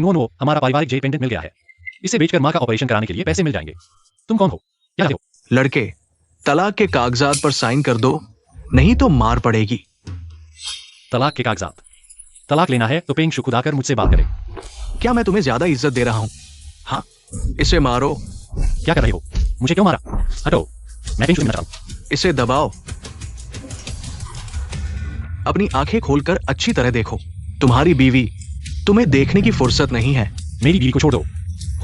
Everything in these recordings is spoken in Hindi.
नो नो, हमारा पारिवारिक जेल पेंडेंट मिल गया है। इसे बेचकर माँ का ऑपरेशन कराने के लिए पैसे मिल जाएंगे। तुम कौन हो, क्या हो? लड़के, तलाक के कागजात पर साइन कर दो, नहीं तो मार पड़ेगी। तलाक के कागजात? तलाक लेना है तो पेंग शुक खुदाकर मुझसे बात करे। क्या मैं तुम्हें ज्यादा इज्जत दे रहा हूं? हाँ, इसे मारो। क्या कर रहे हो? मुझे क्यों मारा? हटो, मैं पेंग शुक मिलना चाहता हूं। इसे दबाओ। अपनी आंखें खोलकर अच्छी तरह देखो। तुम्हारी बीवी तुम्हें देखने की फुर्सत नहीं है। मेरी बीवी को छोड़ दो।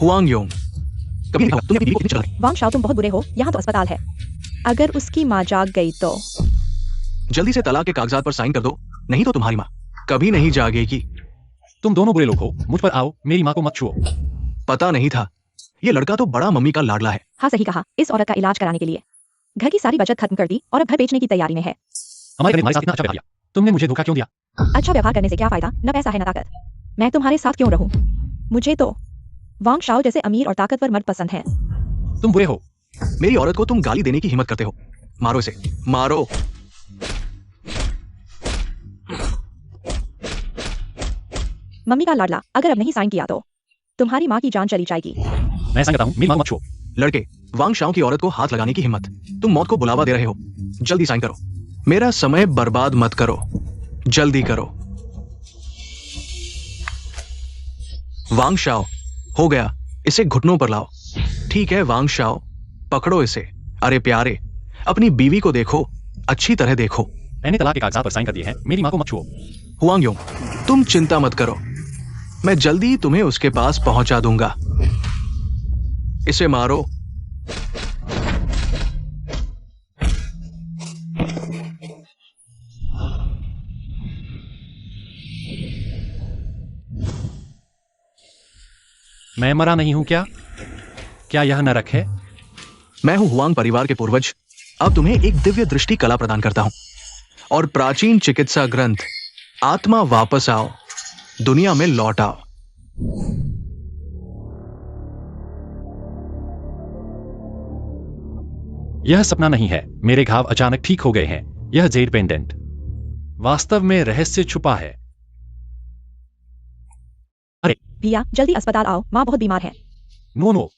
हुआंग योंग, कभी नहीं देखा तुमने अपनी बीवी को कितनी चला। वांग शाओ, तुम बहुत बुरे हो, यहाँ तो अस्पताल है। अगर उसकी माँ जाग गई तो? जल्दी से तलाक के कागजात पर साइन कर दो, नहीं तो तुम्हारी माँ कभी नहीं जागेगी। तुम दोनों बुरे लोग हो, मुझ पर आओ, मेरी माँ को मत छुओ। पता नहीं था, ये लड़का तो बड़ा मम्मी का लाडला है। हाँ सही कहा, इस औरत का इलाज कराने के लिए घर की सारी बचत खत्म कर दी और अब घर बेचने की तैयारी में है। हमारे साथ इतना अच्छा व्यवहार किया, तुमने मुझे धोखा क्यों दिया? अच्छा व्यवहार करने से क्या फायदा, न पैसा है न ताकत। मैं तुम्हारे साथ क्यों रहूं? मुझे तो वांग शाओ जैसे अमीर और ताकतवर मर्द पसंद हैं। तुम बुरे हो। मेरी औरत को तुम गाली देने की हिम्मत करते हो। मारो इसे, मारो। मम्मी का लाडला, अगर अब नहीं साइन किया तो तुम्हारी माँ की जान चली जाएगी। मैं साइन करता हूँ, मेरी माँ को मत छुओ। लड़के, वांग शाओ की औरत को हाथ लगाने की हिम्मत, तुम मौत को बुलावा दे रहे हो। जल्दी साइन करो, मेरा समय बर्बाद मत करो, जल्दी करो। वांग शाओ, हो गया, इसे घुटनों पर लाओ। ठीक है वांग शाओ, पकड़ो इसे। अरे प्यारे, अपनी बीवी को देखो, अच्छी तरह देखो। मैंने तलाक के कागजात पर साइन कर दिए हैं, मेरी माँ को मत छुओ। हुआंग योंग, तुम चिंता मत करो, मैं जल्दी तुम्हें उसके पास पहुंचा दूंगा। इसे मारो। मैं मरा नहीं हूं क्या? क्या यह नरक है? मैं हूं हुआंग परिवार के पूर्वज। अब तुम्हें एक दिव्य दृष्टि कला प्रदान करता हूं और प्राचीन चिकित्सा ग्रंथ आत्मा वापस आओ, दुनिया में लौट आओ। यह सपना नहीं है, मेरे घाव अचानक ठीक हो गए हैं। यह जेड पेंडेंट वास्तव में रहस्य छुपा है। अरे भैया जल्दी अस्पताल आओ, माँ बहुत बीमार है। नो नो,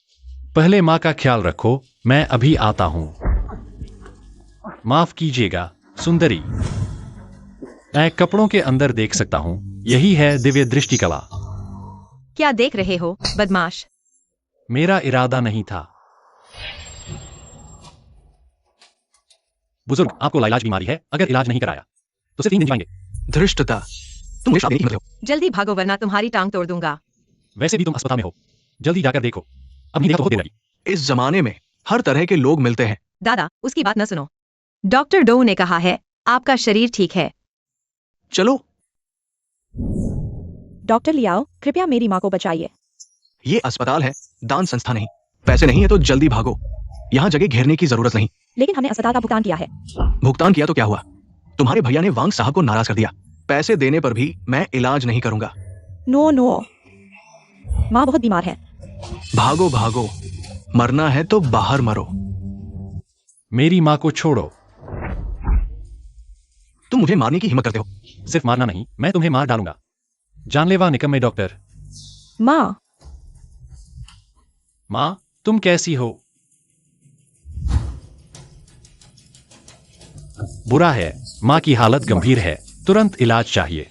पहले माँ का ख्याल रखो, मैं अभी आता हूं। माफ कीजिएगा सुंदरी, मैं कपड़ों के अंदर देख सकता हूं, यही है दिव्य दृष्टि कला। क्या देख रहे हो बदमाश? मेरा इरादा नहीं था। बुजुर्ग, आपको लाइलाज बीमारी है, अगर इलाज नहीं कराया तो सिर्फ 3 दिन जीवाएंगे। धृष्टता, तुम मुझे शादी नहीं करते हो। जल्दी भागो वरना तुम्हारी टांग तोड़ दूंगा। वैसे भी तुम अस्पताल में हो, जल्दी जाकर देखो, अब नहीं देखा तो बहुत देर लगी। इस जमाने में हर तरह के लोग मिलते हैं। दादा, उसकी बात न सुनो। डॉक्टर डो ने कहा है आपका शरीर ठीक है। चलो। डॉक्टर लियाओ, कृपया मेरी माँ को बचाइए। ये अस्पताल है, दान संस्था नहीं। पैसे नहीं है तो जल्दी भागो, यहाँ जगह घेरने की जरूरत नहीं। लेकिन हमने अस्पताल का भुगतान किया है। भुगतान किया तो क्या हुआ? तुम्हारे भैया ने वांग साहब को नाराज कर दिया। पैसे देने पर भी मैं इलाज नहीं करूंगा। नो नो, माँ बहुत बीमार है। भागो भागो, मरना है तो बाहर मरो। मेरी माँ को छोड़ो। तुम मुझे मारने की हिम्मत करते हो। सिर्फ मारना नहीं, मैं तुम्हें मार डालूंगा। जानलेवा निकम्मे डॉक्टर। माँ, माँ तुम कैसी हो? बुरा है, माँ की हालत गंभीर है, तुरंत इलाज चाहिए।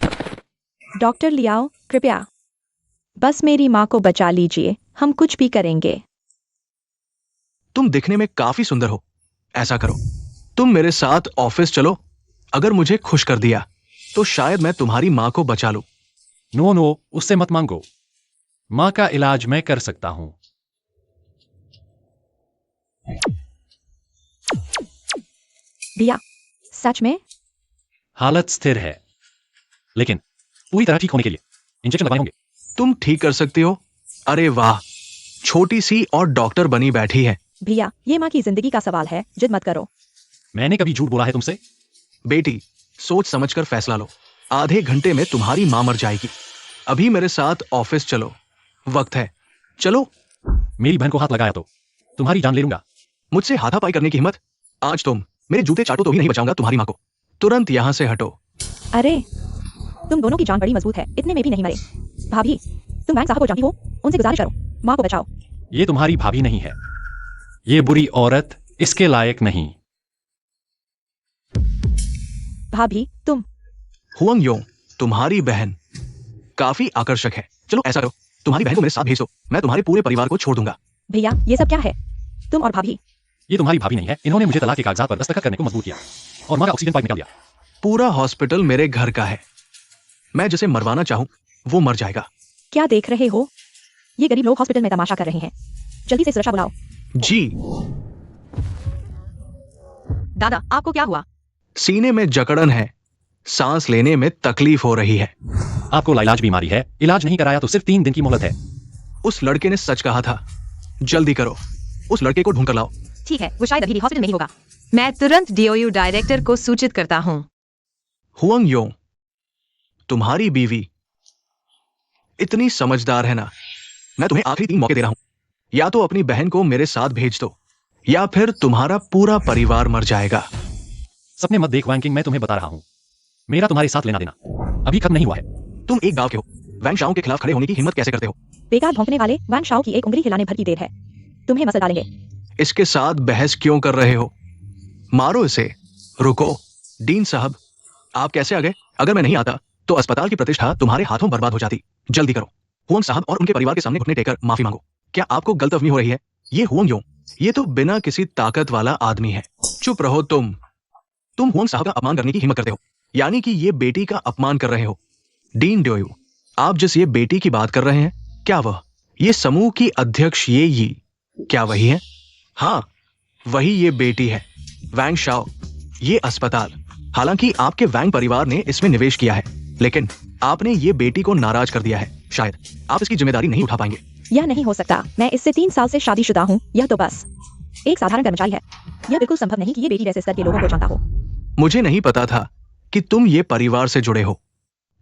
डॉक्टर लियाओ, कृपया बस मेरी माँ को बचा लीजिए, हम कुछ भी करेंगे। तुम दिखने में काफी सुंदर हो। ऐसा करो, तुम मेरे साथ ऑफिस चलो। अगर मुझे खुश कर दिया तो शायद मैं तुम्हारी माँ को बचा लूं। नो नो, उससे मत मांगो। माँ का इलाज मैं कर सकता हूं। भैया सच में? हालत स्थिर है, लेकिन पूरी तरह ठीक होने के लिए इंजेक्शन लगवाए होंगे। तुम ठीक कर सकती हो? अरे वाह, छोटी सी और डॉक्टर बनी बैठी है। भैया ये माँ की जिंदगी का सवाल है, जिद मत करो। मैंने कभी झूठ बोला है तुमसे? बेटी, सोच समझकर फैसला लो। आधे घंटे में तुम्हारी माँ मर जाएगी। अभी मेरे साथ ऑफिस चलो, वक्त है, चलो। मेरी बहन को हाथ लगाया तो तुम्हारी जान ले लूंगा। मुझसे हाथापाई करने की हिम्मत? आज तुम मेरे जूते चाटो तो भी नहीं बचाऊंगा तुम्हारी माँ को। तुरंत यहाँ से हटो। अरे तुम दोनों की जान बड़ी मजबूत है, इतने में भी नहीं मरे। भाभी तुम वैंग साहब को जानती हो, उनसे गुजारिश करो, माँ को बचाओ। ये तुम्हारी भाभी नहीं है। ये बुरी औरत इसके लायक नहीं। भाभी, तुम। हुआंग योंग, तुम्हारी बहन काफी आकर्षक है। चलो ऐसा करो, तुम्हारी बहन को मेरे साथ भेज दो, मैं तुम्हारे पूरे परिवार को छोड़ दूंगा। भैया, ये सब क्या है? तुम और भाभी। ये तुम्हारी भाभी नहीं है। इन्होंने मुझे तलाक के कागजात पर दस्तखत करने को मजबूर किया और माँ का ऑक्सीजन पाइप निकाल दिया। पूरा हॉस्पिटल मेरे घर का है। मैं जिसे मरवाना चाहूं वो मर जाएगा। क्या देख रहे हो? ये गरीब लोग हॉस्पिटल में तमाशा कर रहे हैं। जल्दी से सुरक्षा बुलाओ। जी। दादा, आपको क्या हुआ? सीने में जकड़न है, सांस लेने में तकलीफ हो रही है। आपको लाइलाज बीमारी है। इलाज नहीं कराया तो सिर्फ 3 दिन की मोहलत है। उस लड़के ने सच कहा था। जल्दी करो, उस लड़के को ढूंढ कर लाओ। ठीक है, वो शायद अभी भी हॉस्पिटल में ही होगा। मैं तुरंत डीओयू डायरेक्टर को सूचित करता हूँ। हुआंग योंग, तुम्हारी बीवी इतनी समझदार है ना। मैं तुम्हें आखिरी 3 मौके दे रहा हूं। या तो अपनी बहन को मेरे साथ भेज दो, या फिर तुम्हारा पूरा परिवार मर जाएगा। सपने मत देख वैंकिंग, मैं तुम्हें बता रहा हूँ, मेरा तुम्हारे साथ लेना देना अभी खत्म नहीं हुआ है। तुम एक गांव के हो, वैंग शाओ के खिलाफ खड़े होने की हिम्मत कैसे करते हो? बेकार भौंकने वाले, वैंग शाओ की एक उंगली हिलाने भर की देर है, तुम्हें मसल डालेंगे। इसके साथ बहस क्यों कर रहे हो? मारो इसे। रुको, डीन साहब, आप कैसे आ गए? अगर मैं नहीं आता तो अस्पताल की प्रतिष्ठा तुम्हारे हाथों बर्बाद हो जाती। जल्दी करो। हुआंग साहब और उनके परिवार के सामने घुटने टेकर माफी मांगो। क्या आपको गलतफहमी हो रही है? ये हुआंग योंग, ये तो बिना किसी ताकत वाला आदमी है। चुप रहो तुम हुआंग साहब का अपमान करने की हिम्मत करते हो, यानी कि ये बेटी का अपमान कर रहे हो। डीन डोयू, आप जिस ये बेटी की बात कर रहे हैं, क्या वह ये समूह की अध्यक्ष ये क्या वही है? हाँ, वही ये बेटी है। वैंग शाओ, ये अस्पताल, हालांकि आपके वैंग परिवार ने इसमें निवेश किया है, लेकिन आपने ये बेटी को नाराज कर दिया है। शायद आप इसकी जिम्मेदारी नहीं उठा पाएंगे। यह नहीं हो सकता। मैं इससे 3 साल से शादीशुदा हूँ। यह तो बस एक साधारण कर्मचारी है। यह बिल्कुल संभव नहीं कि ये बेटी जैसे स्तर के लोगों को जानता हो। मुझे नहीं पता था कि तुम ये परिवार से जुड़े हो।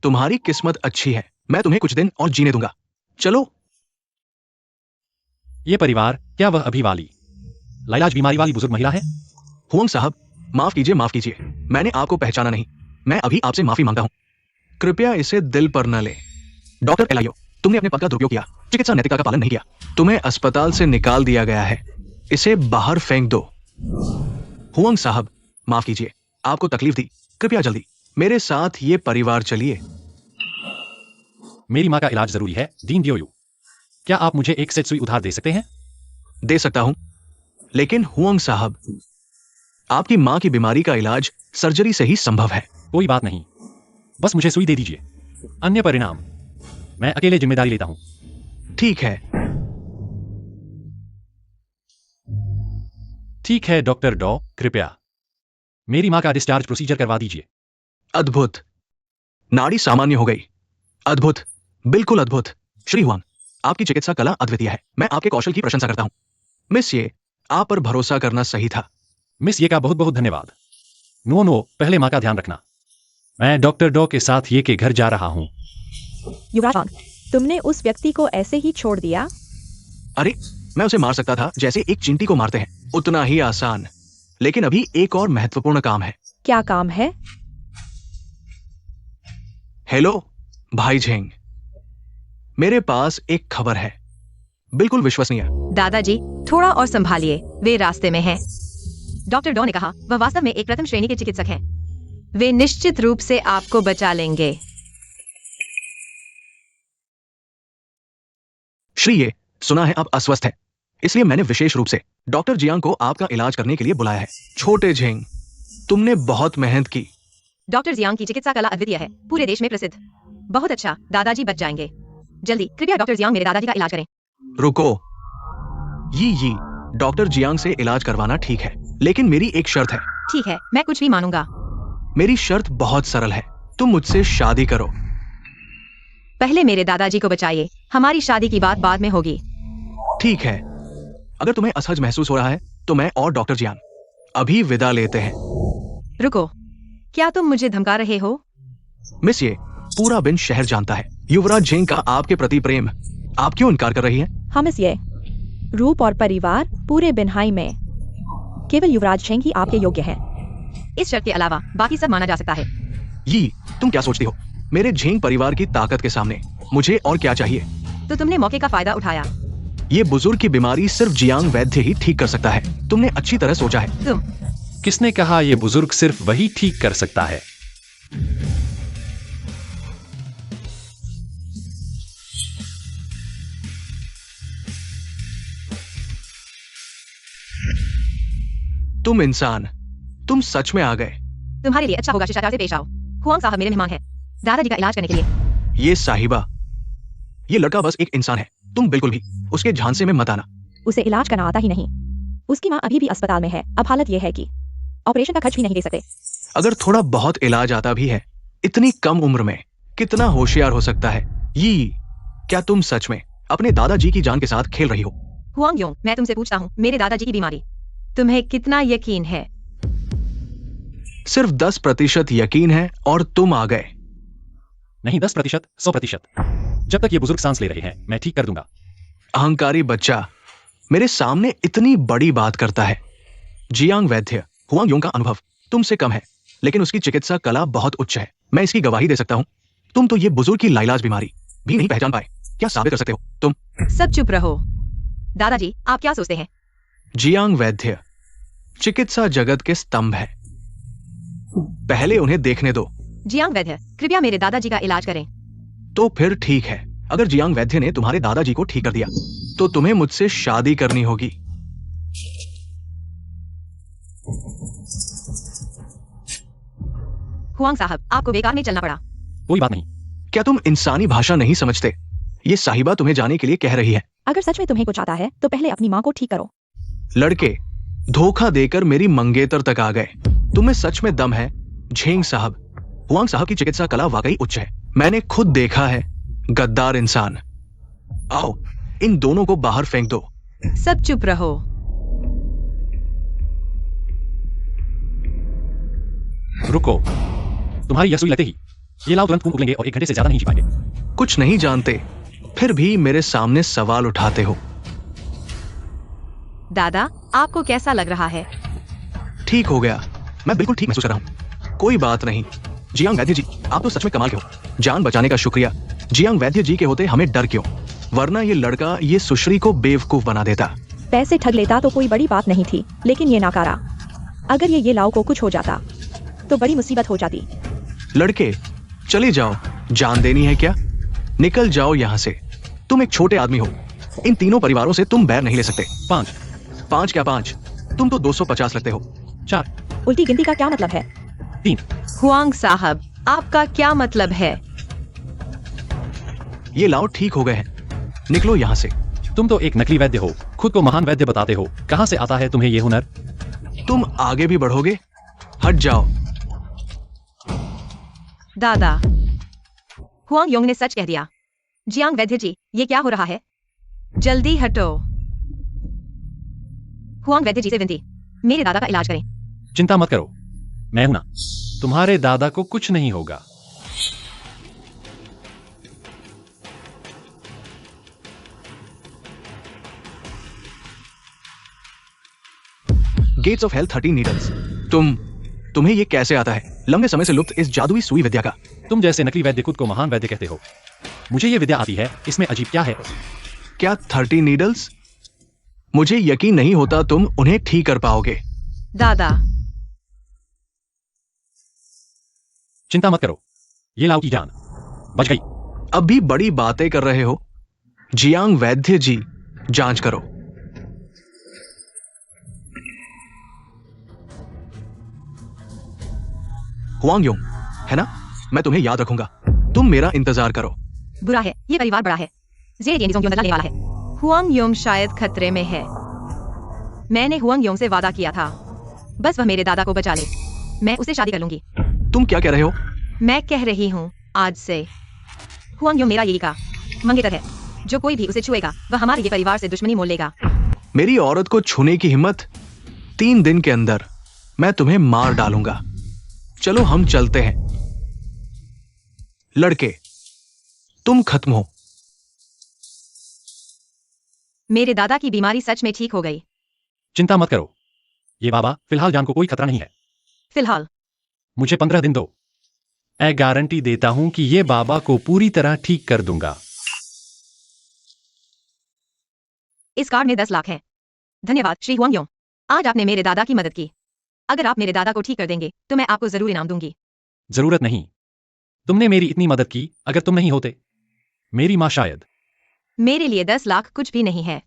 तुम्हारी किस्मत अच्छी है। मैं तुम्हें कुछ दिन और जीने दूंगा। चलो। ये परिवार, क्या वह अभी वाली लाइलाज बीमारी वाली बुजुर्ग महिला है? हुआंग साहब, माफ कीजिए, मैंने आपको पहचाना नहीं। मैं अभी आपसे माफी मांगता हूं। कृपया इसे दिल पर न ले। डॉक्टर एलायो, तुमने अपने पद का दुरुपयोग किया, चिकित्सा नैतिकता का पालन नहीं किया। तुम्हें अस्पताल से निकाल दिया गया है। इसे बाहर फेंक दो। हुआंग साहब, माफ कीजिए, आपको तकलीफ दी। कृपया जल्दी मेरे साथ ये परिवार चलिए। मेरी माँ का इलाज जरूरी है। डीन डोयू, क्या आप मुझे एक सेट सुई उधार दे सकते हैं? दे सकता हूं, लेकिन हुआंग साहब, आपकी मां की बीमारी का इलाज सर्जरी से ही संभव है। कोई बात नहीं, बस मुझे सुई दे दीजिए। अन्य परिणाम मैं अकेले जिम्मेदारी लेता हूं। ठीक है। ठीक है डॉक्टर डॉ, कृपया मेरी मां का डिस्चार्ज प्रोसीजर करवा दीजिए। अद्भुत, नाड़ी सामान्य हो गई। अद्भुत, बिल्कुल अद्भुत। श्री हुआंग, आपकी चिकित्सा कला अद्वितीय है। मैं आपके कौशल की प्रशंसा करता हूं। मिस ये, आप पर भरोसा करना सही था। मिस ये का बहुत बहुत धन्यवाद। नो, पहले मां का ध्यान रखना। मैं डॉक्टर डॉ के साथ ये के घर जा रहा हूं। युवराज वांग, तुमने उस व्यक्ति को ऐसे ही छोड़ दिया? अरे, मैं उसे मार सकता था जैसे एक चींटी को मारते हैं, उतना ही आसान। लेकिन अभी एक और महत्वपूर्ण काम है। क्या काम है? हेलो भाई झेंग, मेरे पास एक खबर है, बिल्कुल विश्वसनीय। दादाजी, थोड़ा और संभालिए, वे रास्ते में हैं। डॉक्टर डॉ ने कहा वह वास्तव में एक प्रथम श्रेणी के चिकित्सक हैं। वे निश्चित रूप से आपको बचा लेंगे। श्री ये, सुना है आप अस्वस्थ हैं, इसलिए मैंने विशेष रूप से डॉक्टर जियांग को आपका इलाज करने के लिए बुलाया है। छोटे झेंग, तुमने बहुत मेहनत की। डॉक्टर जियांग की चिकित्सा कला अद्वितीय है, पूरे देश में प्रसिद्ध। बहुत अच्छा, दादाजी बच जाएंगे। जल्दी कृपया डॉक्टर जियांग मेरे दादाजी का इलाज करें। रुको, ये डॉक्टर जियांग से इलाज करवाना ठीक है, लेकिन मेरी एक शर्त है। ठीक है, मैं कुछ भी मानूंगा। मेरी शर्त बहुत सरल है, तुम मुझसे शादी करो। पहले मेरे दादाजी को बचाइए, हमारी शादी की बात बाद में होगी। ठीक है, अगर तुम्हें असहज महसूस हो रहा है तो मैं और डॉक्टर जियांग अभी विदा लेते हैं। रुको, क्या तुम मुझे धमका रहे हो? मिस ये, पूरा बिन शहर जानता है युवराज झेंग का आपके प्रति प्रेम। आप क्यों इनकार कर रही हैं? हम इस ये रूप और परिवार पूरे बिनहाई में केवल युवराज झेंग ही आपके योग्य है। इस शर्त के अलावा बाकी सब माना जा सकता है। तुम क्या सोचती हो? मेरे झेंग परिवार की ताकत के सामने मुझे और क्या चाहिए? तो तुमने मौके का फायदा उठाया। ये बुजुर्ग की बीमारी सिर्फ जियांग वैद्य ही ठीक कर सकता है। तुमने अच्छी तरह सोचा है। तुम किसने कहा ये बुजुर्ग सिर्फ वही ठीक कर सकता है? तुम इंसान, तुम सच में आ गए। तुम्हारे लिए अच्छा होगा शिष्टाचार से पेश आओ। हुआंग साहब मेरे मेहमान हैं, दादाजी का इलाज करने के लिए। ये साहिबा, ये लड़का बस एक इंसान है। तुम बिल्कुल भी उसके झांसे में मत आना। उसे इलाज करना आता ही नहीं। उसकी माँ अभी भी अस्पताल में है। अब हालत यह है कि ऑपरेशन का खर्च भी नहीं दे सकते। अगर थोड़ा बहुत इलाज आता भी है, इतनी कम उम्र में कितना होशियार हो सकता है ये। क्या तुम सच में अपने दादाजी की जान के साथ खेल रही हो? हुआंग योंग, मैं तुमसे पूछता हूँ, मेरे दादाजी की बीमारी तुम्हें कितना यकीन है? सिर्फ 10% यकीन है और तुम आ गए। नहीं, 10%, 100%। जब तक ये बुजुर्ग सांस ले रहे हैं मैं ठीक कर दूंगा। अहंकारी बच्चा मेरे सामने इतनी बड़ी बात करता है। जियांग वैद्य, हुआंग योंग का अनुभव तुमसे कम है, लेकिन उसकी चिकित्सा कला बहुत उच्च है। मैं इसकी गवाही दे सकता हूँ। तुम तो ये बुजुर्ग की लाइलाज बीमारी भी नहीं पहचान पाए। क्या साबित कर सकते हो तुम? सब चुप रहो। दादाजी, आप क्या सोचते हैं? जियांग वैद्य चिकित्सा जगत के स्तंभ है। पहले उन्हें देखने दो। जियांग वैद्य, कृपया मेरे दादाजी का इलाज करें। तो फिर ठीक है। अगर जियांग वैद्य ने तुम्हारे दादाजी को ठीक कर दिया तो तुम्हें मुझसे शादी करनी होगी। हुआंग साहब, आपको बेकार में चलना पड़ा। कोई बात नहीं। क्या तुम इंसानी भाषा नहीं समझते? ये साहिबा तुम्हें जाने के लिए कह रही है। अगर सच में तुम्हें कुछ आता है तो पहले अपनी माँ को ठीक करो। लड़के धोखा देकर मेरी मंगेतर तक आ गए। तुम्हें सच में दम है झेंग साहब। हुआंग साहब की चिकित्सा कला वाकई उच्च है। मैंने खुद देखा है। गद्दार इंसान। आओ, इन दोनों को बाहर फेंक दो। सब चुप रहो। रुको, तुम्हारी यह सुई लगते ही ये लाव तुरंत खून उगलेंगे और 1 घंटे से ज्यादा नहीं जी पाएंगे। कुछ नहीं जानते फिर भी मेरे सामने सवाल उठाते हो। दादा, आपको कैसा लग रहा है? ठीक हो गया। मैं बिल्कुल ठीक महसूस कर रहा हूँ। कोई बात नहीं। जियांग वैद्य जी, आप तो सच में कमाल के हो। जान बचाने का शुक्रिया। जियांग वैद्य जी के होते हमें डर क्यों? वरना ये लड़का ये सुश्री को बेवकूफ बना देता। पैसे ठग लेता तो कोई बड़ी बात नहीं थी, लेकिन ये नाकारा। अगर ये लाव को कुछ हो जाता तो बड़ी मुसीबत हो जाती। लड़के चले जाओ। जान देनी है क्या? निकल जाओ यहाँ से। तुम एक छोटे आदमी हो। इन तीनों परिवारों से तुम बैर नहीं ले सकते। 5 क्या 5? तुम तो 250 लगते हो। 4, उल्टी गिनती का क्या मतलब है? 3। हुआंग साहब, आपका क्या मतलब है? ये लाओ ठीक हो गए हैं। निकलो यहाँ से। तुम तो एक नकली वैद्य हो, खुद को महान वैद्य बताते हो। कहां से आता है तुम्हें ये हुनर? तुम आगे भी बढ़ोगे? हट जाओ। दादा, हुआंग योंग ने सच कह दिया। जियांग वैद्य जी, ये क्या हो रहा है? जल्दी हटो। हुआंग वैद्य जी से विनती, मेरे दादा का इलाज करें। चिंता मत करो, मैं हूं ना। तुम्हारे दादा को कुछ नहीं होगा। Gates of health 13 needles. तुम्हें ये कैसे आता है? लंबे समय से लुप्त इस जादुई सुई विद्या का। तुम जैसे नकली वैद्य खुद को महान वैद्य कहते हो। मुझे ये विद्या आती है, इसमें अजीब क्या है? क्या 30 नीडल्स? मुझे यकीन नहीं होता तुम उन्हें ठीक कर पाओगे। दादा, चिंता मत करो, ये लाओ की जान बच गई। अब भी बड़ी बातें कर रहे हो। जियांग वैद्य जी, जांच करो। हुआंग योंग, है ना? मैं तुम्हें याद रखूंगा। तुम मेरा इंतजार करो। बुरा है, ये परिवार बड़ा है। ज़ेड ये निज़ोंग लेने वाला है। हुआंग योंग शायद खतरे में है। मैंने हुआंग योंग से वादा किया था, बस वह मेरे दादा को बचा ले। मैं उसे शादी कर लूंगी। तुम क्या कह रहे हो? मैं कह रही हूँ, आज से हुआंग योंग मेरा यही का मंगेतर है। जो कोई भी उसे छुएगा वह हमारे ये परिवार से दुश्मनी मोल लेगा। मेरी औरत को छूने की हिम्मत? 3 दिन के अंदर मैं तुम्हें मार डालूंगा। चलो हम चलते हैं। लड़के, तुम खत्म हो। मेरे दादा की बीमारी सच में ठीक हो गई। चिंता मत करो, ये बाबा फिलहाल जान को कोई खतरा नहीं है। फिलहाल मुझे 15 दिन दो। मैं गारंटी देता हूं कि ये बाबा को पूरी तरह ठीक कर दूंगा। इस कार्ड में 10 लाख है। धन्यवाद श्री हुआंग योंग, आज आपने मेरे दादा की मदद की। अगर आप मेरे दादा को ठीक कर देंगे तो मैं आपको जरूर इनाम दूंगी। जरूरत नहीं। तुमने मेरी इतनी मदद की, अगर तुम नहीं होते मेरी माँ शायद। मेरे लिए 10 लाख कुछ भी नहीं है,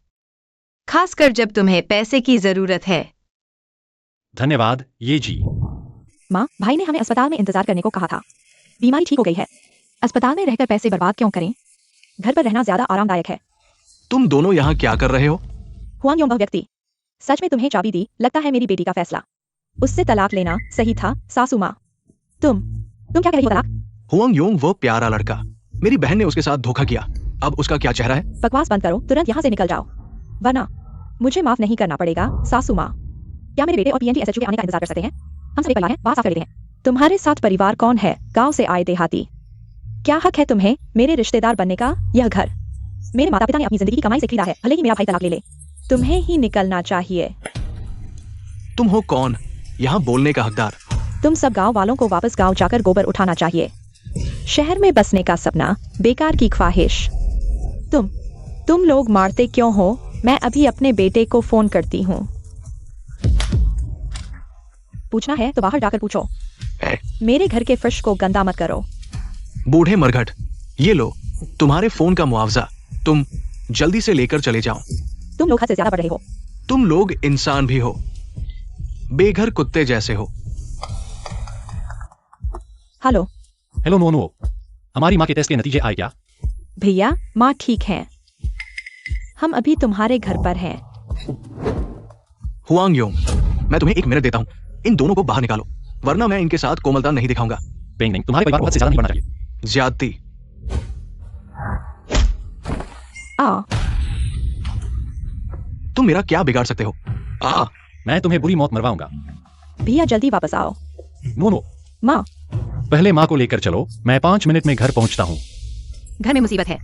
खासकर जब तुम्हें पैसे की जरूरत है। धन्यवाद ये जी। माँ, भाई ने हमें अस्पताल में इंतजार करने को कहा था। बीमारी ठीक हो गई है। अस्पताल में रहकर पैसे बर्बाद क्यों करें? घर पर रहना ज्यादा आरामदायक है। तुम दोनों यहाँ क्या कर रहे हो? हुआंग योंग वह व्यक्ति सच में तुम्हें चाबी दी, लगता है मेरी बेटी का फैसला उससे तलाक लेना सही था। सासू माँ, तुम क्या कह रही हो? तलाक? हुआंग योंग वो प्यारा लड़का, मेरी बहन ने उसके साथ धोखा किया। अब उसका क्या चेहरा है? बकवास बंद करो, तुरंत यहाँ से निकल जाओ, वरना मुझे माफ नहीं करना पड़ेगा। सासू माँ, क्या मेरे बेटे और पीएनटी एसएचओ के आने का इंतजार कर सकते हैं? हम सब एक परिवार हैं, बात साफ कर लेते हैं। तुम्हारे साथ परिवार कौन है? गांव से आए देहाती। क्या हक है तुम्हें मेरे रिश्तेदार बनने का? यह घर मेरे माता पिता ने अपनी जिंदगी की कमाई से खरीदा है, भले ही मेरा भाई तलाक ले ले। तुम्हें ही निकलना चाहिए। तुम हो कौन यहाँ बोलने का हकदार? तुम सब गांव वालों को वापस गांव जाकर गोबर उठाना चाहिए। शहर में बसने का सपना बेकार की ख्वाहिश। तुम लोग मारते क्यों हो? मैं अभी अपने बेटे को फोन करती हूँ। पूछना है तो बाहर जाकर पूछो। मेरे घर के फर्श को गंदा मत करो। बूढ़े मरघट, ये लो तुम्हारे फोन का मुआवजा। तुम जल्दी से लेकर चले जाओ। तुम लोग हद से ज्यादा बढ़ रहे हो। तुम लोग इंसान भी हो, बेघर कुत्ते जैसे हो। हेलो हेलो नोनो, हमारी माँ के टेस्ट के नतीजे आए क्या? भैया, माँ ठीक है। हम अभी तुम्हारे घर पर हैं। हुआंग योंग, मैं तुम्हें 1 मिनट देता हूँ, इन दोनों को बाहर निकालो, वरना मैं इनके साथ कोमलता नहीं दिखाऊंगा। पेंग, तुम्हारे परिवार को हद से ज्यादा नहीं बढ़ना चाहिए। ज्यादती। आ तुम मेरा क्या बिगाड़ सकते हो? मैं तुम्हें बुरी मौत मरवाऊंगा। भैया जल्दी वापस आओ। नोनो, माँ, पहले माँ को लेकर चलो, मैं 5 मिनट में घर पहुंचता हूँ। घर में मुसीबत है।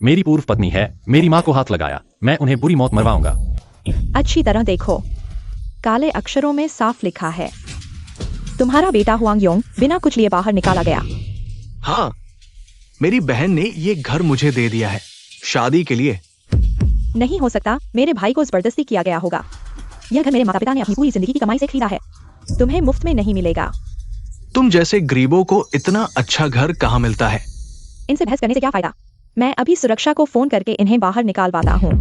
मेरी पूर्व पत्नी है, मेरी माँ को हाथ लगाया, मैं उन्हें बुरी मौत मरवाऊंगा। अच्छी तरह देखो, काले अक्षरों में साफ लिखा है, तुम्हारा बेटा हुआंग योंग बिना कुछ लिए बाहर निकाला गया। हाँ, मेरी बहन ने ये घर मुझे दे दिया है, शादी के लिए। नहीं हो सकता, मेरे भाई को जबरदस्ती किया गया होगा। यह घर मेरे माता पिता ने अपनी पूरी जिंदगी की कमाई से खरीदा है, तुम्हें मुफ्त में नहीं मिलेगा। तुम जैसे गरीबों को इतना अच्छा घर कहाँ मिलता है? इनसे बहस करने से क्या फायदा? मैं अभी सुरक्षा को फोन करके इन्हें बाहर निकालवाता हूँ।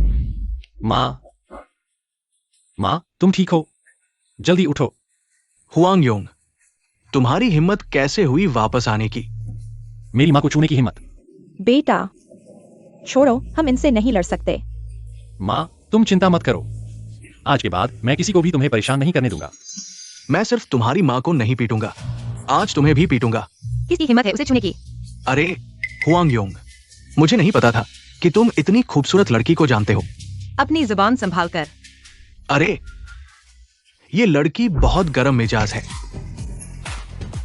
माँ, तुम ठीक हो? जल्दी उठो। हुआंग योंग, तुम्हारी हिम्मत कैसे हुई वापस आने की? मेरी माँ को छूने की हिम्मत? बेटा छोड़ो, हम इनसे नहीं लड़ सकते। माँ, तुम चिंता मत करो, आज के बाद मैं किसी को भी तुम्हें परेशान नहीं करने दूंगा। मैं सिर्फ तुम्हारी माँ को नहीं पीटूंगा, आज तुम्हें भी पीटूंगा। किसकी हिम्मत है उसे छूने की? अरे हुआंग योंग, मुझे नहीं पता था कि तुम इतनी खूबसूरत लड़की को जानते हो। अपनी जुबान संभाल कर। अरे ये लड़की बहुत गर्म मिजाज है।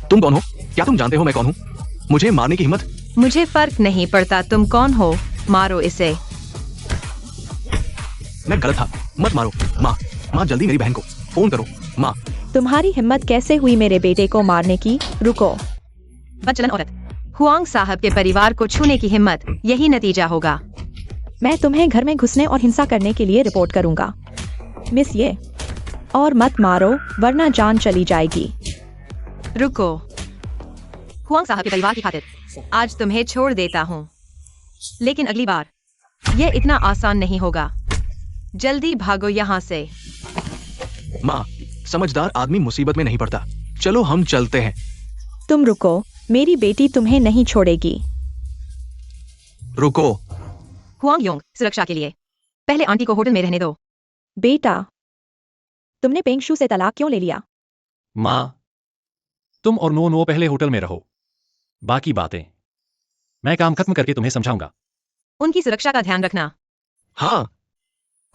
तुम कौन हो? क्या तुम जानते हो मैं कौन हूँ? मुझे मारने की हिम्मत? मुझे फर्क नहीं पड़ता तुम कौन हो, मारो इसे। मैं गलत था, मत मारो। माँ, जल्दी मेरी बहन को फोन करो। माँ, तुम्हारी हिम्मत कैसे हुई मेरे बेटे को मारने की? रुको। बदचलन औरत, हुआंग साहब के परिवार को छूने की हिम्मत, यही नतीजा होगा। मैं तुम्हें घर में घुसने और हिंसा करने के लिए रिपोर्ट करूंगा, मिस ये। और मत मारो वरना जान चली जाएगी। रुको, हुआंग साहब के परिवार की खातिर आज तुम्हें छोड़ देता हूँ, लेकिन अगली बार यह इतना आसान नहीं होगा। जल्दी भागो यहाँ से। माँ, समझदार आदमी मुसीबत में नहीं पड़ता। चलो हम चलते हैं। तुम रुको, मेरी बेटी तुम्हें नहीं छोड़ेगी। रुको। हुआंग योंग, सुरक्षा के लिए पहले आंटी को होटल में रहने दो। बेटा, तुमने पेंगशू से तलाक क्यों ले लिया? माँ, तुम और नो पहले होटल में रहो, बाकी बातें मैं काम खत्म करके तुम्हें समझाऊंगा। उनकी सुरक्षा का ध्यान रखना। हाँ।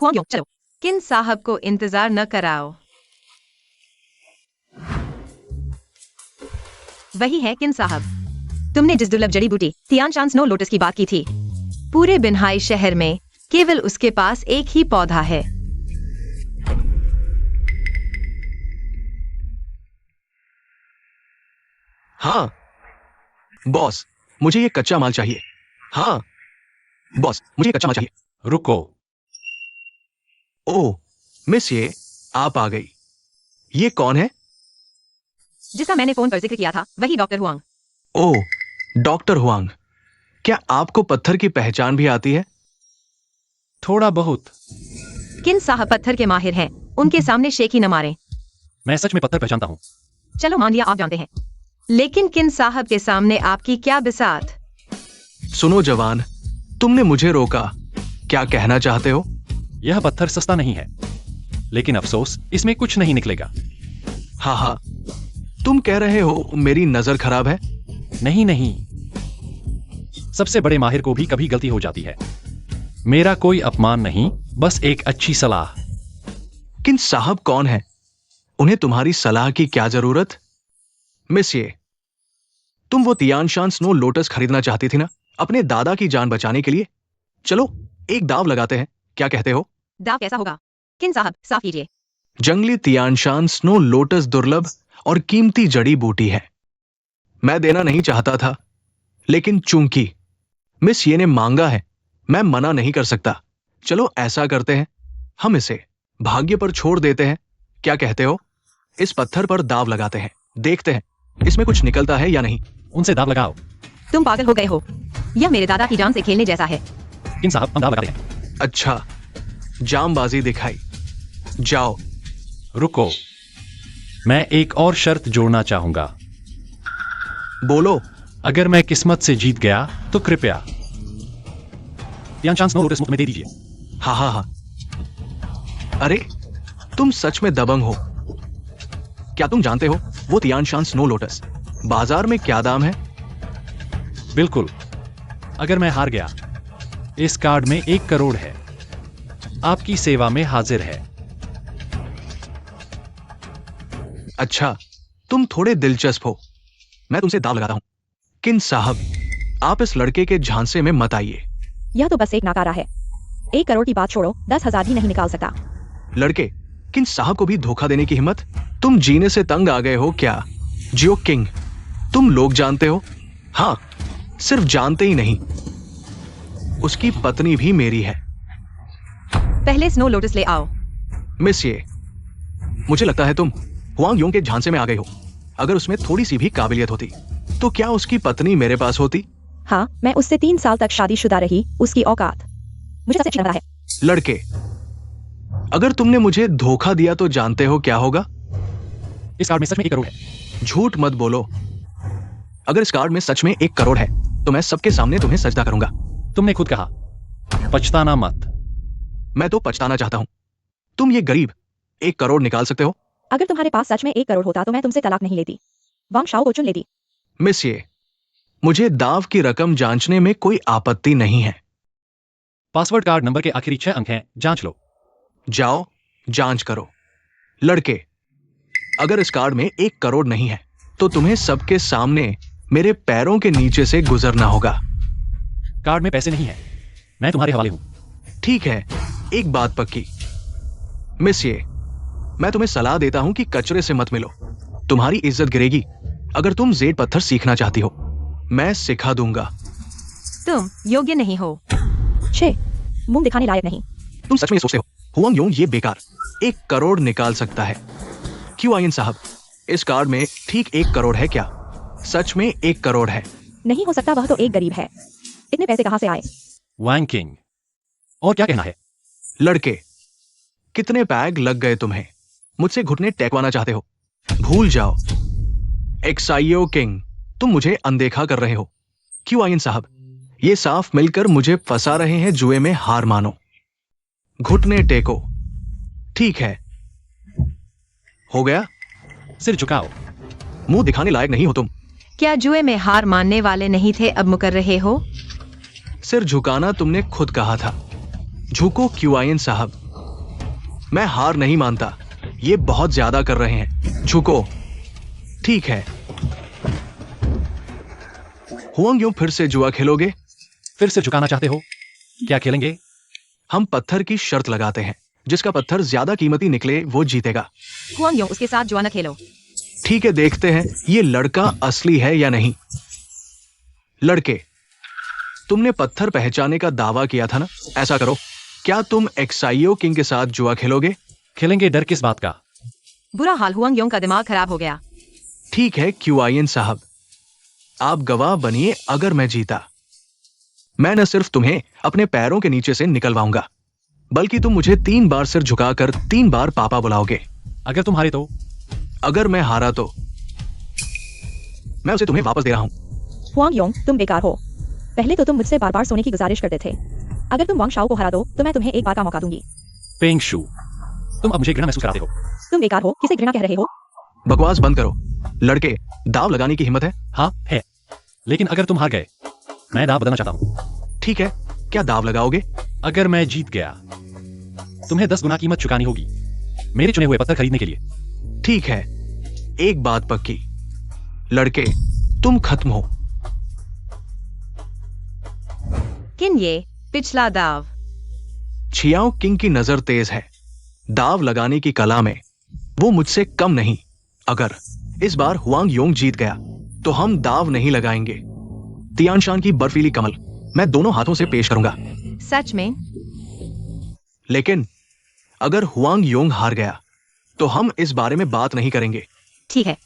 हुआंग योंग, चलो। किन साहब को इंतजार न कराओ। वही है किन साहब। तुमने जिस दुर्लभ जड़ी बूटी तियानशान स्नो लोटस की बात की थी, पूरे बिन्हाई शहर में केवल उसके पास एक ही पौधा है। हाँ बॉस, मुझे ये कच्चा माल चाहिए। हाँ बॉस, मुझे ये कच्चा माल चाहिए। रुको, ओह मिस, ये आप आ गई। ये कौन है? जिसका मैंने फोन पर जिक्र किया था वही डॉक्टर हुआंग। ओह डॉक्टर हुआंग, क्या आपको पत्थर की पहचान भी आती है? थोड़ा बहुत। किन साहब पत्थर के माहिर हैं, उनके सामने शेख ही न मारें। मैं सच में पत्थर पहचानता हूँ। चलो मान लिया आप जानते हैं, लेकिन किन साहब के सामने आपकी क्या बिसात। सुनो जवान, तुमने मुझे रोका, क्या कहना चाहते हो? यह पत्थर सस्ता नहीं है, लेकिन अफसोस इसमें कुछ नहीं निकलेगा। हाँ हाँ, तुम कह रहे हो मेरी नजर खराब है? नहीं नहीं, सबसे बड़े माहिर को भी कभी गलती हो जाती है। मेरा कोई अपमान नहीं, बस एक अच्छी सलाह। किन साहब कौन है? उन्हें तुम्हारी सलाह की क्या जरूरत? मिस, ये तुम वो तियानशान स्नो लोटस खरीदना चाहती थी ना, अपने दादा की जान बचाने के लिए? चलो एक दाव लगाते हैं, क्या कहते हो? दाव कैसा होगा? किन साहब साफ कीजिए। जंगली तियानशान स्नो लोटस दुर्लभ और कीमती जड़ी बूटी है। मैं देना नहीं चाहता था, लेकिन चूंकि मिस ये ने मांगा है, मैं मना नहीं कर सकता। चलो ऐसा करते हैं, हम इसे भाग्य पर छोड़ देते हैं, क्या कहते हो? इस पत्थर पर दाव लगाते हैं, देखते हैं इसमें कुछ निकलता है या नहीं। उनसे दाव लगाओ। तुम पागल हो गए हो, यह मेरे दादा की जान से खेलने जैसा है। किन साहब, हम दाव लगाते हैं। अच्छा, जामबाजी दिखाई, जाओ। रुको, मैं एक और शर्त जोड़ना चाहूंगा। बोलो। अगर मैं किस्मत से जीत गया तो कृपया तियानशान स्नो लोटस मुफ्त में दे दीजिए। हाँ हाँ हाँ। अरे तुम सच में दबंग हो। क्या तुम जानते हो वो तियानशान स्नो लोटस बाजार में क्या दाम है? बिल्कुल, अगर मैं हार गया, इस कार्ड में 1 करोड़ है। आपकी सेवा में हाजिर है। अच्छा, तुम थोड़े दिलचस्प हो, मैं तुमसे दाव लगाता हूं। किन साहब, आप इस लड़के के झांसे में मत आइए। यह तो बस एक नाकारा है। 1 करोड़ की बात छोड़ो, 10,000 भी नहीं निकाल सकता। लड़के, किन साहब को भी धोखा देने की हिम्मत? तुम जीने से तंग आ गए हो क्या? जियो किंग, तुम लोग जानते हो? हाँ, सिर्फ जानते ही नहीं, उसकी पत्नी भी मेरी है। पहले स्नो लोटस ले आओ। मिस, ये मुझे लगता है तुम हुआंग योंग के झांसे में आ गई हो। अगर उसमें थोड़ी सी भी काबिलियत होती तो क्या उसकी पत्नी मेरे पास होती? हाँ, मैं उससे 3 साल तक शादीशुदा रही, उसकी औकात मुझे सबसे अच्छी लग रहा है। लड़के, अगर तुमने मुझे धोखा दिया तो जानते हो क्या होगा? इस कार्ड में सच में 1 करोड़ है। झूठ मत बोलो। अगर इस कार्ड में सच में 1 करोड़ है तो मैं सबके सामने तुम्हें सजदा करूंगा। तुमने खुद कहा, पछताना मत। मैं तो पछताना चाहता हूं। तुम ये गरीब 1 करोड़ निकाल सकते हो? अगर तुम्हारे पास सच में 1 करोड़ होता तो मैं तुमसे तलाक नहीं लेती, वांग शाओ को चुन लेती। मिस, ये मुझे दाव की रकम जांचने में कोई आपत्ति नहीं है। पासवर्ड कार्ड नंबर के आखिरी 6 अंक हैं, जांच लो। जाओ जांच करो। लड़के, अगर इस कार्ड में 1 करोड़ नहीं है तो तुम्हें सबके सामने मेरे पैरों के नीचे से गुजरना होगा। कार्ड में पैसे नहीं है, मैं तुम्हारे हवाले हूं। ठीक है, एक बात पक्की। मिस, ये मैं तुम्हें सलाह देता हूं कि कचरे से मत मिलो, तुम्हारी इज्जत गिरेगी। अगर तुम जेड पत्थर सीखना चाहती हो, मैं सिखा दूंगा। तुम योग्य नहीं हो। छे, मुंह दिखाने लायक नहीं। तुम सच में ये सोचते हो हुआंग योंग ये बेकार 1 करोड़ निकाल सकता है? क्यों आयन साहब, इस कार्ड में ठीक 1 करोड़ है क्या? सच में 1 करोड़ है? नहीं हो सकता, वह तो एक गरीब है। इतने पैसे कहां से आए? वांग किंग, और क्या कहना है? लड़के, कितने पैग लग गए तुम्हें? मुझसे घुटने टेकवाना चाहते हो? भूल जाओ। एक्साइयो किंग, तुम मुझे अनदेखा कर रहे हो। क्यों आयन साहब, ये साफ मिलकर मुझे फंसा रहे हैं जुए में, हार मानो। घुटने टेको। ठीक है, हो गया। सिर झुकाओ। मुंह दिखाने लायक नहीं हो तुम। क्या जुए में हार मानने वाले नहीं थे, अब मुकर रहे हो? सिर झुकाना तुमने खुद कहा था। झुको क्यूआईएन साहब। मैं हार नहीं मानता, ये बहुत ज्यादा कर रहे हैं। झुको। ठीक है। हुआंग यूं फिर से जुआ खेलोगे? फिर से झुकाना चाहते हो? क्या खेलेंगे? हम पत्थर की शर्त लगाते हैं, जिसका पत्थर ज्यादा कीमती निकले वो जीतेगा। हुआंग योंग, उसके साथ जुआ न खेलो। ठीक है, देखते हैं ये लड़का असली है या नहीं। लड़के, तुमने पत्थर पहचाने का दावा किया था ना? ऐसा करो, क्या तुम एक्साइयो किंग के साथ जुआ खेलोगे? खेलेंगे, डर किस बात का? बुरा हाल, हुआंग योंग का दिमाग खराब हो गया। ठीक है क्यूआईएन साहब, आप गवाह बनिए। अगर मैं जीता, मैं न सिर्फ तुम्हें अपने पैरों के नीचे से निकलवाऊंगा, बल्कि तुम मुझे 3 बार सिर झुकाकर 3 बार पापा बुलाओगे। अगर तुम हारे तो? अगर मैं हारा तो मैं उसे तुम्हें वापस दे रहा हूं। हुआंग योंग, तुम बेकार हो। पहले तो तुम मुझसे बार बार सोने की गुजारिश करते थे। अगर तुम वांग शाओ को हरा दो तो मैं तुम्हें एक बार का मौका दूंगी। पेंग शू, तुम अब मुझे घृणा महसूस कराते हो। तुम बेकार हो, किसे घृणा कह रहे हो? बकवास बंद करो। लड़के, दाव लगाने की हिम्मत है? हाँ है, लेकिन अगर तुम हार गए, मैं दाव बदलना चाहता हूँ। ठीक है, क्या दाव लगाओगे? अगर मैं जीत गया, तुम्हें 10 गुना कीमत चुकानी होगी मेरे चुने हुए पत्थर खरीदने के लिए। ठीक है, एक बात पक्की, लड़के तुम खत्म हो। किन ये पिछला दाव। छियाओ किंग की नजर तेज है दाव लगाने की कला में, वो मुझसे कम नहीं। अगर इस बार हुआंग योंग जीत गया तो हम दाव नहीं लगाएंगे। तियानशान की बर्फीली कमल मैं दोनों हाथों से पेश करूंगा। सच में? लेकिन अगर हुआंग योंग हार गया तो हम इस बारे में बात नहीं करेंगे। ठीक है।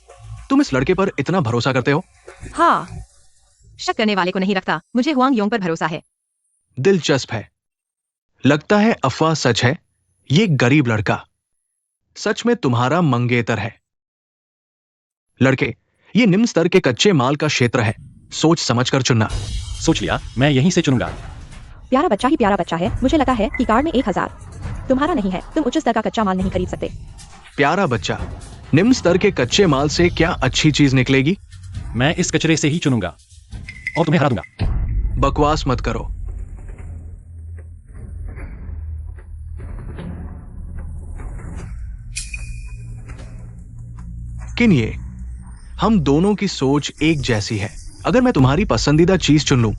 तुम इस लड़के पर इतना भरोसा करते हो? हाँ, शक करने वाले को नहीं रखता। मुझे हुआंग योंग पर भरोसा है। दिलचस्प है। लगता है अफवाह सच है। ये गरीब लड़का सच में तुम्हारा मंगेतर है। लड़के, ये निम्न स्तर के कच्चे माल का क्षेत्र है, सोच समझकर चुनना। सोच लिया, मैं यहीं से चुनूंगा। प्यारा बच्चा ही प्यारा बच्चा है। मुझे लगा है कि कार्ड में 1000 तुम्हारा नहीं है। तुम उच्च स्तर का कच्चा माल नहीं खरीद सकते। प्यारा बच्चा, निम्न स्तर के कच्चे माल से क्या अच्छी चीज निकलेगी? मैं इस कचरे से ही चुनूंगा और तुम्हें हरा दूंगा। बकवास मत करो। किन ये, हम दोनों की सोच एक जैसी है। अगर मैं तुम्हारी पसंदीदा चीज चुन लूं,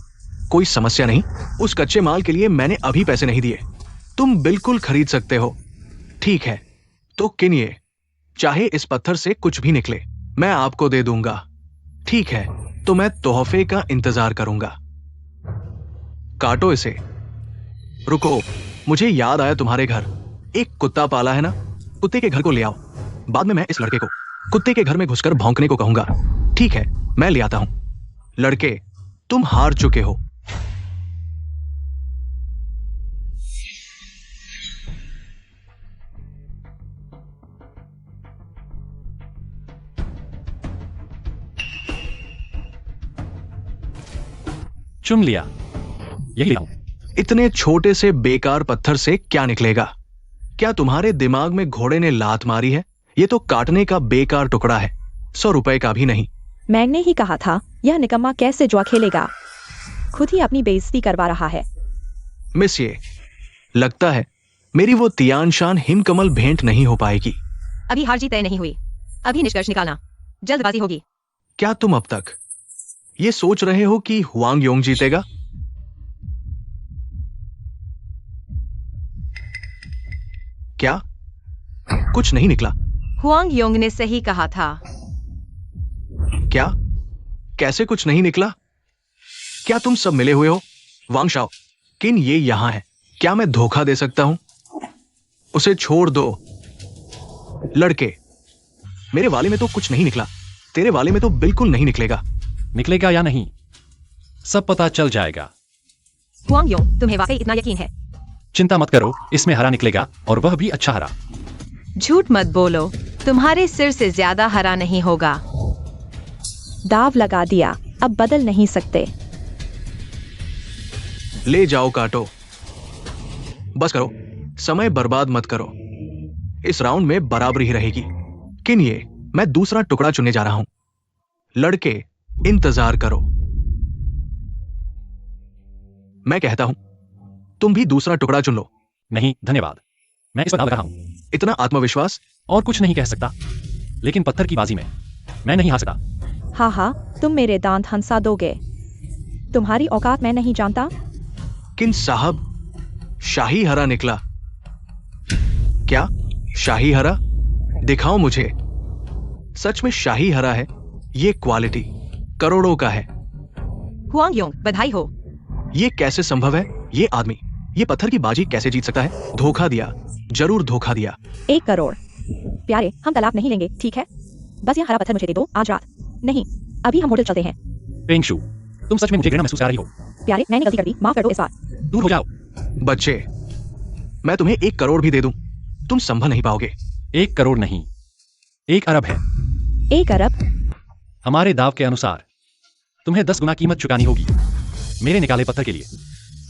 कोई समस्या नहीं। उस कच्चे माल के लिए मैंने अभी पैसे नहीं दिए, तुम बिल्कुल खरीद सकते हो। ठीक है, तो किन ये, चाहे इस पत्थर से कुछ भी निकले मैं आपको दे दूंगा। ठीक है, तो मैं तोहफे का इंतजार करूंगा। काटो इसे। रुको, मुझे याद आया, तुम्हारे घर एक कुत्ता पाला है ना? कुत्ते के घर को ले आओ। बाद में मैं इस लड़के को कुत्ते के घर में घुसकर भौंकने को कहूंगा। ठीक है, मैं ले आता हूं। लड़के, तुम हार चुके हो। चुन लिया, यही ले आऊं। इतने छोटे से बेकार पत्थर से क्या निकलेगा? क्या तुम्हारे दिमाग में घोड़े ने लात मारी है? ये तो काटने का बेकार टुकड़ा है, 100 रुपए का भी नहीं। मैंने ही कहा था, यह निकम्मा कैसे जुआ खेलेगा। खुद ही अपनी बेइज्जती करवा रहा है। मिस, ये लगता है मेरी वो तियानशान हिमकमल भेंट नहीं हो पाएगी। अभी हार जीत तय नहीं हुई। अभी निष्कर्ष निकालना, जल्दबाजी होगी। क्या तुम अब तक ये सोच रहे हो कि हुआंग योंग जीतेगा? क्या कुछ नहीं निकला? हुआंग योंग ने सही कहा था। क्या? कैसे कुछ नहीं निकला? क्या तुम सब मिले हुए हो? वांग शाओ, किन ये यहां है। क्या मैं धोखा दे सकता हूं? उसे छोड़ दो। लड़के, मेरे वाले में तो कुछ नहीं निकला, तेरे वाले में तो बिल्कुल नहीं निकलेगा। निकलेगा या नहीं, सब पता चल जाएगा। हुआंग योंग, तुम्हें वाकई इतना यकीन है? चिंता मत करो, इसमें हरा निकलेगा और वह भी अच्छा हरा। झूठ मत बोलो, तुम्हारे सिर से ज्यादा हरा नहीं होगा। दाव लगा दिया, अब बदल नहीं सकते। ले जाओ, काटो। बस करो, समय बर्बाद मत करो। इस राउंड में बराबरी ही रहेगी। किन ये, मैं दूसरा टुकड़ा चुनने जा रहा हूं। लड़के, इंतजार करो। मैं कहता हूं, तुम भी दूसरा टुकड़ा चुन लो। नहीं धन्यवाद, मैं इस पर दाव लगा रहा हूं। इतना आत्मविश्वास? और कुछ नहीं कह सकता, लेकिन पत्थर की बाजी में मैं नहीं हार सकता। हाँ हाँ, तुम मेरे दांत हंसा दोगे। तुम्हारी औकात मैं नहीं जानता। किन साहब, शाही हरा निकला। क्या शाही हरा? दिखाओ मुझे। सच में शाही हरा है। ये क्वालिटी करोड़ों का है। हुआंग योंग, बधाई हो। ये कैसे संभव है? ये आदमी ये पत्थर की बाजी कैसे जीत सकता है? धोखा दिया, जरूर धोखा दिया। 1 करोड़। प्यारे, हम तलाक नहीं लेंगे, ठीक है? बस ये हरा पत्थर मुझे दे दो आज रात। नहीं, अभी हम होटल चलते हैं। पेंगशु, तुम सच में मुझे घृणा महसूस कर रही हो? प्यारे, मैंने गलती कर दी, माफ कर दो इस बार। दूर हो जाओ। बच्चे, मैं तुम्हें 1 करोड़ भी दे दूं, तुम संभल नहीं पाओगे। 1 करोड़ नहीं, 1 अरब है। 1 अरब? हमारे दाव के अनुसार तुम्हें 10 गुना कीमत चुकानी होगी मेरे निकाले पत्थर के लिए।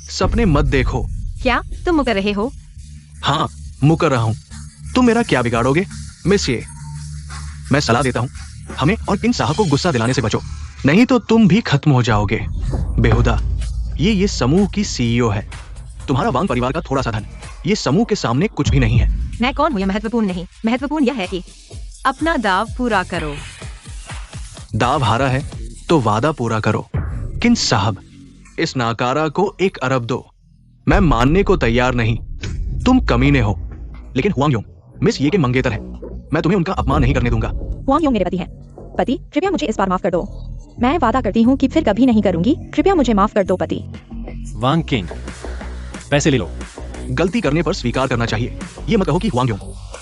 सपने मत देखो। क्या तुम मुकर रहे हो? हाँ, मुकर रहा हूं। तुम मेरा क्या बिगाड़ोगे? मिस ये, मैं सलाह देता हूं, हमें और किंग साहब को गुस्सा दिलाने से बचो, नहीं तो तुम भी खत्म हो जाओगे। बेहुदा, ये समूह की सीईओ है, तुम्हारा वांग परिवार का थोड़ा सा धन ये समूह के सामने कुछ भी नहीं है। मैं कौन हूँ यह महत्वपूर्ण नहीं, महत्वपूर्ण यह है कि अपना दाव पूरा करो। दाव हारा है तो वादा पूरा करो। किंग साहब, इस नाकारा को 1 अरब दो। मैं मानने को तैयार नहीं, तुम कमीने हो, लेकिन हुआंग मिस ये के मंगेतर है, मैं तुम्हें उनका अपमान नहीं करने दूंगा। हुआंग मेरे पति हैं। पति, कृपया मुझे इस बार माफ कर दो। मैं वादा करती हूँ कि फिर कभी नहीं करूंगी, कृपया मुझे माफ कर दो पति। वांग किंग, पैसे ले लो। गलती करने पर स्वीकार करना चाहिए। ये मत कहो कि हुआंग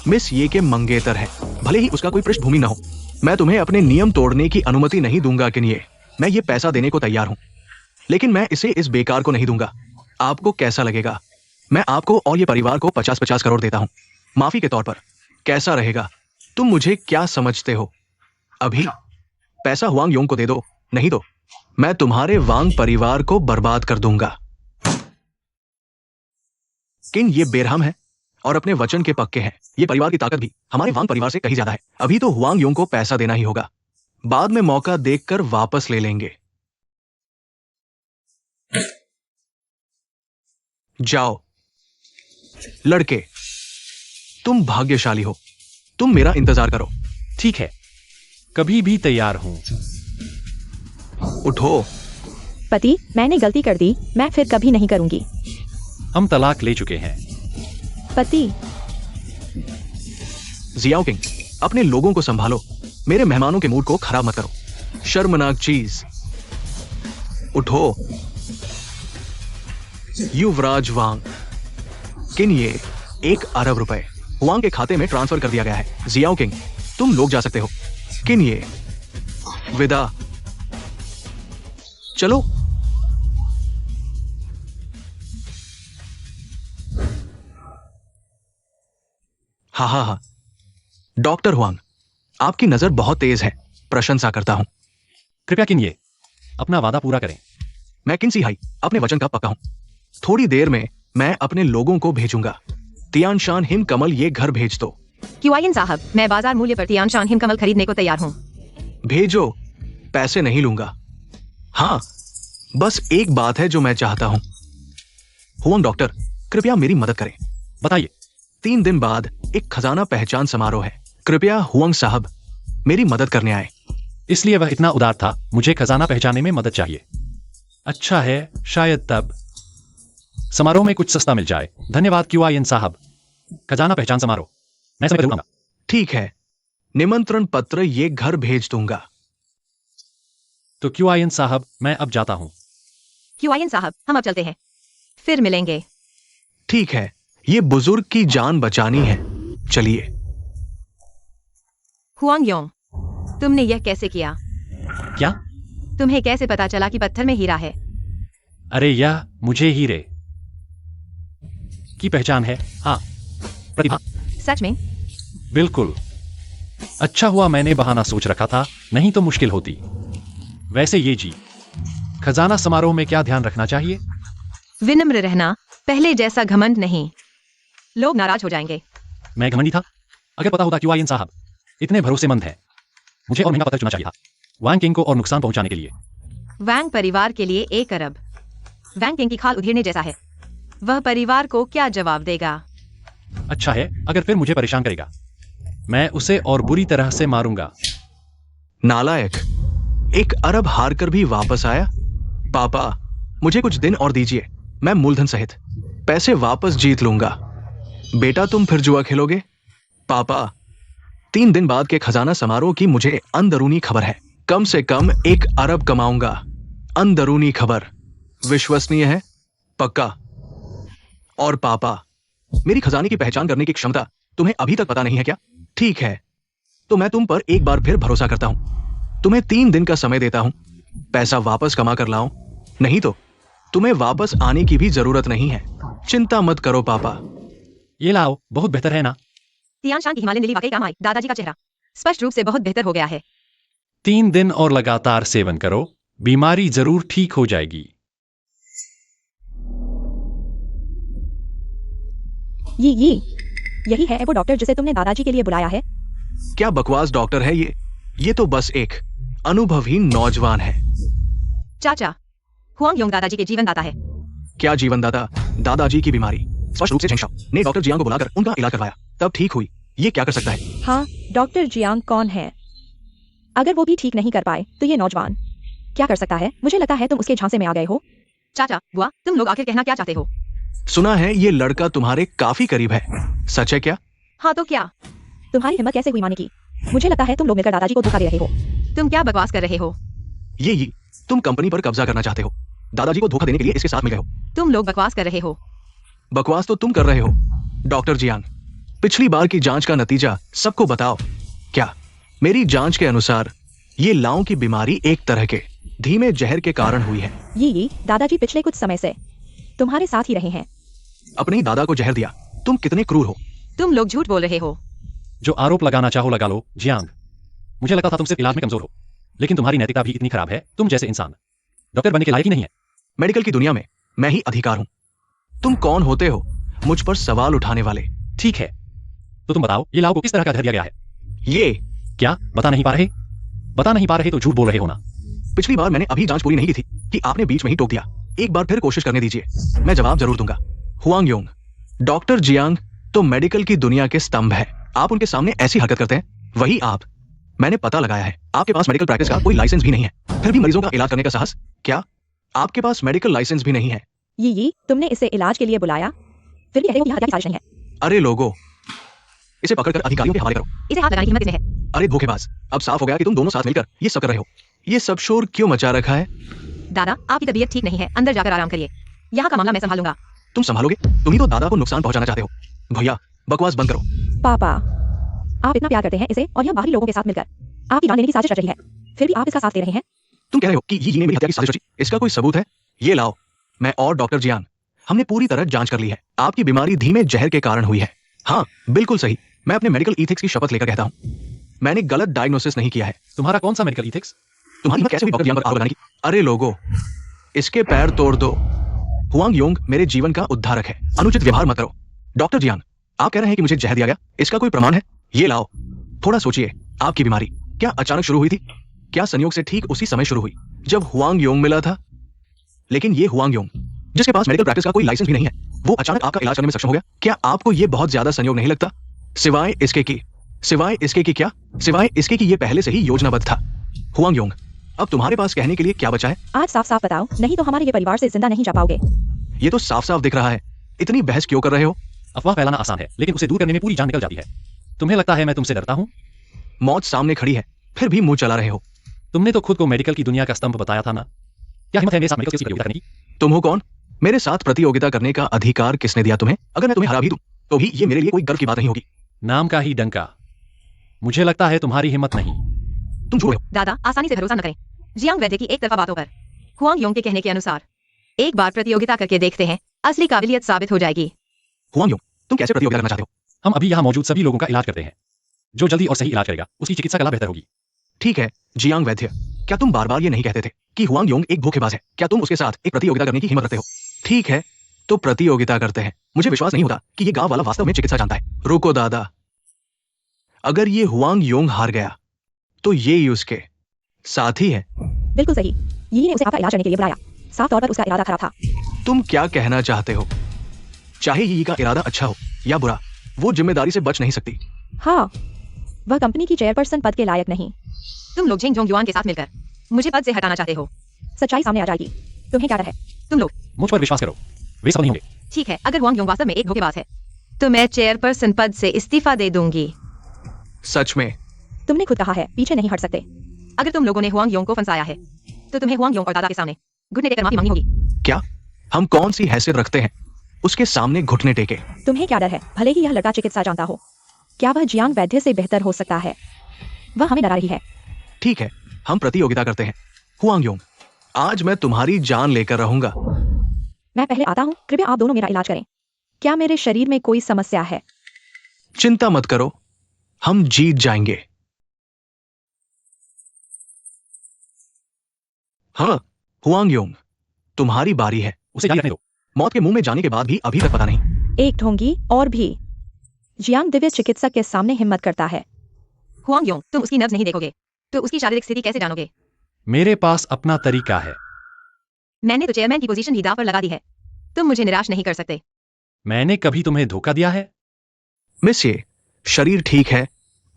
मिस ये के मंगेतर है, भले ही उसका कोई पृष्ठभूमि न हो। मैं तुम्हें अपने नियम तोड़ने की अनुमति नहीं दूंगा किन्ये। मैं ये पैसा देने को तैयार हूं, लेकिन मैं इसे इस बेकार को नहीं दूंगा। आपको कैसा लगेगा? मैं आपको और ये परिवार को 50-50 करोड़ देता हूं, माफी के तौर पर। कैसा रहेगा? तुम मुझे क्या समझते हो? अभी पैसा हुआंग योंग को दे दो, नहीं तो मैं तुम्हारे वांग परिवार को बर्बाद कर दूंगा। किंग ये बेरहम है और अपने वचन के पक्के हैं। ये परिवार की ताकत भी हमारे वांग परिवार से कहीं ज्यादा है। अभी तो हुआंग योंग को पैसा देना ही होगा, बाद में मौका देखकर वापस ले लेंगे। जाओ लड़के, तुम भाग्यशाली हो, तुम मेरा इंतजार करो। ठीक है, कभी भी तैयार हूं। उठो। पति, मैंने गलती कर दी, मैं फिर कभी नहीं करूंगी। हम तलाक ले चुके हैं। पति। जियाओ किंग, अपने लोगों को संभालो, मेरे मेहमानों के मूड को खराब मत करो। शर्मनाक चीज। उठो। युवराज वांग, किन ये 1 अरब रुपए हुआंग के खाते में ट्रांसफर कर दिया गया है। जियाओ किंग, तुम लोग जा सकते हो। किन ये, विदा। चलो। हा, डॉक्टर हुआंग, आपकी नजर बहुत तेज है, प्रशंसा करता हूं। कृपया किन ये अपना वादा पूरा करें। मैं किन्सी हाई अपने वचन का पक्का हूं। थोड़ी देर में मैं अपने लोगों को भेजूंगा। तियानशान हिम कमल ये घर भेज दो। क्यूआईएन साहब, मैं बाजार मूल्य पर तियानशान हिम कमल खरीदने को तैयार हूँ। भेजो, पैसे नहीं लूंगा। हाँ, बस एक बात है जो मैं चाहता हूं। हुआंग डॉक्टर, कृपया मेरी मदद करें। बताइए। 3 दिन बाद एक खजाना पहचान समारोह है, कृपया हुआंग साहब मेरी मदद करने आए। इसलिए वह इतना उदार था, मुझे खजाना पहचानने में मदद चाहिए। अच्छा है, शायद तब समारोह में कुछ सस्ता मिल जाए। धन्यवाद क्यूआईएन साहब। खजाना पहचान समारोह मैं समय जरूर आऊंगा। ठीक है, निमंत्रण पत्र ये घर भेज दूंगा। तो क्यूआईएन साहब, मैं अब जाता हूं। क्यूआईएन साहब, हम अब चलते हैं, फिर मिलेंगे। ठीक है, ये बुजुर्ग की जान बचानी है, चलिए। हुआंग योंग, तुमने यह कैसे किया? क्या? तुम्हें कैसे पता चला कि पत्थर में हीरा है? अरे यह मुझे हीरे की पहचान है। हाँ, प्रतिभा। सच में? बिल्कुल। अच्छा हुआ मैंने बहाना सोच रखा था, नहीं तो मुश्किल होती। वैसे ये जी, खजाना समारोह में क्या ध्यान रखना चाहिए? विनम्र रहना, पहले जैसा घमंड नहीं, लोग नाराज हो जाएंगे। मैं घमंडी था? अगर पता होता क्यूआईएन साहब इतने भरोसेमंद हैं, मुझे और महंगा पत्थर चुना चाहिए था वांग किंग को और नुकसान पहुंचाने के लिए। वांग परिवार के लिए 1 अरब। वांग किंग की खाल उधेड़ने जैसा है, वह परिवार को क्या जवाब देगा? अच्छा है, अगर फिर मुझे परेशान करेगा, मैं उसे और बुरी तरह से मारूंगा। नालायक, 1 अरब हार कर भी वापस आया। पापा, मुझे कुछ दिन और दीजिए, मैं मूलधन सहित पैसे वापस जीत लूंगा। बेटा, तुम फिर जुआ खेलोगे? पापा, 3 दिन बाद के खजाना समारोह की मुझे अंदरूनी खबर है, कम से कम 1 अरब कमाऊंगा। अंदरूनी खबर विश्वसनीय है? पक्का? और पापा, मेरी खजाने की पहचान करने की क्षमता तुम्हें अभी तक पता नहीं है क्या? ठीक है, तो मैं तुम पर एक बार फिर भरोसा करता हूं। तुम्हें 3 दिन का समय देता हूं, पैसा वापस कमा कर लाओ, नहीं तो तुम्हें वापस आने की भी जरूरत नहीं है। चिंता मत करो पापा। ये लाओ, बहुत बेहतर है ना? तियानशान की हिमालयन लिली वाकई काम आई। दादाजी का चेहरा स्पष्ट रूप से बहुत बेहतर हो गया है। 3 दिन और लगातार सेवन करो, बीमारी जरूर ठीक हो जाएगी। ये यही है वो डॉक्टर जिसे तुमने दादाजी के लिए बुलाया है? क्या बकवास डॉक्टर है ये? ये तो बस एक अनुभवहीन नौजवान है। चाचा, हुआंग योंग दादाजी के जीवन दाता है। क्या जीवनदाता? दादाजी की बीमारी स्पष्ट रूप से झेंगशाओ ने डॉक्टर जियांग को बुलाकर उनका इलाज करवाया, तब ठीक हुई। ये क्या कर सकता है? हाँ, डॉक्टर जियांग कौन है? अगर वो भी ठीक नहीं कर पाए तो ये नौजवान क्या कर सकता है? मुझे लगता है तुम उसके झांसे में आ गए हो। चाचा, बुआ, तुम लोग आखिर कहना क्या चाहते हो? सुना है ये लड़का तुम्हारे काफी करीब है, सच है क्या? हाँ तो क्या? तुम्हारी हिम्मत कैसे हुई माने की? मुझे लगता है तुम लोग मिलकर दादाजी को धोखा दे रहे हो। तुम क्या बकवास कर रहे हो? ये तुम कंपनी पर कब्जा करना चाहते हो, दादाजी को धोखा देने के लिए इसके साथ मिल गए हो। तुम लोग बकवास कर रहे हो। बकवास तो तुम कर रहे हो। डॉक्टर जियांग, पिछली बार की जांच का नतीजा सबको बताओ। क्या मेरी जांच के अनुसार ये लाओं की बीमारी एक तरह के धीमे जहर के कारण हुई है। ये दादाजी पिछले कुछ समय से तुम्हारे साथ ही रहे हैं। अपने ही दादा को जहर दिया। तुम कितने क्रूर हो। तुम लोग झूठ बोल रहे हो। जो आरोप लगाना चाहो लगा लो जियांग। मुझे लगा था तुम सिर्फ इलाज में कमजोर हो, लेकिन तुम्हारी नैतिकता भी इतनी खराब है, तुम जैसे इंसान डॉक्टर बनने के लायक ही नहीं है। मेडिकल की दुनिया में मैं ही अधिकार हूं। तुम कौन होते हो मुझ पर सवाल उठाने वाले? ठीक है, तो तुम बताओ ये लाओ को किस तरह का घर दिया गया है? ये क्या बता नहीं पा रहे? बता नहीं पा रहे तो झूठ बोल रहे हो ना। पिछली बार मैंने अभी जांच पूरी नहीं की थी कि आपने बीच में ही टोक दिया। एक बार फिर कोशिश करने दीजिए, मैं जवाब जरूर दूंगा। हुआंग योंग, डॉक्टर जियांग तो मेडिकल की दुनिया के स्तंभ है। आप उनके सामने ऐसी हरकत करते हैं, वही आप। मैंने पता लगाया है, आपके पास मेडिकल प्रैक्टिस का कोई लाइसेंस भी नहीं है, फिर भी मरीजों का इलाज करने का साहस। क्या आपके पास मेडिकल लाइसेंस भी नहीं है? ये तुमने इसे इलाज के लिए बुलाया, फिर भी कहते हो कि यहाँ हत्या की साजिश नहीं है। अरे लोगों, इसे पकड़कर अधिकारियों के हवाले करो। इसे हाथ लगाने की हिम्मत किसने है? अरे धोखेबाज, अब साफ हो गया कि तुम दोनों साथ मिलकर ये सब कर रहे हो। ये सब शोर क्यों मचा रखा है? दादा, आपकी तबीयत ठीक नहीं है, अंदर जाकर आराम करिए। यहाँ का मामला मैं संभालूंगा। तुम संभालोगे? तुम ही तो दादा को नुकसान पहुंचाना चाहते हो। भैया, बकवास बंद करो। पापा, आप इतना प्यार करते हैं इसे और यह बाहरी लोगों के साथ मिलकर आपकी जान लेने की साजिश रच रही है, फिर भी आप इसका साथ दे रहे हैं। तुम कह रहे हो कि ये मेरी हत्या की साजिश रची? इसका कोई सबूत है? ये लाओ। मैं और डॉक्टर जियांग हमने पूरी तरह जांच कर ली है। आपकी बीमारी धीमे जहर के कारण हुई है। हाँ, बिल्कुल सही। मैं अपने मेडिकल इथिक्स की शपथ लेकर कहता हूँ, मैंने गलत डायग्नोसिस नहीं किया है। तुम्हारा कौन सा मेडिकल इथिक्स? तुम्हारी हिम्मत कैसे हुई डॉक्टर जियांग पर आरोप लगाने की? अरे लोगों, इसके पैर तोड़ दो। हुआंग योंग मेरे जीवन का उद्धारक है, अनुचित व्यवहार मत करो। डॉक्टर जियांग, आप कह रहे हैं कि मुझे जहर दिया गया, इसका कोई प्रमाण है? ये लाओ। थोड़ा सोचिए, आपकी बीमारी क्या अचानक शुरू हुई थी? क्या संयोग से ठीक उसी समय शुरू हुई जब हुआंग योंग मिला था? लेकिन ये हुआंग योंग, जिसके पास मेडिकल प्रैक्टिस का कोई लाइसेंस भी नहीं है, वो अचानक आपका इलाज करने में सक्षम हो गया। क्या आपको ये बहुत ज्यादा संयोग नहीं लगता? सिवाय इसके कि ये पहले से ही योजनाबद्ध था। हुआंग योंग, अब तुम्हारे पास कहने के लिए क्या बचा है? आज साफ साफ बताओ, नहीं तो हमारे ये परिवार से जिंदा नहीं जा पाओगे। ये तो साफ साफ दिख रहा है। इतनी बहस क्यों कर रहे हो? अफवाह फैलाना आसान है, लेकिन उसे दूर करने में पूरी जान निकल जाती है। तुम्हें लगता है मैं तुमसे डरता हूँ? मौत सामने खड़ी है, फिर भी मुंह चला रहे हो। तुमने तो खुद को मेडिकल की दुनिया का स्तंभ बताया था ना। क्या हिम्मत है मेरे साथ मेडिकल की प्रतियोगिता करने की? तुम हो कौन? मेरे साथ प्रतियोगिता करने का अधिकार किसने दिया तुम्हें? अगर मैं तुम्हें हरा भी दूं, तो भी ये मेरे लिए कोई गर्व की बात नहीं होगी। नाम का ही डंका। मुझे लगता है तुम्हारी हिम्मत नहीं। तुम झूठ हो। दादा, आसानी से भरोसा न करें जियांग वैद्य की एक तरफा बातों पर। हुआंग योंग के कहने के अनुसार एक बार प्रतियोगिता करके देखते हैं, असली काबिलियत साबित हो जाएगी। हुआंग योंग, तुम कैसे प्रतियोगिता करना चाहते हो? हम अभी यहाँ मौजूद सभी लोगों का इलाज करते हैं। जो जल्दी और सही इलाज करेगा उसकी चिकित्सा कला बेहतर होगी। ठीक है जियांग वैद्य, क्या तुम बार बार ये नहीं कहते थे कि हुआंग योंग एक धोखेबाज है? क्या तुम उसके साथ एक प्रतियोगिता करने की हिम्मत रखते हो? ठीक है, तो प्रतियोगिता करते हैं। मुझे विश्वास नहीं होता कि ये गांव वाला वास्तव में चिकित्सा जानता है। रुको दादा, अगर ये हुआंग योंग हार गया तो ये उसके साथी है। बिल्कुल सही, यही ने उसे आपका इलाज करने के लिए बुलाया। साफ तौर पर उसका इरादा खराब था। तुम क्या कहना चाहते हो? चाहे यी का इरादा अच्छा हो या बुरा, वो जिम्मेदारी से बच नहीं सकती। हाँ, वह कंपनी की चेयरपर्सन पद के लायक नहीं। तुम लोग झेंग जोंग युआन के साथ मिलकर मुझे पद से हटाना चाहते हो। सच्चाई सामने आ जाएगी। तुम्हें क्या डर है? तुम लोग मुझ पर विश्वास करो, वे सब नहीं होंगे। ठीक है, अगर हुआंग योंग वास्तव में एक धोखेबाज है तो मैं चेयरपर्सन पद से इस्तीफा दे दूंगी। सच में? तुमने खुद कहा है, पीछे नहीं हट सकते। अगर तुम लोगों ने हुआंग योंग को फंसाया है तो तुम्हें हुआंग योंग और दादा के सामने घुटने टेकर माफी मांगनी होगी। क्या हम कौन सी हैसियत रखते हैं उसके सामने घुटने टेके। तुम्हें क्या डर है? भले ही यह लड़का चिकित्सा जानता हो, क्या वह जियांग वैद्य से बेहतर हो सकता है? वह हमें डरा रही है। ठीक है, हम प्रतियोगिता करते हैं। हुआंग योंग, आज मैं तुम्हारी जान लेकर रहूंगा। मैं पहले आता हूँ, कृपया आप दोनों मेरा इलाज करें। क्या मेरे शरीर में कोई समस्या है? चिंता मत करो, हम जीत जाएंगे। हाँ, हुआंग योंग, तुम्हारी बारी है। उसे जारी रखने दो। मौत के मुंह में जाने के बाद भी अभी तक पता नहीं। एक ढोंगी और भी। जियांग दिव्य चिकित्सक के सामने हिम्मत करता है। हुआंग योंग, तुम उसकी नब्ज नहीं देखोगे तो उसकी शारीरिक स्थिति कैसे जानोगे? मेरे पास अपना तरीका है। मैंने तो चेयरमैन की पोजीशन ही दांव पर लगा दी है। तुम मुझे निराश नहीं कर सकते। मैंने कभी तुम्हें धोखा दिया है? मिस ये, शरीर ठीक है,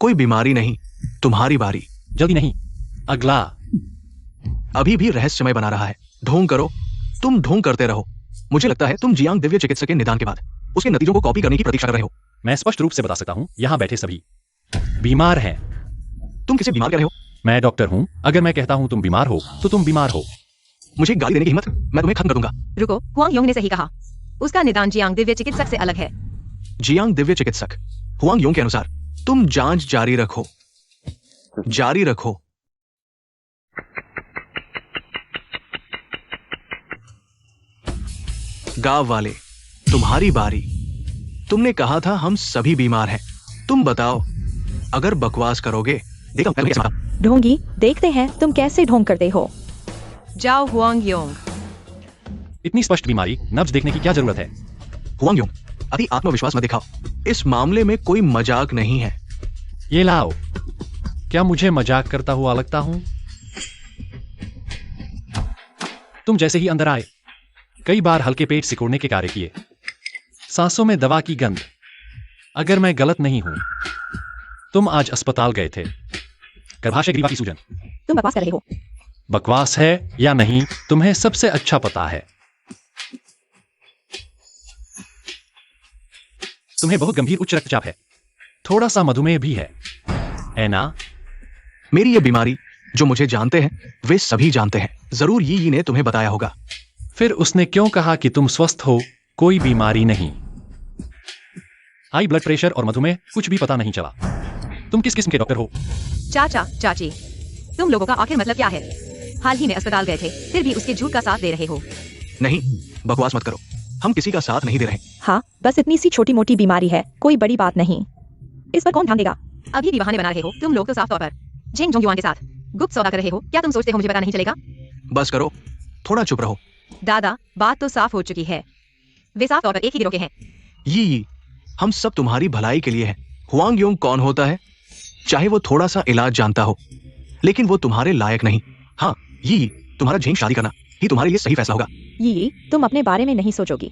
कोई बीमारी नहीं। तुम्हारी बारी। जल्दी नहीं, अगला। अभी भी रहस्यमय बना रहा है। ढोंग करो, तुम ढोंग करते रहो। मुझे लगता है तुम जियांग दिव्य चिकित्सक के निदान के बाद उसके नतीजों को कॉपी करने की प्रतीक्षा कर रहे हो। मैं स्पष्ट रूप से बता सकता हूँ, यहाँ बैठे सभी बीमार हैं। तुम किसे बीमार कह रहे हो? मैं डॉक्टर हूँ। अगर मैं कहता हूँ तुम बीमार हो तो तुम बीमार हो। मुझे गाली देने की हिम्मत, मैं तुम्हें खत्म कर दूंगा। रुको, हुआंग योंग ने सही कहा। उसका निदान जियांग दिव्य चिकित्सक से अलग है। जियांग दिव्य चिकित्सक हुआंग योंग के अनुसार तुम जांच जारी रखो, जारी रखो। गांव वाले, तुम्हारी बारी। तुमने कहा था हम सभी बीमार हैं। तुम बताओ, अगर बकवास करोगे देखो मैं कैसे मारता। ढोंगी, देखते हैं तुम कैसे ढोंग करते हो। जाओ हुआंग योंग। इतनी स्पष्ट बीमारी नब्ज देखने की क्या जरूरत है? हुआंग योंग, अति आत्मविश्वास मत दिखाओ। इस मामले में कोई मजाक नहीं है। ये लाओ। क्या मुझे मजाक करता हुआ लगता हूं? तुम जैसे ही अंदर आए कई बार हल्के पेट सिकोड़ने के कार्य किए, सांसों में दवा की गंध। अगर मैं गलत नहीं हूं, तुम आज अस्पताल गए थे। गर्भाशय ग्रीवा की सूजन। तुम बकवास कर रहे हो। बकवास है या नहीं, तुम्हें सबसे अच्छा पता है। तुम्हें बहुत गंभीर उच्च रक्तचाप है, थोड़ा सा मधुमेह भी है ना? मेरी ये बीमारी जो मुझे जानते हैं वे सभी जानते हैं। जरूर यी ने तुम्हें बताया होगा। फिर उसने क्यों कहा कि तुम स्वस्थ हो, कोई बीमारी नहीं? हाई ब्लड प्रेशर और मधुमेह कुछ भी पता नहीं चला। तुम किस किस्म के डॉक्टर हो? चाचा, चाची, तुम लोगों का आखिर मतलब क्या है? हाल ही में अस्पताल गए थे, फिर भी उसके झूठ का साथ दे रहे हो। नहीं, बकवास मत करो, हम किसी का साथ नहीं दे रहे। हाँ, बस इतनी सी छोटी मोटी बीमारी है, कोई बड़ी बात नहीं। इस पर कौन ध्यान देगा? अभी भी बहाने बना रहे हो तुम लोग तो साफ तौर पर झेंग जोंग युआन के साथ गुप्त सौदा कर रहे हो। क्या तुम सोचते हो मुझे पता नहीं चलेगा? बस करो, थोड़ा चुप रहो। दादा, बात तो साफ हो चुकी है। वे साफ तौर पर एक ही गिरोह के हैं। यी, हम सब तुम्हारी भलाई के लिए हैं। हुआंग योंग कौन होता है? चाहे वो थोड़ा सा इलाज जानता हो, लेकिन वो तुम्हारे लायक नहीं। हाँ, यी, तुम्हारा झेंग शादी करना ही तुम्हारे लिए सही फैसला होगा। ये तुम अपने बारे में नहीं सोचोगी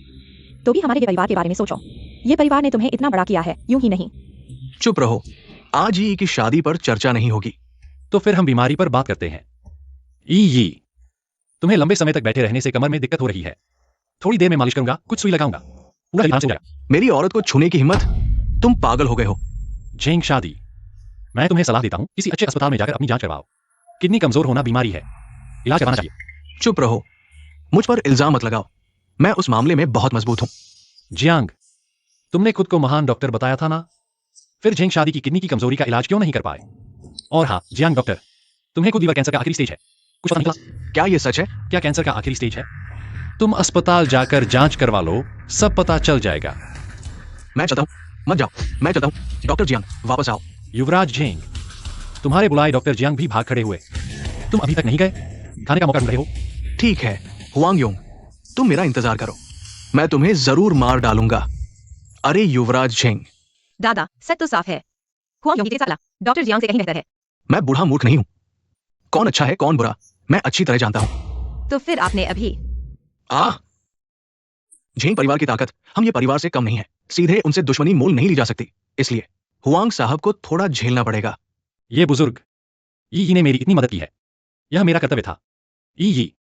तो भी हमारे ये परिवार के बारे में सोचो। ये परिवार ने तुम्हें इतना बड़ा किया है, यूं ही नहीं। चुप रहो, आज यी की शादी पर चर्चा नहीं होगी। तो फिर हम बीमारी पर बात करते हैं। ई तुम्हें लंबे समय तक बैठे रहने से कमर में दिक्कत हो रही है। थोड़ी देर में मालिश करूंगा, कुछ सुई लगाऊंगा, पूरा ध्यान से हो जाएगा। मेरी औरत को छूने की हिम्मत? तुम पागल हो गए हो। झेंग शादी, मैं तुम्हें सलाह देता हूं, किसी अच्छे अस्पताल में जाकर अपनी जांच करवाओ। किडनी कमजोर होना बीमारी है, इलाज करवाना चाहिए। चुप रहो, मुझ पर इल्जाम मत लगाओ। मैं उस मामले में बहुत मजबूत हूं। जियांग, तुमने खुद को महान डॉक्टर बताया था ना? फिर झेंग शादी की किडनी की कमजोरी का इलाज क्यों नहीं कर पाए? और हाँ जियांग डॉक्टर, तुम्हें खुद लीवर कैंसर का आखिरी स्टेज है, कुछ पता नहीं चला? क्या ये सच है? क्या कैंसर का आखिरी स्टेज है? तुम अस्पताल जाकर जांच करवा लो, सब पता चल जाएगा। मैं चलता हूं, मत जाओ, मैं चलता हूं। डॉक्टर जियांग, वापस आओ। युवराज झेंग, तुम्हारे बुलाए डॉक्टर जियांग भी भाग खड़े हुए। तुम अभी तक नहीं गए? खाने का मौका ढूंढ रहे हो? ठीक है हुआंग योंग, तुम मेरा इंतजार करो, मैं तुम्हें जरूर मार डालूंगा। अरे युवराज झेंग। दादा, सच तो साफ है। हुआंग योंग की चिकित्सा डॉक्टर जियांग से कहीं बेहतर है। मैं बूढ़ा मूर्ख नहीं हूं। कौन अच्छा है कौन बुरा मैं अच्छी तरह जानता हूं। तो फिर आपने अभी झेंग परिवार की ताकत हम ये परिवार से कम नहीं है। सीधे उनसे दुश्मनी मोल नहीं ली जा सकती, इसलिए हुआंग साहब को थोड़ा झेलना पड़ेगा। ये बुजुर्ग ई ने मेरी इतनी मदद की है, यह मेरा कर्तव्य था। ई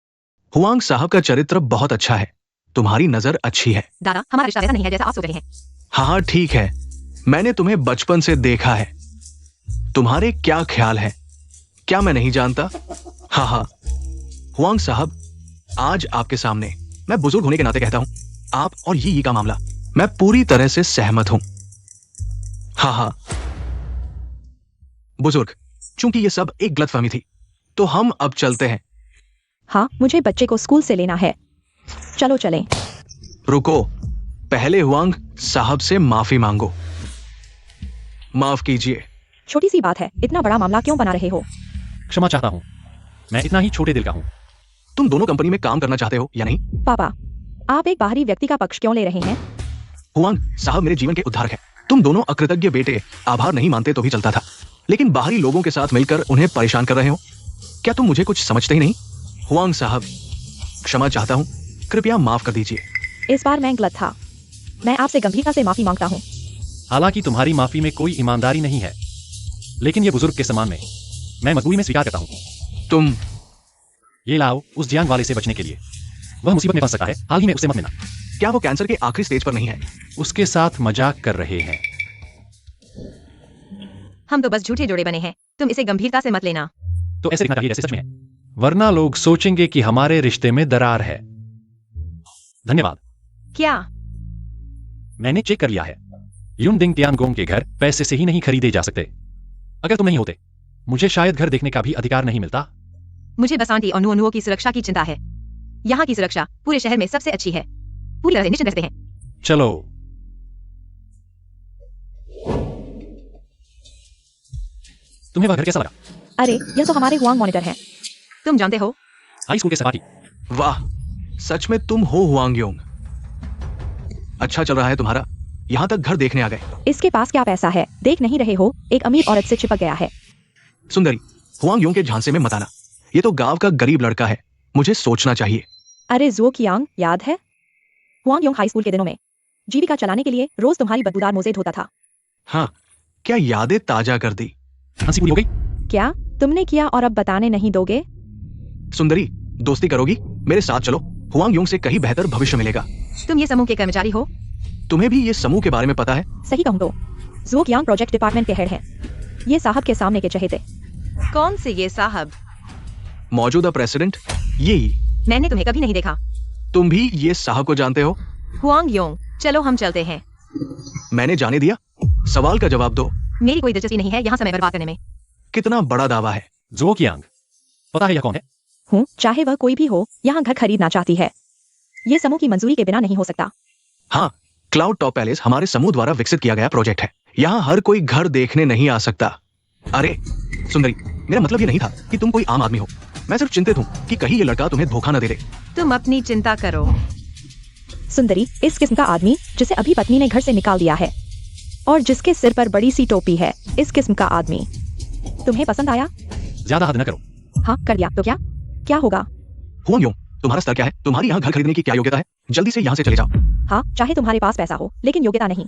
हुआंग साहब का चरित्र बहुत अच्छा है, तुम्हारी नजर अच्छी है। दादा, हमारा रिश्ता ऐसा नहीं है जैसा आप सोच रहे हैं। हाँ ठीक है, मैंने तुम्हें बचपन से देखा है। तुम्हारे क्या ख्याल है, क्या मैं नहीं जानता? हाँ हुआंग साहब, आज आपके सामने मैं बुजुर्ग होने के नाते कहता हूं, आप और ये का मामला, मैं पूरी तरह से सहमत हूं। हाँ, बुजुर्ग, चूंकि ये सब एक गलतफहमी थी, तो हम अब चलते हैं। हाँ, मुझे बच्चे को स्कूल से लेना है। चलो चलें। रुको, पहले हुआंग साहब से माफी मांगो। माफ कीजिए। छोटी सी बात है, इतना बड़ा मामला क्यों बना रहे हो? क्षमा चाहता हूँ, मैं इतना ही छोटे दिल का हूँ। तुम दोनों कंपनी में काम करना चाहते हो या नहीं? पापा, आप एक बाहरी व्यक्ति का पक्ष क्यों ले रहे हैं? हुआंग साहब मेरे जीवन के उद्धारक हैं। तुम दोनों अकृतज्ञ बेटे आभार नहीं मानते तो भी चलता था, लेकिन बाहरी लोगों के साथ मिलकर उन्हें परेशान कर रहे हो। क्या तुम मुझे कुछ समझते ही नहीं? हुआंग साहब, क्षमा चाहता हूँ, कृपया माफ कर दीजिए। इस बार मैं गलत था। मैं आपसे गंभीरता से माफी मांगता हूँ। हालांकि तुम्हारी माफी में कोई ईमानदारी नहीं है, लेकिन ये बुजुर्ग के सम्मान में मैं मजबूरी में स्वीकार करता हूँ। तुम ये लाओ उस जियांग वाले से बचने के लिए। वह मुसीबत में फंस सकता है, हाल ही में उससे मत मिलना। क्या वो कैंसर के आखिरी स्टेज पर नहीं है? उसके साथ मजाक कर रहे हैं। हम तो बस झूठे जोड़े बने हैं, तुम इसे गंभीरता से मत लेना। तो ऐसे दिखना चाहिए जैसे सच में है, वरना लोग सोचेंगे कि हमारे रिश्ते में दरार है। धन्यवाद। क्या? मैंने चेक कर लिया है, युनडिंग तियानगोंग के घर पैसे से ही नहीं खरीदे जा सकते। अगर तुम नहीं होते, मुझे शायद घर देखने का भी अधिकार नहीं मिलता। मुझे बस आंटी और नुओ की सुरक्षा की चिंता है। यहाँ की सुरक्षा पूरे शहर में सबसे अच्छी है। पूरी तरह से निश्चित रहते हैं। चलो। तुम्हें वह घर कैसा लगा? अरे, यह तो हमारे हुआंग मॉनिटर हैं। तुम जानते हो, हाई स्कूल के सपाटी। वाह, सच में तुम हो हुआंग योंग। अच्छा चल रहा है तुम्हारा, यहाँ तक घर देखने आ गए। इसके पास क्या पैसा है, देख नहीं रहे हो? एक अमीर औरत से चिपक गया है। सुंदरी, हुआंग योंग के झांसे में मत आना। ये तो गांव का गरीब लड़का है, मुझे सोचना चाहिए। अरे ज़ुओ कियांग, याद है? हुआंग योंग हाई स्कूल के दिनों में जीविका चलाने के लिए रोज तुम्हारी बदबूदार मोजे धोता था। हाँ, क्या यादें ताजा कर दी। हंसी पूरी हो गई? क्या तुमने किया और अब बताने नहीं दोगे? सुंदरी, दोस्ती करोगी? मेरे साथ चलो, हुआंग योंग से कहीं बेहतर भविष्य मिलेगा। तुम ये समूह के कर्मचारी हो? तुम्हें भी ये समूह के बारे में पता है? सही कहूँ तो ज़ुओ कियांग प्रोजेक्ट डिपार्टमेंट के हेड हैं। ये साहब के सामने के चहेते। कौन से ये साहब? मौजूदा प्रेसिडेंट, यही। मैंने तुम्हें कभी नहीं देखा। तुम भी ये साहब को जानते हो? हुआंग योंग, चलो हम चलते हैं। मैंने जाने दिया? सवाल का जवाब दो। मेरी कोई दिलचस्पी नहीं है यहाँ समय बर्बाद करने में। कितना बड़ा दावा है। ज़ुओ कियांग, पता है यह कौन है? हूँ, चाहे वह कोई भी हो, यहाँ घर खरीदना चाहती है। ये समूह की मंजूरी के बिना नहीं हो सकता। हाँ, क्लाउड टॉप पैलेस हमारे समूह द्वारा विकसित किया गया प्रोजेक्ट है। यहाँ हर कोई घर देखने नहीं आ सकता। अरे सुंदरी, मेरा मतलब ये नहीं था कि तुम कोई आम आदमी हो। मैं सिर्फ चिंतित हूँ कि कहीं ये लड़का तुम्हें धोखा न दे दे। तुम अपनी चिंता करो। सुंदरी, इस किस्म का आदमी जिसे अभी पत्नी ने घर से निकाल दिया है और जिसके सिर पर बड़ी सी टोपी है, इस किस्म का आदमी तुम्हें पसंद आया? ज्यादा हद न करो। हाँ, कर दिया तो क्या होगा? हुआंग योंग, तुम्हारा स्तर क्या है? तुम्हारी यहाँ घर खरीदने की क्या योग्यता है? जल्दी से यहाँ से चले जाओ। हाँ, चाहे तुम्हारे पास पैसा हो, लेकिन योग्यता नहीं।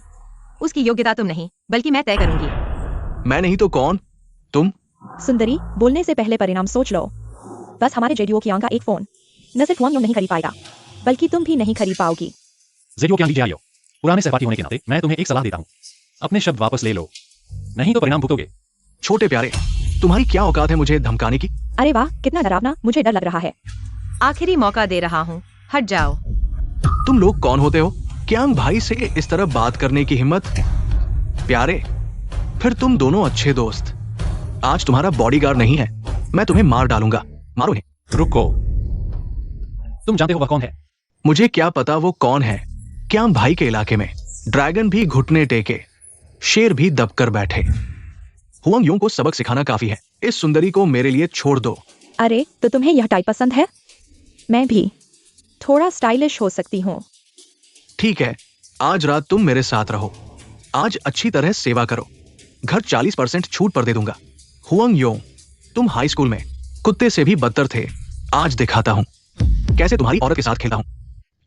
उसकी योग्यता तुम नहीं, बल्कि मैं तय करूंगी। मैं नहीं तो कौन? तुम। सुंदरी, बोलने से पहले परिणाम सोच लो। बस हमारे जेडीओ कियांग का एक फोन न सिर्फ हुआंग योंग नहीं खरीद पाएगा, बल्कि तुम भी नहीं खरीद पाओगी। ज़ेडियो क्या लीजिए आयो, पुराने सहपाठी होने के नाते मैं तुम्हें एक सलाह देता हूँ, अपने शब्द वापस ले लो, नहीं तो परिणाम भुगतोगे। छोटे प्यारे, तुम्हारी क्या औकात है मुझे धमकाने की? अरे वाह, कितना डरावना, मुझे डर लग रहा है। आखिरी मौका दे रहा हूँ, हट जाओ। तुम लोग कौन होते हो? कियांग भाई से इस तरह बात करने की हिम्मत? प्यारे, फिर तुम दोनों अच्छे दोस्त। आज तुम्हारा बॉडीगार्ड नहीं है, मैं तुम्हें मार डालूंगा। मारो इन्हें। रुको, तुम जानते हो वह कौन है? मुझे क्या पता वो कौन है। कियांग भाई के इलाके में ड्रैगन भी घुटने टेके, शेर भी दबकर बैठे। हुआंग योंग को सबक सिखाना काफी है। इस सुंदरी को मेरे लिए छोड़ दो। अरे, तो तुम्हें यह टाइप पसंद है? मैं भी थोड़ा स्टाइलिश हो सकती हूँ। ठीक है, आज रात तुम मेरे साथ रहो। आज अच्छी तरह सेवा करो। घर 40% छूट पर दे दूंगा। हुआंग योंग, तुम हाई स्कूल में कुत्ते से भी बदतर थे। आज दिखाता हूँ कैसे तुम्हारी औरत के साथ खेलता हूँ।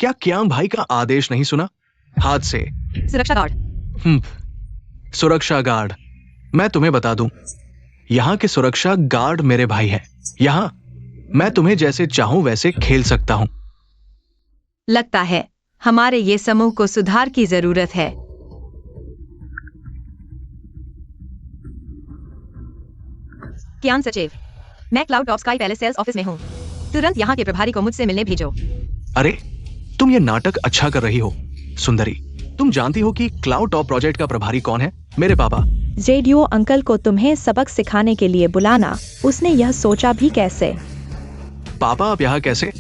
क्या कियांग भाई का आदेश नहीं सुना? हाथ से। सुरक्षा गार्ड। सुरक्षा गार्ड। मैं तुम्हें बता दूं, यहाँ के सुरक्षा गार्ड मेरे भाई हैं। यहाँ मैं तुम्हें जैसे चाहूं वैसे खेल सकता हूं। लगता है हमारे ये समूह को सुधार की जरूरत है। कियांग सचिव, मैं cloud top sky palace sales office में हूँ। तुरंत यहाँ के प्रभारी को मुझसे मिलने भेजो। अरे, तुम ये नाटक अच्छा कर रही हो सुंदरी। तुम जानती हो कि क्लाउड टॉप प्रोजेक्ट का प्रभारी कौन है? मेरे पापा। जेडियो अंकल को तुम्हें सबक सिखाने के लिए बुलाना, उसने यह सोचा भी कैसे? पापा आप यहाँ कैसे?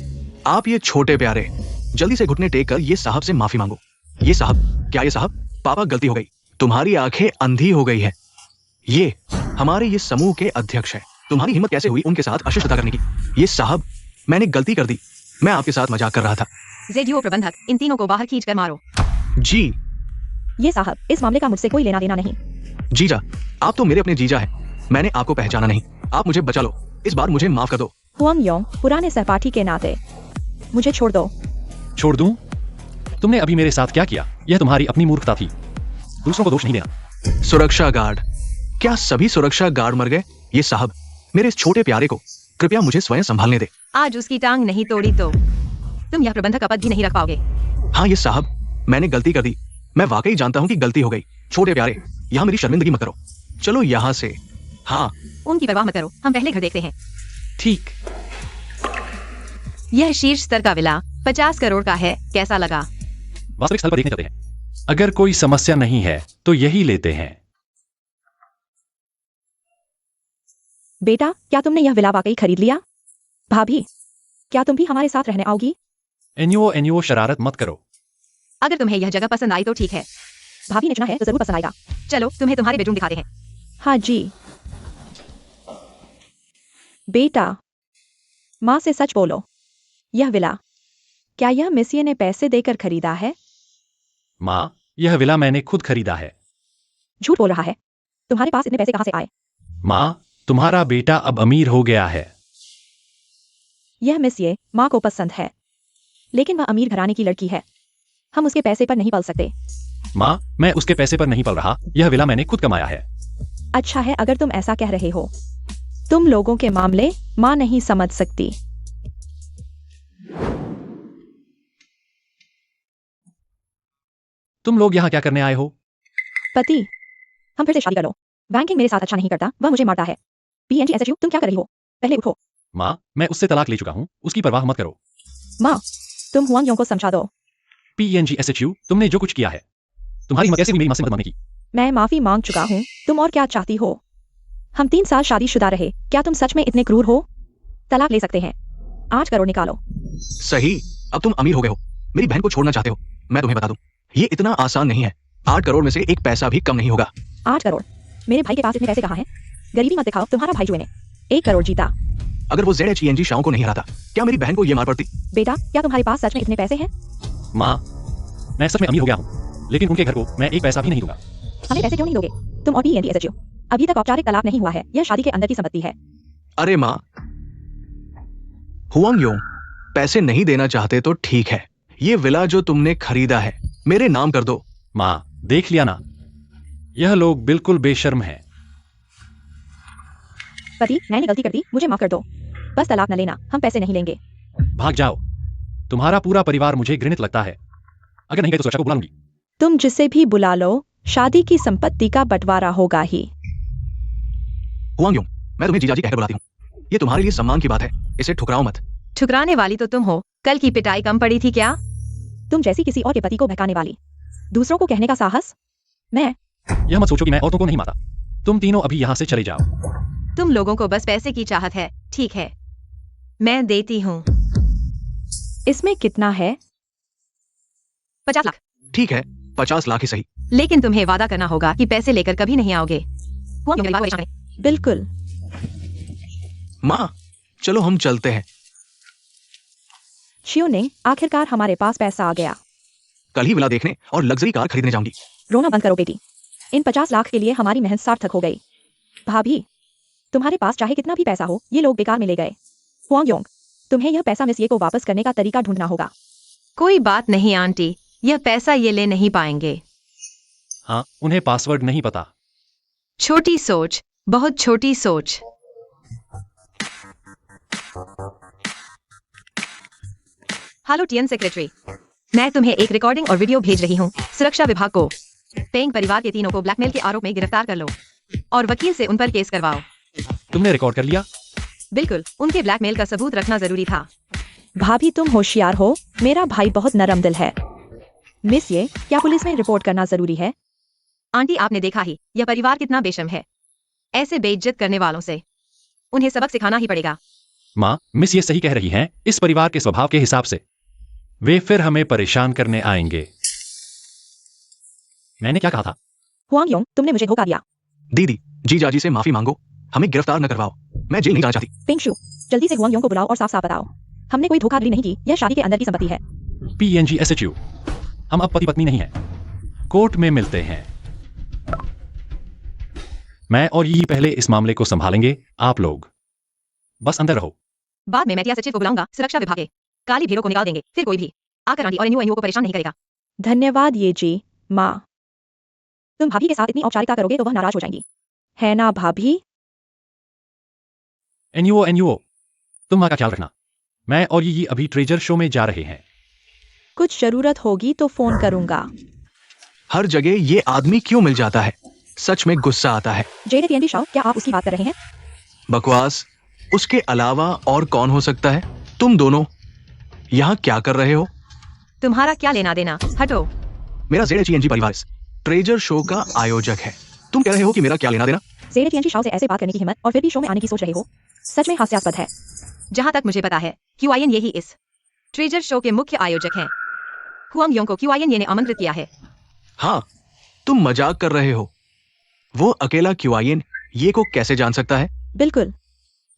आप ये छोटे प्यारे, जल्दी से घुटने टेक कर ये साहब से माफी मांगो। ये साहब, क्या ये साहब? पापा गलती हो गई, तुम्हारी आंखें अंधी हो गई है। ये हमारे ये समूह के अध्यक्ष हैं। तुम्हारी हिम्मत कैसे हुई उनके साथ अशिष्टता करने की? ये साहब, मैंने गलती कर दी, मैं आपके साथ मजाक कर रहा था। जेडियो प्रबंधक, इन तीनों को बाहर खींचकर मारो। जी ये साहब, इस मामले का मुझसे कोई लेना देना नहीं। जीजा, आप तो मेरे अपने जीजा हैं। मैंने आपको पहचाना नहीं, आप मुझे बचा लो, इस बार मुझे माफ कर दो। हुआंग योंग, पुराने सहपाठी के नाते मुझे छोड़ दो। छोड़ दूं? तुमने अभी मेरे साथ क्या किया? यह तुम्हारी अपनी मूर्खता थी, दूसरों को दोष नहीं देना। सुरक्षा गार्ड, क्या सभी सुरक्षा गार्ड मर गए? ये साहब, मेरे इस छोटे प्यारे को कृपया मुझे स्वयं संभालने दे। आज उसकी टांग नहीं तोड़ी तो तुम यह प्रबंधक का पद भी नहीं रख पाओगे। हाँ ये साहब, मैंने गलती कर दी, मैं वाकई जानता हूँ कि गलती हो गई। छोटे प्यारे, यहाँ मेरी शर्मिंदगी मत करो, चलो यहाँ से। हाँ उनकी परवाह मत करो, हम पहले घर देखते हैं। ठीक। यह शीर्ष स्तर का विला 50 करोड़ का है, कैसा लगा? वास्तविक स्थल पर देखने चलते हैं। अगर कोई समस्या नहीं है तो यही लेते हैं। बेटा, क्या तुमने यह विला वाकई खरीद लिया? भाभी, क्या तुम भी हमारे साथ रहने आओगी? एन्यो शरारत मत करो। अगर तुम्हें यह जगह पसंद आई तो ठीक है। भाभी ने चुना है तो जरूर पसंद आएगा। चलो तुम्हें तुम्हारे बेडरूम दिखाते हैं। हाँ जी। बेटा, माँ से सच बोलो, यह विला क्या यह मिसिए ने पैसे देकर खरीदा है? माँ, यह विला मैंने खुद खरीदा है। झूठ बोल रहा है, तुम्हारे पास इतने पैसे कहाँ से आए? माँ, तुम्हारा बेटा अब अमीर हो गया है। यह मिसिए माँ को पसंद है, लेकिन वह अमीर घराने की लड़की है, हम उसके पैसे पर नहीं पल सकते। माँ, मैं उसके पैसे पर नहीं पल रहा, यह विला मैंने खुद कमाया है। अच्छा है अगर तुम ऐसा कह रहे हो। तुम लोगों के मामले माँ नहीं समझ सकती। तुम लोग यहाँ क्या करने आए हो? पति, हम फिर से शादी कर लो। बैंकिंग मेरे साथ अच्छा नहीं करता, वह मुझे मारता है। पीएनजी एसएचयू, तुम क्या कर रही हो? पहले उठो। माँ, मैं उससे तलाक ले चुका हूँ, उसकी परवाह मत करो। माँ, तुम हुआंग योंग को समझा दो। PNGSHU, तुमने जो कुछ किया है, तुम्हारी हिम्मत कैसे हुई मेरी माँ से मदद मांगने की? मैं माफी मांग चुका हूँ, तुम और क्या चाहती हो? हम 3 साल शादीशुदा रहे, क्या तुम सच में इतने क्रूर हो? तलाक ले सकते हैं, 8 करोड़ निकालो। सही, अब तुम अमीर हो गए हो, मेरी बहन को छोड़ना चाहते हो। मैं तुम्हें बता दूं, ये इतना आसान नहीं है। 8 करोड़ में से एक पैसा भी कम नहीं होगा। 8 करोड़? मेरे भाई के पास इतने पैसे कहाँ हैं? गरीबी मत दिखाओ, तुम्हारा भाई जुए ने 1 करोड़ जीता। अगर वो ZHENG शाओ को नहीं हराता, क्या मेरी बहन को ये मार पड़ती? बेटा, क्या तुम्हारे पास सच में इतने पैसे हैं? माँ, मैं सच में अमीर हो गया हूँ, लेकिन उनके घर को मैं एक पैसा भी नहीं दूंगा। हमें पैसे क्यों नहीं दोगे? तुम और PNGSHU, अभी तक औपचारिक तलाक नहीं हुआ है, यह शादी के अंदर की संपत्ति है। अरे माँ, हुआंग योंग, पैसे नहीं देना चाहते तो ठीक है, ये विला जो तुमने खरीदा है मेरे नाम कर दो। माँ, देख लिया ना, यह लोग बिल्कुल बेशर्म हैं। पति, मैंने गलती कर दी, मुझे माफ कर दो। बस तलाक न लेना, हम पैसे नहीं लेंगे। भाग जाओ, तुम्हारा पूरा परिवार मुझे घृणित लगता है। अगर नहीं गए तो सुरक्षा को बुला लूंगी। तुम जिसे भी बुला लो, शादी की संपत्ति का बंटवारा होगा ही। हुआंग योंग, मैं तुम्हें जीजाजी कहकर बुलाती हूँ, ये तुम्हारे लिए सम्मान की बात है, इसे ठुकराओ मत। ठुकराने वाली तो तुम हो, कल की पिटाई कम पड़ी थी क्या? तुम जैसी किसी और के पति को बहकाने वाली, दूसरों को कहने का साहस। मैं यह मत सोचो कि मैं औरतों को नहीं मारता। तुम तीनों अभी यहाँ से चले जाओ। तुम लोगों को बस पैसे की चाहत है, ठीक है, मैं देती हूँ। इसमें कितना है? 50 लाख। ठीक है, 50 लाख ही सही। लेकिन तुम्हें वादा करना होगा कि पैसे लेकर कभी नहीं आओगे। हुआंग योंग, परिवार को परेशान है। बिल्कुल। माँ, चलो हम चलते हैं। शियोनिंग, आखिरकार हमारे पास पैसा आ गया। कल ही विला देखने और लग्जरी कार खरीदने जाऊंगी। रोना बंद करो बेटी, इन 50 लाख के लिए हमारी मेहनत सार्थक हो गई। भाभी, तुम्हारे पास चाहे कितना भी पैसा हो, ये लोग बेकार में ले गए। हुआंग योंग, तुम्हें यह पैसा मिसिए को वापस करने का तरीका ढूंढना होगा। कोई बात नहीं आंटी, यह पैसा ये ले नहीं पाएंगे। हाँ, उन्हें पासवर्ड नहीं पता। छोटी सोच, बहुत छोटी सोच। हेलो टीएन सेक्रेटरी, मैं तुम्हें एक रिकॉर्डिंग और वीडियो भेज रही हूँ। सुरक्षा विभाग को पेंग परिवार के तीनों को ब्लैकमेल के आरोप में गिरफ्तार कर लो और वकील से उन पर केस करवाओ। तुमने रिकॉर्ड कर लिया? बिल्कुल, उनके ब्लैकमेल का सबूत रखना जरूरी था। भाभी तुम होशियार हो, मेरा भाई बहुत नरम दिल है। मिस ये क्या पुलिस में रिपोर्ट करना जरूरी है? आंटी आपने देखा ही यह परिवार कितना बेशर्म है। ऐसे बेइज्जत करने वालों से उन्हें सबक सिखाना ही पड़ेगा। माँ, मिस ये सही कह रही हैं, इस परिवार के स्वभाव के हिसाब से वे फिर हमें परेशान करने आएंगे। मैंने क्या कहा था? हुआंग योंग, तुमने मुझे धोखा दिया। दीदी, जीजाजी से माफी मांगो, हमें गिरफ्तार न करवाओ। मैं जेल नहीं जाना चाहती। पिंगशु, जल्दी से हुआंग योंग को बुलाओ और साफ साफ बताओ, हमने कोई धोखाधड़ी नहीं की, यह शादी के अंदर की संपत्ति है। PNG SHU, हम अब पति पत्नी नहीं हैं। कोर्ट में मिलते हैं। मैं और यही पहले इस मामले को संभालेंगे, आप लोग बस अंदर रहो। बाद में मैं सचिव को बुलाऊंगा, सुरक्षा विभाग के काली भीड़ों को निकाल देंगे, फिर कोई भी आकर आंटी और एनयू को परेशान नहीं करेगा। धन्यवाद ये जी। माँ, तुम भाभी के साथ इतनी औपचारिकता करोगे तो वह नाराज हो जाएंगी, है ना भाभी? NUO, तुम वहां का ख्याल रखना। मैं और यही अभी ट्रेजर शो में जा रहे हैं। कुछ जरूरत होगी तो फोन करूंगा। हर जगह ये आदमी क्यों मिल जाता है? सच में गुस्सा आता है। जेडे टीएनडी शाओ, क्या आप उसकी बात कर रहे हैं? बकवास। उसके अलावा और कौन हो सकता है? तुम दोनों यहाँ क्या कर रहे हो? तुम्हारा क्या लेना देना, हटो। मेरा ZHENG परिवार इस ट्रेजर शो का आयोजक है। तुम कह रहे हो कि मेरा क्या लेना देना? जेडे टीएनडी शाओ से ऐसे बात करने की हिम्मत और फिर भी शो में आने की सोच रहे हो, सच में हास्यास्पद है। जहां तक मुझे पता है QIN यही इस ट्रेजर शो के मुख्य आयोजक हैं। हुआंग योंग को QIN ने आमंत्रित किया है। हाँ, तुम मजाक कर रहे हो। वो अकेला QIN ये को कैसे जान सकता है? बिल्कुल,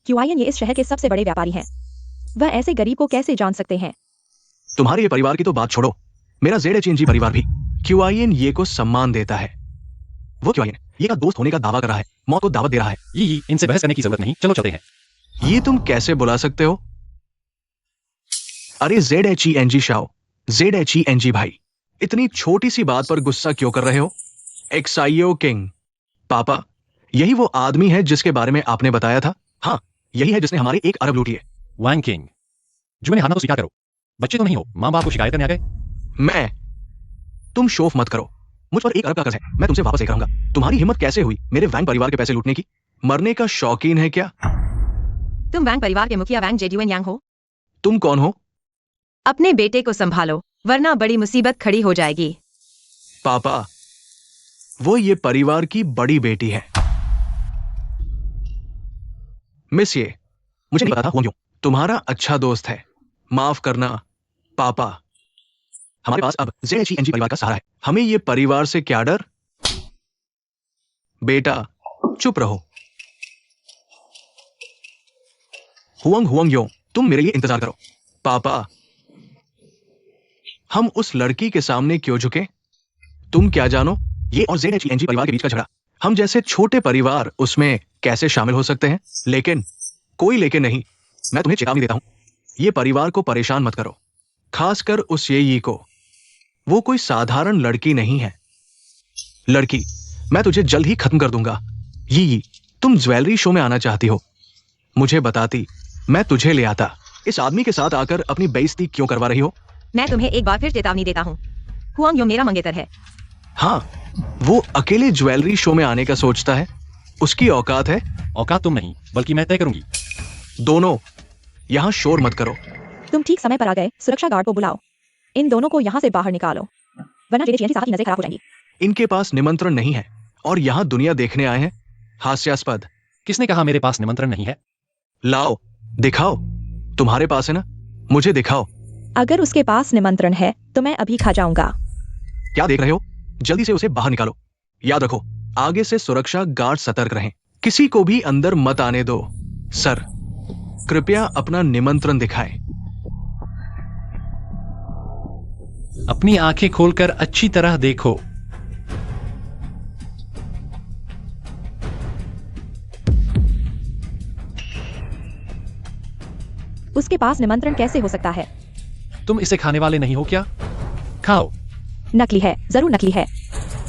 QIN ये इस शहर के सबसे बड़े व्यापारी हैं, वह ऐसे गरीब को कैसे जान सकते हैं? तुम्हारे ये परिवार की तो बात छोड़ो, मेरा ZHENG परिवार भी QIN ये को सम्मान देता है। वो QIN ये का दोस्त होने का दावा कर रहा है, मौत को दावत दे रहा है। यही, इनसे बहस करने की जरूरत नहीं, चलो चलते हैं। ये तुम कैसे बुला सकते हो? अरे ZHENG शाओ, ZHENG भाई, इतनी छोटी सी बात पर गुस्सा क्यों कर रहे हो? एक्साइयो किंग, पापा, यही वो आदमी है जिसके बारे में आपने बताया था? हाँ, यही है जिसने हमारे 1 अरब लूटी है। वांग किंग, जो ने हारना तो स्वीकार करो। बच्चे तो नहीं हो, माँ बाप को शिकायत करने आ गए। मैं, तुम शोफ मत करो। मुझ पर 1 अरब का कर्ज है, मैं तुमसे वापस लेकर आऊंगा। तुम्हारी हिम्मत कैसे हुई मेरे वैंग परिवार के पैसे लूटने की? मरने का शौकीन है क्या? तुम वैंग परिवार के मुखिया वैंग जेड्यूएन यांग हो। तुम कौन हो? अपने बेटे को संभालो, वरना बड़ी मुसीबत खड़ी हो जाएगी। पापा, वो ये परिवार की बड़ी बेटी है। मिस ये, मुझे नहीं पता था क्यों तुम्हारा अच्छा दोस्त है। माफ करना पापा, हमारे पास अब ZHENG परिवार का सहारा है। हमें ये परिवार से क्या डर? बेटा चुप रहो। हुआंग योंग, तुम मेरे लिए इंतजार करो। पापा, हम उस लड़की के सामने क्यों झुके? तुम क्या जानो ये और ZHENG परिवार के बीच का झगड़ा? हम जैसे छोटे परिवार उसमें कैसे शामिल हो सकते हैं? लेकिन कोई लेकिन नहीं, मैं तुम्हें चेतावनी देता हूं, ये परिवार को परेशान मत करो, खासकर उस ये को। वो कोई साधारण लड़की नहीं है। लड़की, मैं तुझे जल्द ही खत्म कर दूंगा। ये तुम ज्वेलरी शो में आना चाहती हो, मुझे बताती, मैं तुझे ले आता। इस आदमी के साथ आकर अपनी बेइज्जती क्यों करवा रही हो? मैं तुम्हें एक बार फिर चेतावनी देता हूँ, हुआंग योंग मेरा मंगेतर है। हाँ, वो अकेले ज्वेलरी शो में आने का सोचता है, उसकी औकात है। औकात तुम नहीं, बल्कि मैं तय करूंगी। दोनों यहाँ शोर मत करो। तुम ठीक समय पर आ गए, सुरक्षा गार्ड को बुलाओ, इन दोनों को यहाँ से बाहर निकालो, वरना जेडे टीएनडी साहब की नजर खराब हो जाएंगी। इनके पास निमंत्रण नहीं है और यहाँ दुनिया देखने आए हैं। हास्यास्पद। किसने कहा मेरे पास निमंत्रण नहीं है? लाओ, दिखाओ, तुम्हारे पास है ना, मुझे दिखाओ। अगर उसके पास निमंत्रण है तो मैं अभी खा जाऊंगा। क्या देख रहे हो? जल्दी से उसे बाहर निकालो। याद रखो, आगे से सुरक्षा गार्ड सतर्क रहें, किसी को भी अंदर मत आने दो। सर, कृपया अपना निमंत्रण दिखाएं। अपनी आंखें खोलकर अच्छी तरह देखो। उसके पास निमंत्रण कैसे हो सकता है? तुम इसे खाने वाले नहीं हो क्या? खाओ। नकली है, जरूर नकली है।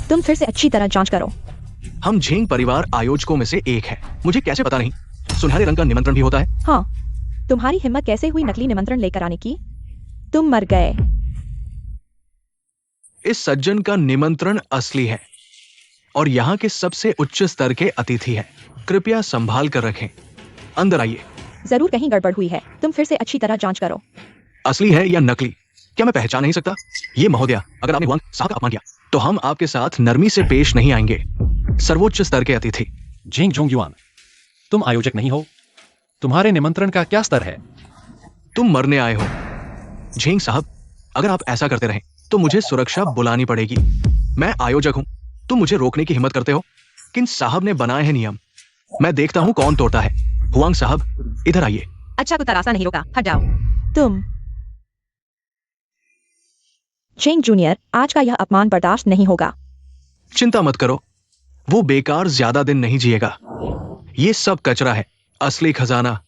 तुम फिर से अच्छी तरह जांच करो। हम झेंग परिवार आयोजकों में से एक है, मुझे कैसे पता नहीं? सुनहरे रंग का निमंत्रण भी होता है। हाँ, तुम्हारी हिम्मत कैसे हुई नकली निमंत्रण लेकर आने की? तुम मर गए। इस सज्जन का निमंत्रण असली है और यहाँ के सबसे उच्च स्तर के अतिथि हैं। कृपया संभाल कर रखें। अंदर आइए। जरूर कहीं गड़बड़ हुई है, तुम फिर से अच्छी तरह जांच करो। असली है या नकली क्या मैं पहचान नहीं सकता? ये महोदया, अगर आपने हुआंग साहब का अपमान किया तो हम आपके साथ नरमी से पेश नहीं आएंगे। सर्वोच्च स्तर के अतिथि। झेंग जोंगयुआन, तुम आयोजक नहीं हो। तुम्हारे निमंत्रण का क्या स्तर है? तुम मरने आए हो। झेंग साहब, अगर आप ऐसा करते रहें तो मुझे सुरक्षा बुलानी पड़ेगी। मैं आयोजक हूं, तुम मुझे रोकने की हिम्मत करते हो? किन साहब ने बनाए हैं नियम, मैं देखता हूं कौन तोड़ता है। हुआंग साहब, इधर आइए। अच्छा, कुत्ता रास्ता नहीं रोका, हट जाओ। तुम चेंग जूनियर, आज का यह अपमान बर्दाश्त नहीं होगा। चिंता मत करो, वो बेकार ज्यादा दिन नहीं जिएगा। ये सब कचरा है, असली खजाना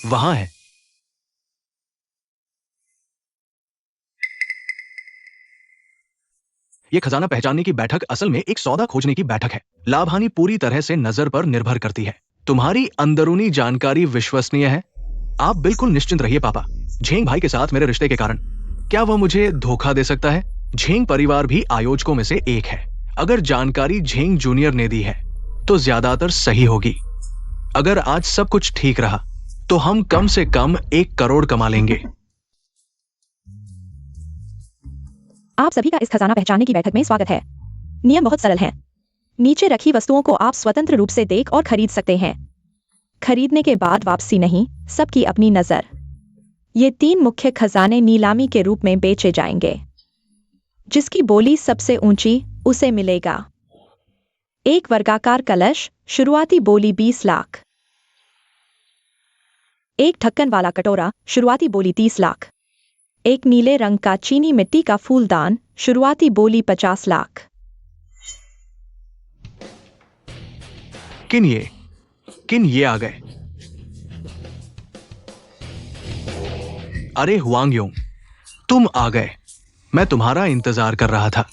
वहां है। ये खजाना पहचानने की बैठक असल में एक सौदा खोजने की बैठक है। लाभ हानि पूरी तरह से नजर पर निर्भर करती है। तुम्हारी अंदरूनी जानकारी विश्वसनीय है? आप बिल्कुल निश्चिंत रहिए पापा। झेंग भाई के साथ मेरे रिश्ते के कारण क्या वह मुझे धोखा दे सकता है? झेंग परिवार भी आयोजकों में से एक है। अगर जानकारी झेंग जूनियर ने दी है तो ज्यादातर सही होगी। अगर आज सब कुछ ठीक रहा तो हम कम से कम 1 करोड़ कमा लेंगे। आप सभी का इस खजाना पहचानने की बैठक में स्वागत है। नियम बहुत सरल हैं। नीचे रखी वस्तुओं को आप स्वतंत्र रूप से देख और खरीद सकते हैं। खरीदने के बाद वापसी नहीं, सबकी अपनी नजर। ये 3 मुख्य खजाने नीलामी के रूप में बेचे जाएंगे। जिसकी बोली सबसे ऊंची उसे मिलेगा। एक वर्गाकार कलश, शुरुआती बोली 20 लाख। एक ढक्कन वाला कटोरा, शुरुआती बोली 30 लाख। एक नीले रंग का चीनी मिट्टी का फूलदान, शुरुआती बोली 50 लाख। किन ये आ गए? अरे हुआंग योंग, तुम आ गए। मैं तुम्हारा इंतजार कर रहा था।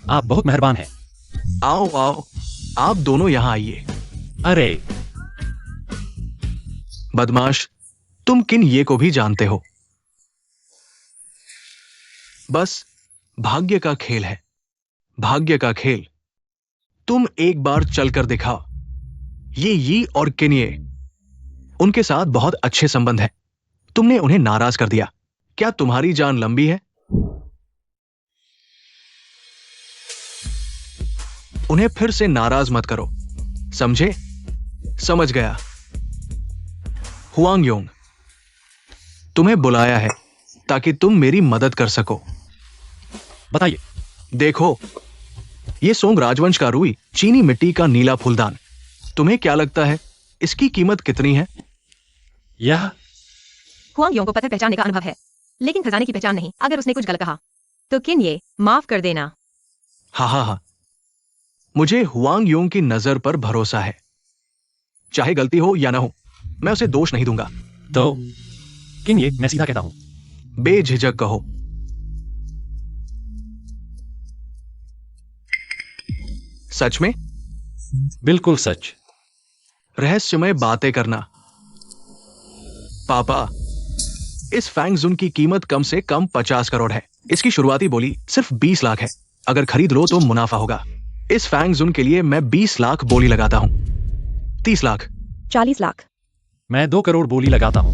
आप बहुत मेहरबान हैं। आओ आओ, आप दोनों यहां आइए। अरे, बदमाश, तुम किन ये को भी जानते हो। बस भाग्य का खेल है, भाग्य का खेल। तुम एक बार चलकर दिखाओ। ये यी और किन्ये, उनके साथ बहुत अच्छे संबंध हैं। तुमने उन्हें नाराज कर दिया। क्या तुम्हारी जान लंबी है? उन्हें फिर से नाराज मत करो, समझे? समझ गया। हुआंग योंग, तुम्हें बुलाया है ताकि तुम मेरी मदद कर सको। बताइए। देखो, ये सोंग राजवंश का रुई चीनी मिट्टी का नीला फूलदान। तुम्हें क्या लगता है इसकी कीमत कितनी है? यह हुआंग योंग को पत्थर पहचानने का अनुभव है, लेकिन खजाने की पहचान नहीं। अगर उसने कुछ गलत कहा तो किन ये माफ कर देना। हा, मुझे हुआंग योंग की नजर पर भरोसा है। चाहे गलती हो या ना हो, मैं उसे दोष नहीं दूंगा। तो किन ये, मैं सीधा कहता हूं। बेझिझक कहो। सच में? बिल्कुल सच। रहस्यमय बातें करना। पापा, इस फैंगजुन की कीमत कम से कम 50 करोड़ है। इसकी शुरुआती बोली सिर्फ 20 लाख है। अगर खरीद लो तो मुनाफा होगा। इस फैंगजुन के लिए मैं 20 लाख बोली लगाता हूं। 30 लाख। 40 लाख। मैं 2 करोड़ बोली लगाता हूं।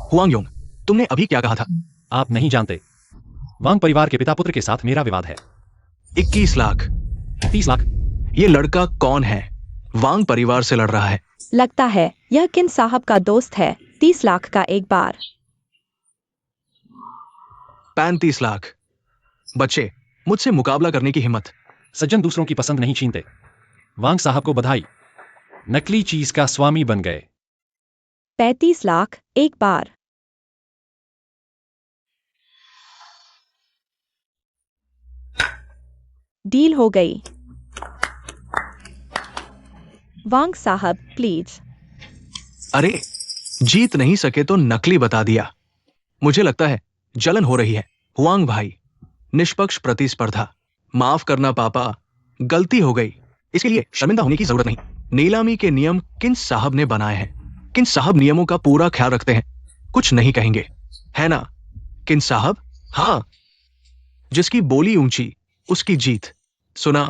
हुआंग योंग, तुमने अभी क्या कहा था? आप नहीं जानते, वांग परिवार के पिता पुत्र के साथ मेरा विवाद है। 21 लाख। 30 लाख। ये लड़का कौन है? वांग परिवार से लड़ रहा है। लगता है यह किन साहब का दोस्त है। 30 लाख का एक बार। 35 लाख। बच्चे, मुझसे मुकाबला करने की हिम्मत। सज्जन दूसरों की पसंद नहीं छीनते। वांग साहब को बधाई, नकली चीज का स्वामी बन गए। 35 लाख एक बार। डील हो गई। वांग साहब प्लीज। अरे, जीत नहीं सके तो नकली बता दिया। मुझे लगता है जलन हो रही है। हुआंग भाई, निष्पक्ष प्रतिस्पर्धा। माफ करना पापा, गलती हो गई। इसके लिए शर्मिंदा होने की जरूरत नहीं। नीलामी के नियम किन साहब ने बनाए हैं। किन साहब नियमों का पूरा ख्याल रखते हैं, कुछ नहीं कहेंगे, है ना किन साहब? हाँ, जिसकी बोली ऊंची उसकी जीत। सुना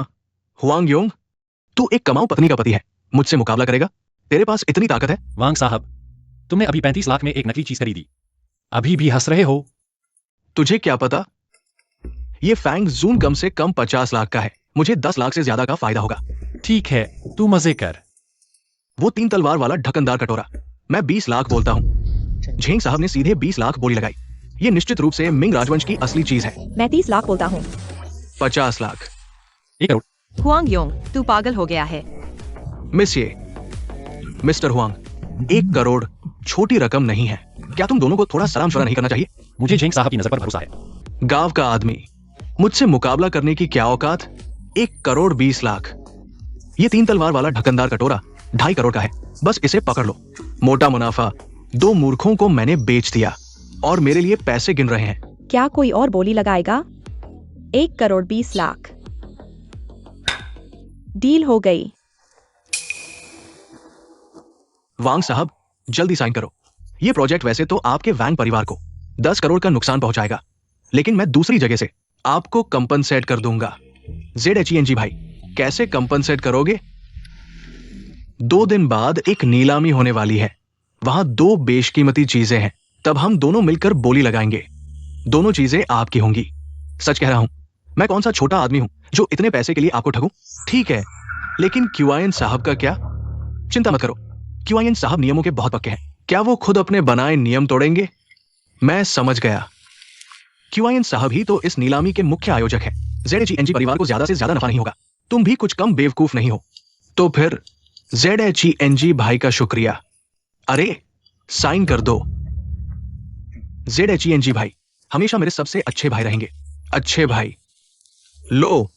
हुआंग योंग, तू एक कमाऊ पत्नी का पति है। मुझसे मुकाबला करेगा? तेरे पास इतनी ताकत है? वांग साहब, तुमने अभी 35 लाख में एक नकली चीज खरीदी। अभी भी हंस रहे हो? तुझे क्या पता? ये फैंग जून कम से कम 50 लाख का है। मुझे 10 लाख से ज्यादा का फायदा होगा। ठीक है, तू मजे कर। वो 3 तलवार वाला ढक्कनदार कटोरा, मैं 20 लाख बोलता हूँ। झेंग साहब ने सीधे 20 लाख बोली लगाई। ये निश्चित रूप से मिंग राजवंश की असली चीज है। मैं 30 लाख बोलता हूँ। 50 लाख। 1 करोड़। हुआंग योंग, तू पागल हो गया है। मिस्टर हुआंग, 1 करोड़ छोटी रकम नहीं है। क्या तुम दोनों को थोड़ा सलाम शुरा नहीं करना चाहिए? मुझे झेंग साहब की नजर पर भरोसा है। गांव का आदमी, मुझसे मुकाबला करने की क्या औकात? 1 करोड़ 20 लाख। ये 3 तलवार वाला ढक्कनदार कटोरा 2.5 करोड़ का है। बस इसे पकड़ लो। मोटा मुनाफा। 2 मूर्खों को मैंने बेच दिया और मेरे लिए पैसे गिन रहे हैं। क्या कोई और बोली लगाएगा? 1 करोड़ 20 लाख। डील हो गई। वांग साहब, जल्दी साइन करो। ये प्रोजेक्ट वैसे तो आपके वैंग परिवार को 10 करोड़ का नुकसान पहुंचाएगा, लेकिन मैं दूसरी जगह से आपको कंपनसेट कर दूंगा। ZHENG भाई, कैसे कंपनसेट करोगे? 2 दिन बाद एक नीलामी होने वाली है। वहां 2 बेशकीमती चीजें हैं। तब हम दोनों मिलकर बोली लगाएंगे। दोनों चीजें आपकी होंगी। सच कह रहा हूं, मैं कौन सा छोटा आदमी हूं जो इतने पैसे के लिए आपको ठगूं? ठीक है, लेकिन QIN साहब का क्या? चिंता मत करो, QIN साहब नियमों के बहुत पक्के हैं। क्या वो खुद अपने बनाए नियम तोड़ेंगे? मैं समझ गया। QIN साहब ही तो इस नीलामी के मुख्य आयोजक हैं। ZHENG परिवार को ज्यादा से ज्यादा नफा नहीं होगा। तुम भी कुछ कम बेवकूफ नहीं हो। तो फिर ZHENG भाई का शुक्रिया। अरे, साइन कर दो। ZHENG भाई हमेशा मेरे सबसे अच्छे भाई रहेंगे। अच्छे भाई। लो,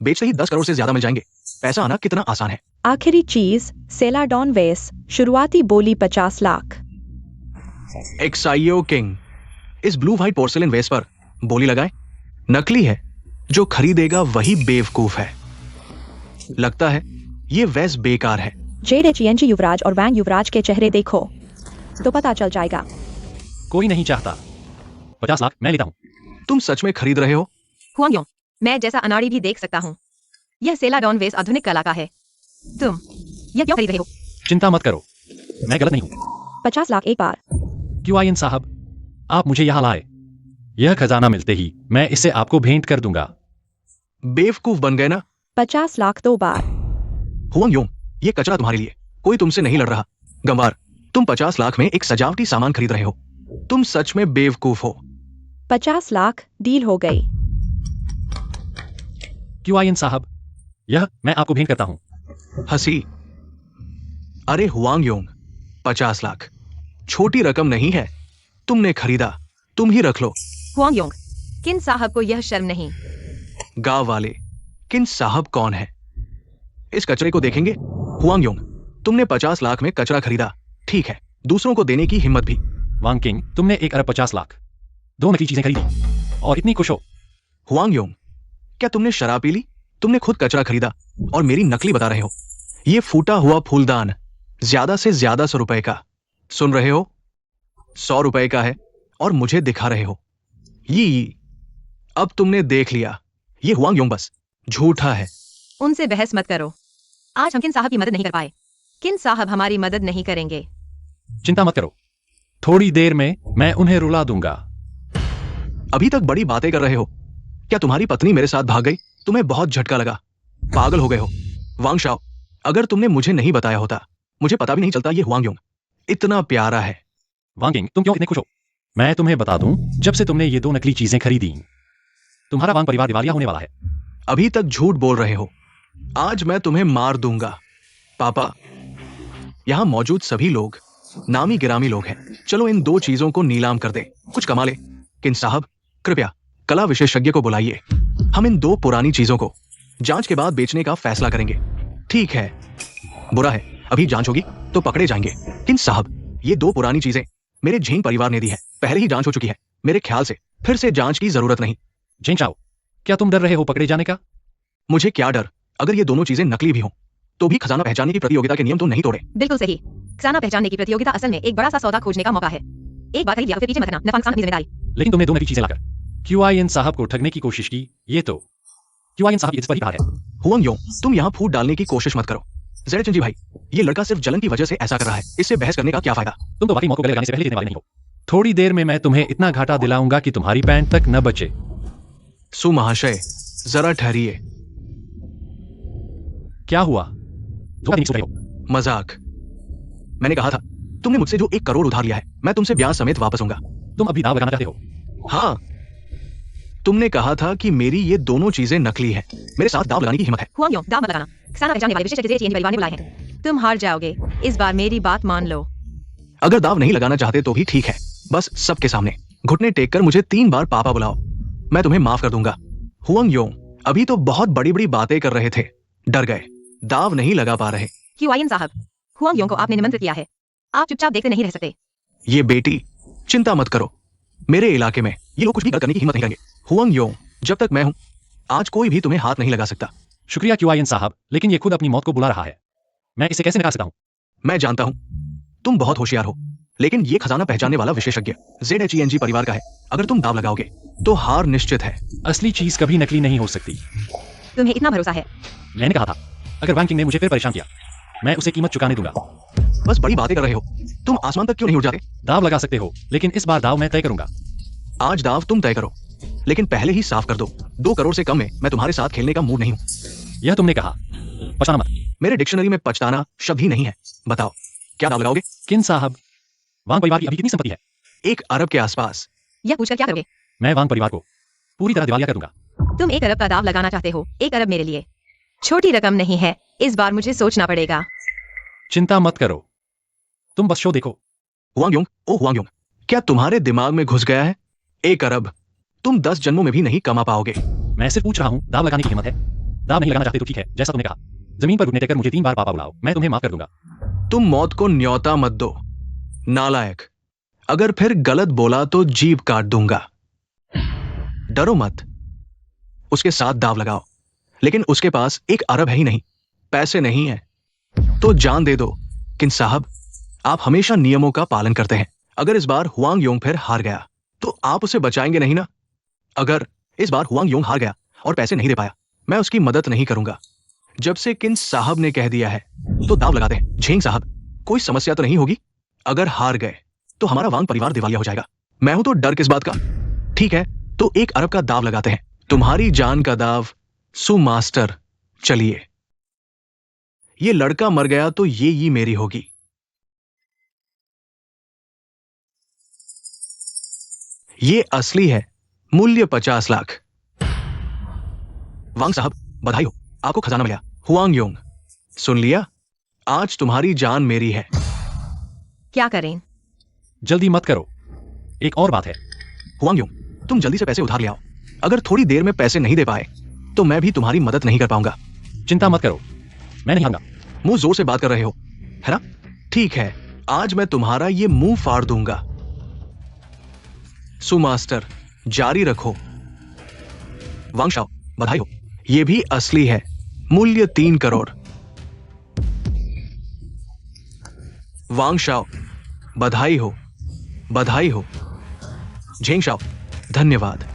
बेचते ही 10 करोड़ से ज्यादा मिल जाएंगे। पैसा आना कितना आसान है। आखिरी चीज, सेलाडॉन वेस, शुरुआती बोली 50 लाख। एक्साइयो किंग, इस ब्लू व्हाइट पोर्सिलेन वेस पर बोली लगाए। नकली है, जो खरीदेगा वही बेवकूफ है। लगता है ये वेस बेकार है। ZHENG युवराज और वैंग युवराज के चेहरे देखो तो पता चल जाएगा। कोई नहीं चाहता। 50 लाख मैं लेता हूँ। तुम सच में खरीद रहे हो? हुआंग योंग, मैं जैसा अनाड़ी भी देख सकता हूँ। यह सेलाडॉन वेस आधुनिक कला का है। तुम यह क्यों खरीद रहे हो? चिंता मत करो, मैं गलत नहीं हूँ। 50 लाख एक बार। QIN साहब, आप मुझे यहाँ लाए। यह खजाना मिलते ही मैं इसे आपको भेंट कर दूंगा। बेवकूफ बन गए ना? 50 लाख 2 बार। हुआंग योंग, ये कचरा तुम्हारे लिए। कोई तुमसे नहीं लड़ रहा। गंवार, तुम 50 लाख में एक सजावटी सामान खरीद रहे हो। तुम सच में बेवकूफ हो। 50 लाख, डील हो गई। QIN साहब, यह मैं आपको भेंट करता हूँ। हंसी। अरे हुआंग योंग, 50 लाख छोटी रकम नहीं है। तुमने खरीदा, तुम ही रख लो। हुआंग योंग, किन साहब को यह शर्म नहीं? गांव वाले, किन साहब कौन है? इस कचरे को देखेंगे? हुआंग योंग, तुमने 50 लाख में कचरा खरीदा, ठीक है, दूसरों को देने की हिम्मत भी। वांग किंग, तुमने 1 अरब 50 लाख 2 नकली चीजें खरीदी और इतनी खुश हो। हुआंग योंग, क्या तुमने शराब पी ली? तुमने खुद कचरा खरीदा और मेरी नकली बता रहे हो। ये फूटा हुआ फूलदान ज्यादा से ज्यादा 100 रुपए का। सुन रहे हो? 100 रुपए का है और मुझे दिखा रहे हो। ये अब तुमने देख लिया। ये हुआंग योंग बस झूठा है। उनसे बहस मत करो। आज हम किन साहब की मदद नहीं कर पाए। किन साहब हमारी मदद नहीं करेंगे। चिंता मत करो, थोड़ी देर में मैं उन्हें रुला दूंगा। अभी तक बड़ी बातें कर रहे हो। क्या तुम्हारी पत्नी मेरे साथ भाग गई? तुम्हें बहुत झटका लगा, पागल हो गए हो। वांग शाओ, अगर तुमने मुझे नहीं बताया होता, मुझे पता भी नहीं चलता ये हुआंग योंग इतना प्यारा है। वांग किंग, तुम क्यों इतने खुश हो? मैं तुम्हें बता दूं, जब से तुमने ये 2 नकली चीजें खरीदी, तुम्हारा वांग परिवार दिवालिया होने वाला है। अभी तक झूठ बोल रहे हो। आज मैं तुम्हें मार दूंगा। पापा, यहां मौजूद सभी लोग नामी गिरामी लोग हैं। चलो इन 2 चीजों को नीलाम कर दे, कुछ कमा ले। किन साहब, कृपया कला विशेषज्ञ को बुलाइए। हम इन 2 पुरानी चीजों को जांच के बाद बेचने का फैसला करेंगे। ठीक है, बुरा है, अभी जांच होगी तो पकड़े जाएंगे। किन साहब, ये 2 पुरानी चीजें मेरे झेंग परिवार ने दी है। पहले ही जांच हो चुकी है। मेरे ख्याल से फिर से जांच की जरूरत नहीं। झेंग चाओ, क्या तुम डर रहे हो पकड़े जाने का? मुझे क्या डर? अगर ये दोनों चीजें नकली भी हों तो भी खजाना पहचानने की प्रतियोगिता के नियम तो नहीं तोड़े। बिल्कुल सही। खजाना पहचानने की प्रतियोगिता असल में एक बड़ा सा सौदा खोजने का मौका है। एक बार खरीद लिया फिर पीछे मत हटना, नफा नुकसान अपनी जिम्मेदारी। लेकिन तुमने 2 नकली चीजें लाकर QIN साहब को ठगने की कोशिश की। ये तो QIN साहब इस पर ही हार है। हुआंग योंग, तुम यहां फूट डालने की कोशिश मत करो। जेड जी भाई, ये लड़का सिर्फ जलन की वजह से ऐसा कर रहा है, इससे बहस करने का क्या फायदा? तुम तो वाकई मौत को गले लगाने से पहले जीतने वाले नहीं हो। थोड़ी देर में मैं तुम्हें इतना घाटा दिलाऊंगा कि तुम्हारी पैंट तक न बचे। सु महाशय, जरा ठहरिए। क्या हुआ? धोखा नहीं सुन रहे हो? मजाक। मैंने कहा था, तुमने मुझसे जो 1 करोड़ उधार लिया है, मैं तुमसे ब्याज समेत वापस दूंगा। तुम अभी दाव लगाना चाहते हो? हाँ, तुमने कहा था कि मेरी ये दोनों चीजें नकली हैं। मेरे साथ दाव लगाने की हिम्मत है? हुआंग योंग, दाव मत लगाना। किसाना पहचानने वाले विशेषज्ञ जेड परिवार ने बुलाए हैं। तुम हार जाओगे। इस बार मेरी बात मान लो। अगर दाव नहीं लगाना चाहते तो भी ठीक है, बस सबके सामने घुटने टेक कर मुझे 3 बार पापा बुलाओ, मैं तुम्हें माफ कर दूंगा। हुआंग योंग अभी तो बहुत बड़ी बड़ी बातें कर रहे थे, डर गए, दाव नहीं लगा पा रहे। क्यूआईएन साहब, हुआंग योंग को आपने निमंत्रित किया है, आप चुपचाप देखते नहीं रह सकते। ये बेटी, चिंता मत करो, मेरे इलाके में ये लोग कुछ भी गलत करने की हिम्मत नहीं करेंगे। हुआंग योंग, जब तक मैं हूं, आज कोई भी तुम्हें हाथ नहीं लगा सकता। शुक्रिया क्यूआईएन साहब, लेकिन ये खुद अपनी मौत को बुला रहा है। मैं इसे कैसे नकार सकता हूँ? मैं जानता हूं, तुम बहुत होशियार हो, लेकिन ये खजाना पहचानने वाला विशेषज्ञ ZHENG परिवार का है। अगर तुम दाव लगाओगे तो हार निश्चित है। असली चीज कभी नकली नहीं हो सकती। तुम्हें इतना भरोसा है? मैंने कहा था, अगर वांग किंग ने मुझे फिर परेशान किया, मैं उसे कीमत चुकाने दूंगा। बस बड़ी बातें कर रहे हो, तुम आसमान तक क्यों नहीं उड़ जाते? दाव लगा सकते हो, लेकिन इस बार दाव मैं तय करूंगा। आज दाव तुम तय करो, लेकिन पहले ही साफ कर दो, 2 करोड़ से कम में मैं तुम्हारे साथ खेलने का मूड नहीं हूं। यह तुमने कहा, पछताना मत। मेरे डिक्शनरी में पछताना शब्द ही नहीं है। बताओ, क्या दाव लगाओगे? किन साहब, वांग परिवार की अभी कितनी संपत्ति है? 1 अरब के आसपास। यह पूछकर क्या करोगे? मैं वांग परिवार को पूरी तरह दिवालिया कर दूंगा। तुम 1 अरब का दाव लगाना चाहते हो। 1 अरब मेरे लिए छोटी रकम नहीं है, इस बार मुझे सोचना पड़ेगा। चिंता मत करो, तुम बस शो देखो। हुआंग योंग, ओ हुआंग योंग, क्या तुम्हारे दिमाग में घुस गया है? 1 अरब तुम 10 जन्मों में भी नहीं कमा पाओगे। मैं सिर्फ पूछ रहा हूँ, दाव लगाने की हिम्मत है? दाव नहीं लगाना चाहते तो ठीक है, जैसा तुमने कहा। जमीन पर घुटने टेकर मुझे 3 बार पापा बुलाओ, मैं तुम्हें माफ कर दूंगा। तुम मौत को न्योता मत दो, नालायक। अगर फिर गलत बोला तो जीभ काट दूंगा। डरो मत, उसके साथ दाव लगाओ, लेकिन उसके पास 1 अरब है ही नहीं, पैसे नहीं है तो जान दे दो। किन साहब, आप हमेशा नियमों का पालन करते हैं। अगर इस बार हुआंग योंग फिर हार गया तो आप उसे बचाएंगे नहीं ना? अगर इस बार हुआंग योंग हार गया और पैसे नहीं दे पाया, मैं उसकी मदद नहीं करूंगा। जब से किन साहब ने कह दिया है तो दाव लगाते हैं। झेंग साहब, कोई समस्या तो नहीं होगी? अगर हार गए तो हमारा वांग परिवार दिवालिया हो जाएगा। मैं हूं तो डर किस बात का? ठीक है, तो 1 अरब का दाव लगाते हैं, तुम्हारी जान का दाव। सु मास्टर, चलिए। ये लड़का मर गया तो ये मेरी होगी। ये असली है, मूल्य 50 लाख। वांग साहब, बधाई हो, आपको खजाना मिला। हुआंग योंग, सुन लिया, आज तुम्हारी जान मेरी है। क्या करें? जल्दी मत करो, एक और बात है। हुआंग योंग, तुम जल्दी से पैसे उधार ले आओ। अगर थोड़ी देर में पैसे नहीं दे पाए तो मैं भी तुम्हारी मदद नहीं कर पाऊंगा। चिंता मत करो, मैं नहीं आऊंगा। मुंह जोर से बात कर रहे हो, है ना? ठीक है, आज मैं तुम्हारा ये मुंह फाड़ दूंगा। सु मास्टर, जारी रखो। वांग शाओ, बधाई हो, ये भी असली है, मूल्य 3 करोड़। वांग शाओ, बधाई हो, बधाई हो। झेंग शाओ, धन्यवाद।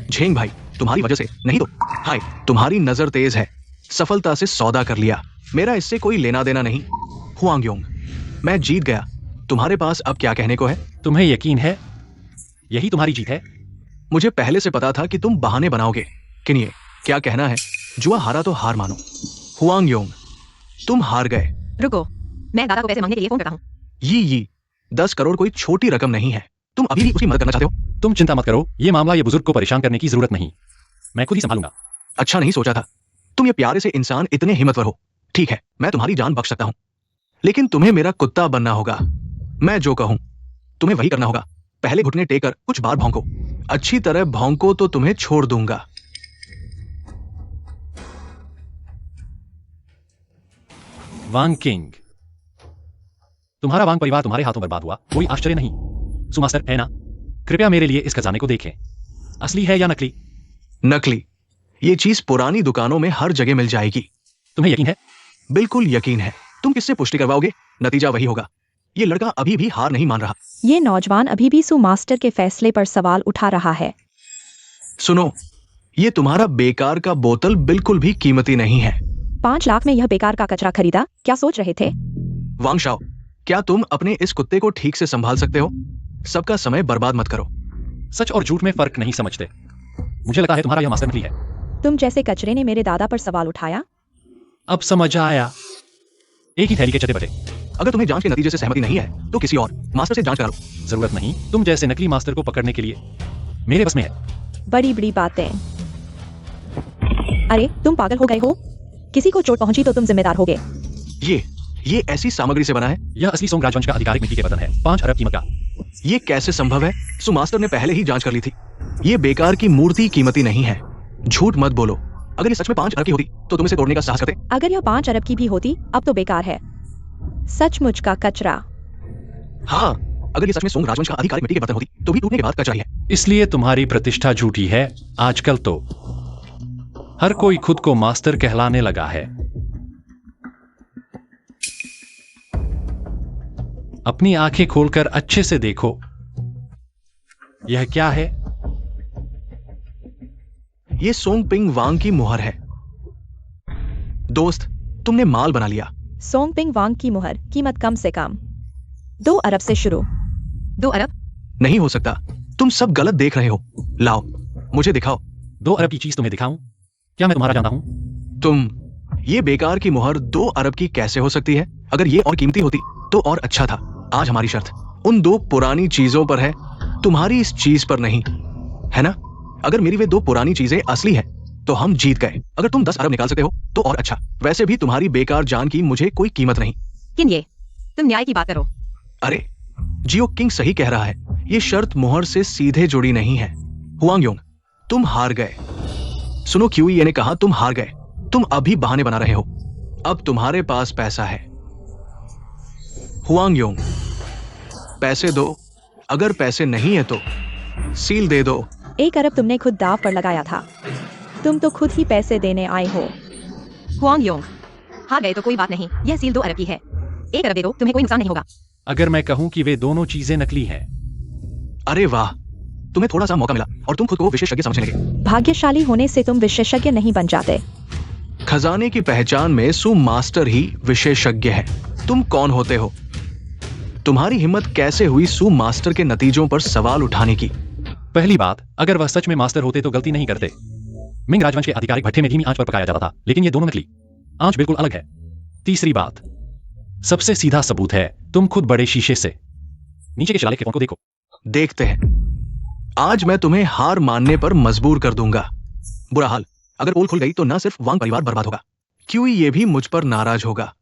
झेंग भाई, तुम्हारी वजह से नहीं तो हाय, तुम्हारी नजर तेज है, सफलता से सौदा कर लिया। मेरा इससे कोई लेना देना नहीं। हुआंग योंग, मैं जीत गया, तुम्हारे पास अब क्या कहने को है? तुम्हें यकीन है यही तुम्हारी जीत है? मुझे पहले से पता था कि तुम बहाने बनाओगे। किनिए, क्या कहना है? जुआ हारा तो हार मानो। हुआंग योंग, तुम हार गए। रुको, मैं दादा को पैसे मांगने के लिए फोन करता हूँ। ये 10 करोड़ कोई छोटी रकम नहीं है। तुम अभी भी उसकी मदद करना चाहते हो? तुम चिंता मत करो, ये मामला ये बुजुर्ग को परेशान करने की जरूरत नहीं, मैं खुद ही संभालूंगा। अच्छा नहीं सोचा था, तुम ये प्यारे से इंसान इतने हिम्मतवर हो। ठीक है, मैं तुम्हारी जान बख्श सकता हूं, लेकिन तुम्हें मेरा कुत्ता बनना होगा। मैं जो कहूं तुम्हें वही करना होगा। पहले घुटने टेक कर कुछ बार भौंको, अच्छी तरह भौंको तो तुम्हें छोड़ दूंगा। वांग किंग, तुम्हारा वांग परिवार तुम्हारे हाथों बर्बाद हुआ, कोई आश्चर्य नहीं। सुमास्टर, है ना? कृपया मेरे लिए इस खजाने को देखें, असली है या नकली? नकली। ये चीज पुरानी दुकानों में हर जगह मिल जाएगी। तुम्हें यकीन है? बिल्कुल यकीन है। तुम किससे पुष्टि करवाओगे? नतीजा वही होगा। ये लड़का अभी भी हार नहीं मान रहा। ये नौजवान अभी भी सु मास्टर के फैसले पर सवाल उठा रहा है। सुनो, ये तुम्हारा बेकार का बोतल बिल्कुल भी कीमती नहीं है। 5 लाख में यह बेकार का कचरा खरीदा, क्या सोच रहे थे? वांग शाओ, क्या तुम अपने इस कुत्ते को ठीक से संभाल सकते हो? सबका समय बर्बाद मत करो। सच और झूठ में फर्क नहीं समझते। मुझे लगता है तुम्हारा यह मास्टर नकली है। तुम जैसे कचरे ने मेरे दादा पर सवाल उठाया। अब समझ आया। एक ही थैली के चटे बटे। अगर तुम्हें जांच के नतीजे से सहमति नहीं है तो किसी और मास्टर से जांच करा लो। जरूरत नहीं, तुम जैसे नकली मास्टर को पकड़ने के लिए मेरे बस में है। बड़ी बड़ी बातें। अरे तुम पागल हो गए हो? किसी को चोट पहुंची तो तुम जिम्मेदार होगे। ये ऐसी सामग्री से बना है। यह असली सोंग राजवंश का आधिकारिक मिट्टी के बर्तन है, 5 अरब कीमत का। ये कैसे संभव है? मास्टर ने पहले ही जांच कर ली थी। ये बेकार की मूर्ति कीमती नहीं है। झूठ मत बोलो। अगर ये सच में 5 अरब की होती तो तुम इसे तोड़ने का साहस करते? अगर यह 5 अरब की भी होती अब तो बेकार है। सचमुच का कचरा। हाँ, अगर ये सच में सोंग राजवंश का आधिकारिक मिट्टी के बर्तन होती तो भी टूटने के बाद कचरा ही है। इसलिए तुम्हारी प्रतिष्ठा झूठी है। आजकल तो हर कोई खुद को मास्टर कहलाने लगा है। अपनी आंखें खोलकर अच्छे से देखो। यह क्या है? ये सोंग पिंग वांग की मुहर है। दोस्त, तुमने माल बना लिया। सोंग पिंग वांग की मुहर, कीमत कम से कम 2 अरब से शुरू। 2 अरब? नहीं हो सकता, तुम सब गलत देख रहे हो। लाओ, मुझे दिखाओ। 2 अरब की चीज तुम्हें दिखाऊं? क्या मैं तुम्हारा जानता हूं? तुम, ये बेकार की मुहर 2 अरब की कैसे हो सकती है? अगर ये और कीमती होती तो और अच्छा था। आज हमारी शर्त उन 2 पुरानी चीजों पर है, तुम्हारी इस चीज पर नहीं, है ना? अगर मेरी वे 2 पुरानी चीजें असली है तो हम जीत गए। अगर तुम 10 अरब निकाल सकते हो तो और अच्छा। वैसे भी तुम्हारी बेकार जान की मुझे कोई कीमत नहीं। किन ये? तुम न्याय की बात करो। अरे, जियो किंग सही कह रहा है। ये शर्त मुहर से सीधे जुड़ी नहीं है। हुआंग योंग, तुम हार गए। सुनो, क्यूई ने कहा तुम हार गए। तुम अभी बहाने बना रहे हो। अब तुम्हारे पास पैसा है। हुआंग योंग, पैसे दो। अगर पैसे नहीं है तो सील दे दो। 1 अरब तुमने खुद दाव पर लगाया था। तुम तो खुद ही पैसे देने आए हो। हुआंग योंग, हार गए तो कोई बात नहीं, यह सील 2 अरब की है। 1 अरब दे दो, तुम्हें कोई नुकसान नहीं होगा। अगर मैं कहूं कि वे दोनों चीजें नकली हैं। अरे वाह, तुम्हें थोड़ा सा मौका मिला और तुम खुद को विशेषज्ञ समझने लगे। भाग्यशाली होने से तुम विशेषज्ञ नहीं बन जाते। खजाने की पहचान में सु मास्टर ही विशेषज्ञ है। तुम कौन होते हो? तुम्हारी हिम्मत कैसे हुई सु मास्टर के नतीजों पर सवाल उठाने की? पहली बात, अगर वह सच में मास्टर होते तो गलती नहीं करते। मिंग राजवंश के आधिकारिक भट्ठे में धीमी आंच पर पकाया जाता था, लेकिन ये दोनों नकली। आंच बिल्कुल अलग है। तीसरी बात, सबसे सीधा सबूत है, तुम खुद बड़े शीशे से नीचे के शिलालेख के फोन को देखो। देखते हैं। आज मैं तुम्हें हार मानने पर मजबूर कर दूंगा। बुरा हाल, अगर पोल खुल गई तो न सिर्फ वांग परिवार बर्बाद होगा, क्यों ये भी मुझ पर नाराज होगा।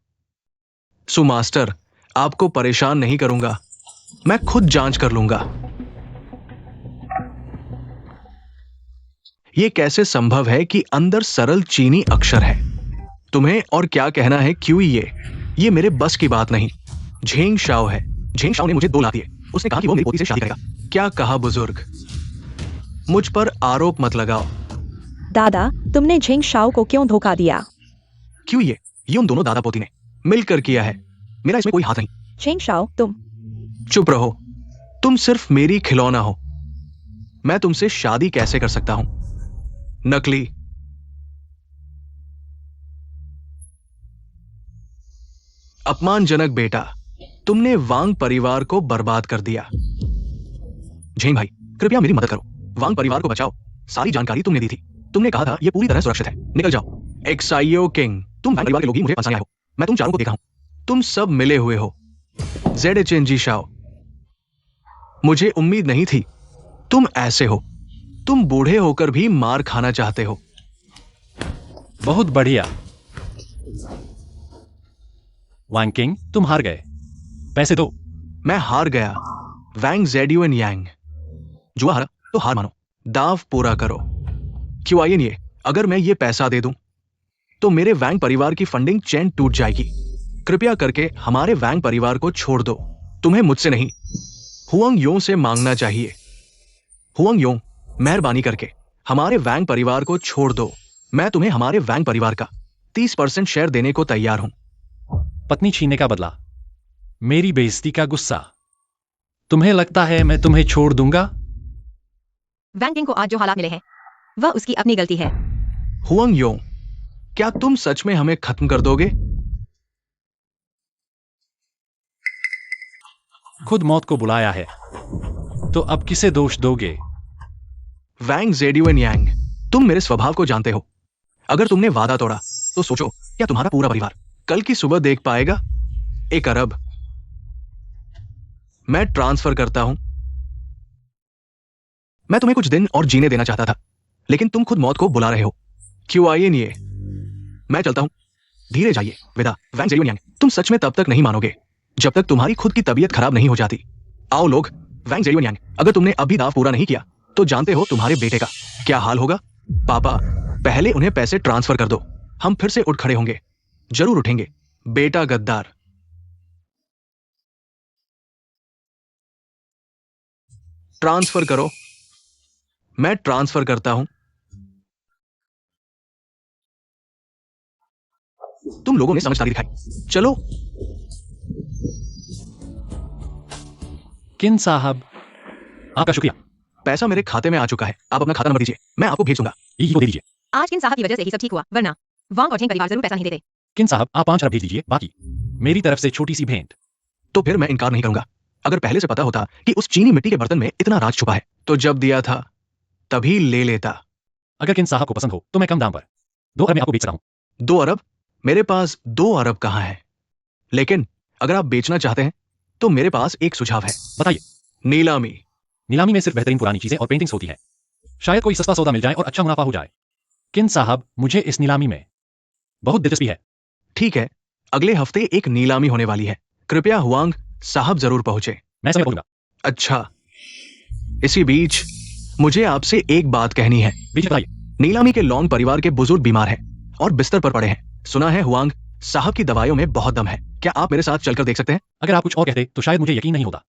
सु मास्टर, आपको परेशान नहीं करूंगा। मैं खुद जांच कर लूंगा। यह कैसे संभव है कि अंदर सरल चीनी अक्षर है? तुम्हें और क्या कहना है क्यों? ये मेरे बस की बात नहीं। झेंग शाओ है। झेंग शाओ ने मुझे 2 लाख दिए। उसने कहा कि वो मेरी पोती से शादी करेगा। क्या कहा बुजुर्ग? मुझ पर आरोप मत लगाओ। दादा, तुमने झेंग शाओ को क्यों धोखा दिया? क्यों? ये उन दोनों दादा पोती ने मिलकर किया है। मेरा इसमें कोई हाथ नहीं। झेंग शाओ, तुम चुप रहो। तुम सिर्फ मेरी खिलौना हो। मैं तुमसे शादी कैसे कर सकता हूं? नकली। अपमानजनक बेटा, तुमने वांग परिवार को बर्बाद कर दिया। झेंग भाई, कृपया मेरी मदद करो। वांग परिवार को बचाओ। सारी जानकारी तुमने दी थी। तुमने कहा था ये पूरी तरह सुरक्षित है। निकल जाओ। एक्साइयो किंग, तुम वांग परिवार के लोग ही मुझे फंसाने आए हो। मैं तुम चारों को देखा हूं। तुम सब मिले हुए हो। जेडेचेंजी शाओ, मुझे उम्मीद नहीं थी तुम ऐसे हो। तुम बूढ़े होकर भी मार खाना चाहते हो। बहुत बढ़िया। वांग किंग, तुम हार गए। पैसे दो। मैं हार गया। वैंग जेडियो यांग, जुआ हारा तो हार मानो। दाव पूरा करो। क्यों आइए नहीं? अगर मैं ये पैसा दे दूं तो मेरे वैंग परिवार की फंडिंग चेन टूट जाएगी। कृपया करके हमारे वैंग परिवार को छोड़ दो। तुम्हें मुझसे नहीं, हुआंग यों से मांगना चाहिए। हुआंग यों, मेहरबानी करके हमारे वैंग परिवार को छोड़ दो। मैं तुम्हें हमारे वैंग परिवार का 30% शेयर देने को तैयार हूं। पत्नी छीनने का बदला, मेरी बेइज्जती का गुस्सा। तुम्हें लगता है मैं तुम्हें छोड़ दूंगा? वैंग किंग को आज जो हालात मिले हैं वह उसकी अपनी गलती है। हुआंग यों, क्या तुम सच में हमें खत्म कर दोगे? खुद मौत को बुलाया है, तो अब किसे दोष दोगे? वैंग जेडियो यांग, तुम मेरे स्वभाव को जानते हो। अगर तुमने वादा तोड़ा तो सोचो, क्या तुम्हारा पूरा परिवार कल की सुबह देख पाएगा? 1 अरब मैं ट्रांसफर करता हूं। मैं तुम्हें कुछ दिन और जीने देना चाहता था, लेकिन तुम खुद मौत को बुला रहे हो। क्यों आइए नहीं है? मैं चलता हूं, धीरे जाइए। विदा, वैंग जेडियो यांग। तुम सच में तब तक नहीं मानोगे जब तक तुम्हारी खुद की तबीयत खराब नहीं हो जाती। आओ लोग, वैंग जेडियो यांग, अगर तुमने अभी दाव पूरा नहीं किया तो जानते हो तुम्हारे बेटे का क्या हाल होगा? पापा, पहले उन्हें पैसे ट्रांसफर कर दो, हम फिर से उठ खड़े होंगे। जरूर उठेंगे, बेटा गद्दार। ट्रांसफर करो। मैं ट्रांसफर करता हूं। तुम लोगों ने समझदारी दिखाई। चलो। किन साहब, आपका शुक्रिया। पैसा मेरे खाते में आ चुका है, आप अपना खाता नंबर दीजिए, मैं आपको भेज दूंगा। ई को दे दीजिए। आज किन साहब की वजह से ही सब ठीक हुआ, वरना वांग और चेंग परिवार जरूर पैसा नहीं देते। किन साहब, आप 5 अरब भेज दीजिए, बाकी मेरी तरफ से छोटी सी भेंट। तो फिर मैं इनकार नहीं करूंगा। अगर पहले से पता होता कि उस चीनी मिट्टी के बर्तन में इतना राज छुपा है, तो जब दिया था तभी ले लेता। अगर किन साहब को पसंद हो तो मैं कम दाम पर 2 अरब में आपको बेच रहा हूं। 2 अरब? मेरे पास 2 अरब कहाँ है? लेकिन अगर आप बेचना चाहते हैं तो मेरे पास एक सुझाव है। बताइए। नीलामी। नीलामी में सिर्फ बेहतरीन पुरानी चीजें और पेंटिंग्स होती है। शायद कोई सस्ता सौदा मिल जाए और अच्छा मुनाफा हो जाए। किन साहब, मुझे इस नीलामी में बहुत दिलचस्पी है। ठीक है, अगले हफ्ते एक नीलामी होने वाली है। कृपया हुआंग साहब जरूर पहुंचे। मैं समय बोलूंगा। अच्छा, इसी बीच मुझे आपसे एक बात कहनी है। बीच बताइए। नीलामी के लॉन्ग परिवार के बुजुर्ग बीमार हैं और बिस्तर पर पड़े हैं। सुना है हुआंग साहब की दवाइयों में बहुत दम है। क्या आप मेरे साथ चलकर देख सकते हैं? अगर आप कुछ और कहते तो शायद मुझे यकीन नहीं होता,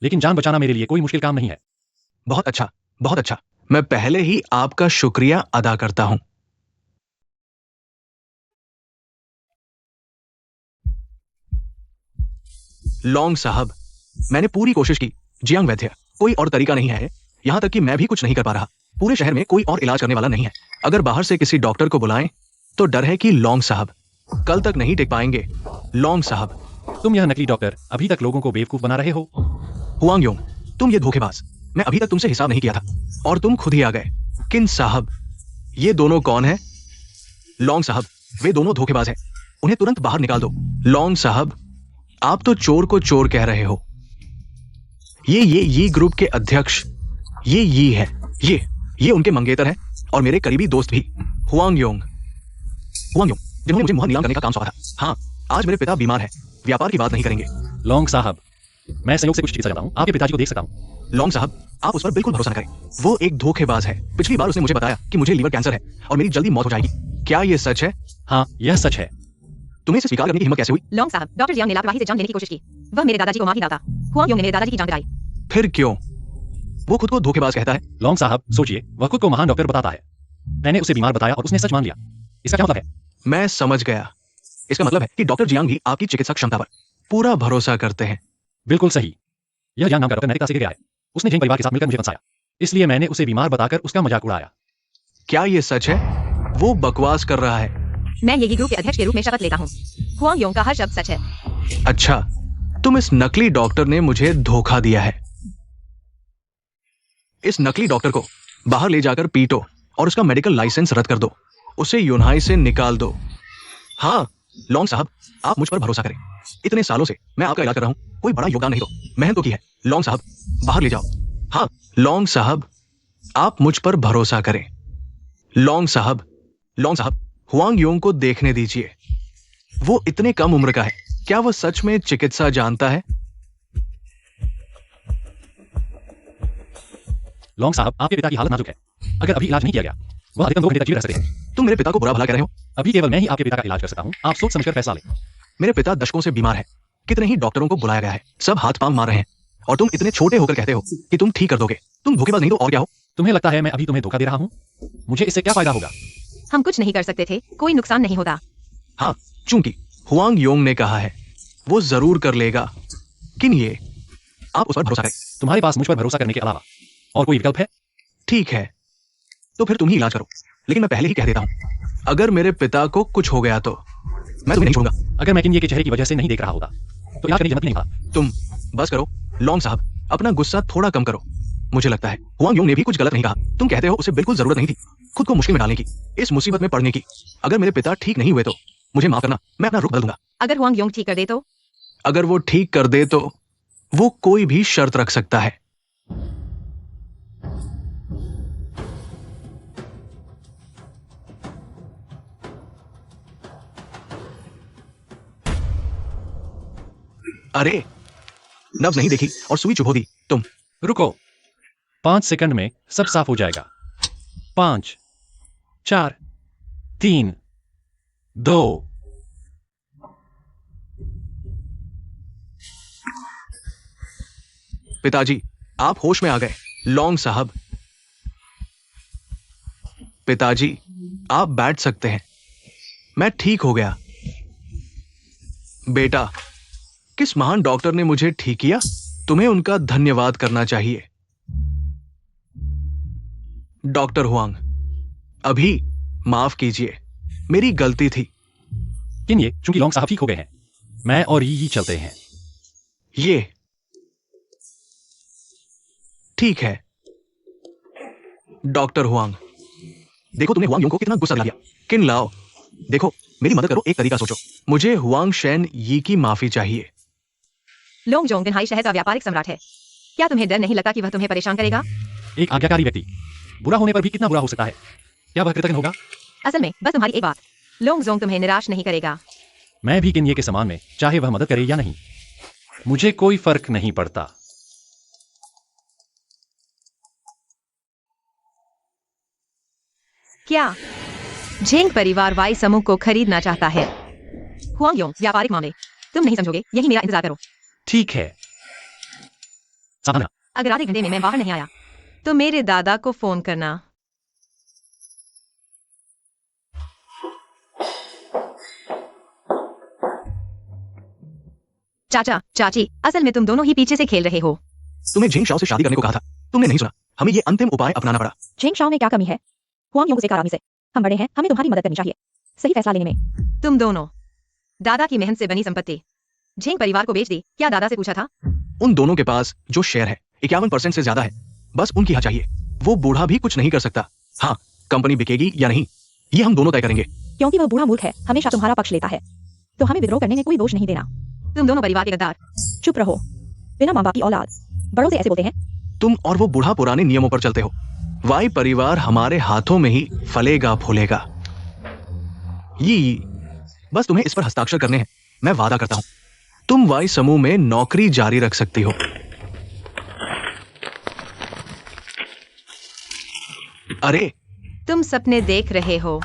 लेकिन जान बचाना मेरे लिए कोई मुश्किल काम नहीं है। बहुत अच्छा, बहुत अच्छा। मैं पहले ही आपका शुक्रिया अदा करता हूं। लॉन्ग साहब, मैंने पूरी कोशिश की। जियांग वैद्य, कोई और तरीका नहीं है। यहां तक कि मैं भी कुछ नहीं कर पा रहा। पूरे शहर में कोई और इलाज करने वाला नहीं है। अगर बाहर से किसी डॉक्टर को बुलाएं तो डर है कि लॉन्ग साहब कल तक नहीं टिक पाएंगे। लॉन्ग साहब, तुम यह नकली डॉक्टर अभी तक लोगों को बेवकूफ बना रहे हो। हुआंग योंग, तुम ये धोखेबाज। मैं अभी तक तुमसे हिसाब नहीं किया था और तुम खुद ही आ गए। किन साहब, ये दोनों कौन है? लॉन्ग साहब, वे दोनों धोखेबाज हैं। उन्हें तुरंत बाहर निकाल दो। लॉन्ग साहब, आप तो चोर को चोर कह रहे हो। ये ग्रुप के अध्यक्ष ये है। ये उनके मंगेतर हैं और मेरे करीबी दोस्त भी। हुआंग योंग, जिन्होंने मुझे मुहर नीलाम करने का काम सौंपा था। हाँ, आज मेरे पिता बीमार हैं। व्यापार की बात नहीं करेंगे। लॉन्ग साहब, मैं संयोग से कुछ चिकित्सा जानता हूं, आपके पिताजी को देख सकता हूं। लॉन्ग साहब, आप उस पर बिल्कुल भरोसा न करें। वो एक धोखेबाज है। पिछली बार उसने मुझे बताया कि मुझे लीवर कैंसर है और मेरी जल्दी मौत हो जाएगी। क्या ये सच है? हाँ, यह सच है। तुम्हें इसे स्वीकार करने की हिम्मत कैसे हुई? लॉन्ग साहब, डॉक्टर जियांग ने लापरवाही से जान लेने की कोशिश की। वह मेरे दादाजी को मार ही डाला था। हुआंग योंग ने मेरे दादाजी की जान बचाई। फिर क्यों? वो खुद को धोखेबाज कहता है। लॉन्ग साहब, सोचिए, वह खुद को महान डॉक्टर बताता है। मैंने उसे बीमार बताया और उसने सच मान लिया। इसका क्या मतलब है? मैं समझ गया। इसका मतलब है कि डॉक्टर जियांग भी आपकी चिकित्सा क्षमता पर पूरा भरोसा करते हैं। बिल्कुल सही। यह जियांग नाम का डॉक्टर नैतिकता से गिर गया है। उसने जिंग परिवार के साथ मिलकर मुझे फंसाया, इसलिए मैंने उसे बीमार बताकर उसका मजाक उड़ाया। क्या ये सच है? वो बकवास कर रहा है। मैं येगी ग्रुप के अध्यक्ष के रूप में शपथ लेता हूँ। हुआंग योंग का हर शब्द सच है। अच्छा, तुम इस नकली डॉक्टर ने मुझे धोखा दिया है। इस नकली डॉक्टर को बाहर ले जाकर पीटो और उसका मेडिकल लाइसेंस रद्द कर दो। उसे यूनाई से निकाल दो। हाँ, लॉन्ग साहब, आप मुझ पर भरोसा करें। इतने सालों से मैं आपका इलाज कर रहा हूं, कोई बड़ा योगदान नहीं दो, मेहनत तो की है। लॉन्ग साहब, बाहर ले जाओ। हाँ, लॉन्ग साहब, आप मुझ पर भरोसा करें। लॉन्ग साहब, हुआंग योंग को देखने दीजिए। वो इतने कम उम्र का है। क्या वह सच में चिकित्सा जानता है? लॉन्ग साहब, आपके पिता की हालत नाजुक है। अगर अभी इलाज नहीं किया गया, वह अधिकतम 2 घंटे तक जीवित रह सकते हैं। तुम मेरे पिता को बुरा भला कह रहे हो। अभी केवल मैं ही आपके पिता का इलाज कर सकता हूँ। आप सोच समझकर फैसला लें। मेरे पिता दशकों से बीमार है। कितने ही डॉक्टरों को बुलाया गया है, सब हाथ पांव मार रहे हैं और तुम इतने छोटे होकर कहते हो कि तुम ठीक कर दोगे। तुम धोखेबाज नहीं तो और क्या हो? तुम्हें लगता है मैं अभी तुम्हें धोखा दे रहा हूँ? मुझे इससे क्या फायदा होगा? हम कुछ नहीं कर सकते थे, कोई नुकसान नहीं होता। हाँ, चूंकि हुआंग योंग ने कहा है, वो जरूर कर लेगा। किन ये, आप उस पर भरोसा करें। तुम्हारे पास मुझ पर भरोसा करने के अलावा और कोई विकल्प है? ठीक है, तो फिर तुम ही इलाज करो। लेकिन मैं पहले ही कह देता हूँ, अगर मेरे पिता को कुछ हो गया तो मैं तुम्हें नहीं छोड़ूंगा। अगर मैं किन्ये के चेहरे की वजह से नहीं देख रहा होता तो इलाज करने की जरूरत नहीं था। तुम बस करो लॉन्ग साहब, अपना गुस्सा थोड़ा कम करो। मुझे लगता है हुआंग यूंग ने भी कुछ गलत नहीं कहा। तुम कहते हो उसे बिल्कुल जरूरत नहीं थी खुद को मुश्किल में डालने की, इस मुसीबत में पड़ने की। अगर मेरे पिता ठीक नहीं हुए तो मुझे माफ करना, मैं अपना रुख बदल दूंगा। अगर हुआंग योंग ठीक कर दे तो? अगर वो ठीक कर दे तो वो कोई भी शर्त रख सकता है। अरे नब्ज नहीं देखी और सुई चुभो दी तुम। रुको, 5 सेकंड में सब साफ हो जाएगा। 5, 4, 3, 2। पिताजी आप होश में आ गए। लॉन्ग साहब, पिताजी आप बैठ सकते हैं। मैं ठीक हो गया। बेटा, किस महान डॉक्टर ने मुझे ठीक किया, तुम्हें उनका धन्यवाद करना चाहिए। डॉक्टर हुआंग, अभी माफ कीजिए, मेरी गलती थी। किन्ये, चूंकि लॉन्ग साहब ठीक हो गए हैं, मैं और यी चलते हैं। ये ठीक है। डॉक्टर हुआंग, देखो तुमने हुआंग यूंग को कितना गुस्सा दिला दिया। किन लाओ, देखो मेरी मदद करो, एक तरीका सोचो। मुझे हुआंग शेन यी की माफी चाहिए। लोंग जोंग दिनहाई शहर का व्यापारिक सम्राट है। क्या तुम्हें डर नहीं लगता कि वह तुम्हें परेशान करेगा? एक आज्ञाकारी व्यक्ति बुरा होने पर भी कितना बुरा हो सकता है? क्या वह कृतज्ञ होगा? असल में बस तुम्हारी एक बात, लोंग जोंग तुम्हें निराश नहीं करेगा। मैं भी किन्ये के समान में, चाहे वह मदद करे या नहीं, मुझे कोई फर्क नहीं पड़ता। क्या झेंग परिवार वाई समूह को खरीदना चाहता है? हुआंग योंग, व्यापारिक मामले तुम नहीं समझोगे, यही मेरा इंतजार करो। ठीक है। सावधान। अगर आधे घंटे में मैं बाहर नहीं आया तो मेरे दादा को फोन करना। चाचा, चाची, असल में तुम दोनों ही पीछे से खेल रहे हो। तुम्हें जिंग शाओ से शादी करने को कहा था, तुमने नहीं सुना। हमें ये अंतिम उपाय अपनाना पड़ा। झेंग शाओ में क्या कमी है? हुआंग योंग बेकार आदमी से, हम बड़े हैं, हमें तुम्हारी मदद करनी चाहिए सही फैसला लेने में। तुम दोनों दादा की मेहनत से बनी संपत्ति झेंग परिवार को बेच दी। क्या दादा से पूछा था? उन दोनों के पास जो शेयर है 51% से ज्यादा है, बस उनकी हाँ चाहिए। वो बूढ़ा भी कुछ नहीं कर सकता। हाँ, कंपनी बिकेगी या नहीं ये हम दोनों तय करेंगे। क्योंकि वह बूढ़ा मूर्ख है, हमेशा तुम्हारा पक्ष लेता है, तो हमें विद्रोह करने में कोई दोष नहीं देना। तुम दोनों परिवार के गद्दार। चुप रहो, बिना माँ बाप की औलाद बड़ों से ऐसे बोलते हैं। तुम और वो बूढ़ा पुराने नियमों पर चलते हो। वाई परिवार हमारे हाथों में ही फलेगा फूलेगा। ये बस तुम्हें इस पर हस्ताक्षर करने हैं। मैं वादा करता हूं तुम वाई समूह में नौकरी जारी रख सकती हो। अरे तुम सपने देख रहे हो।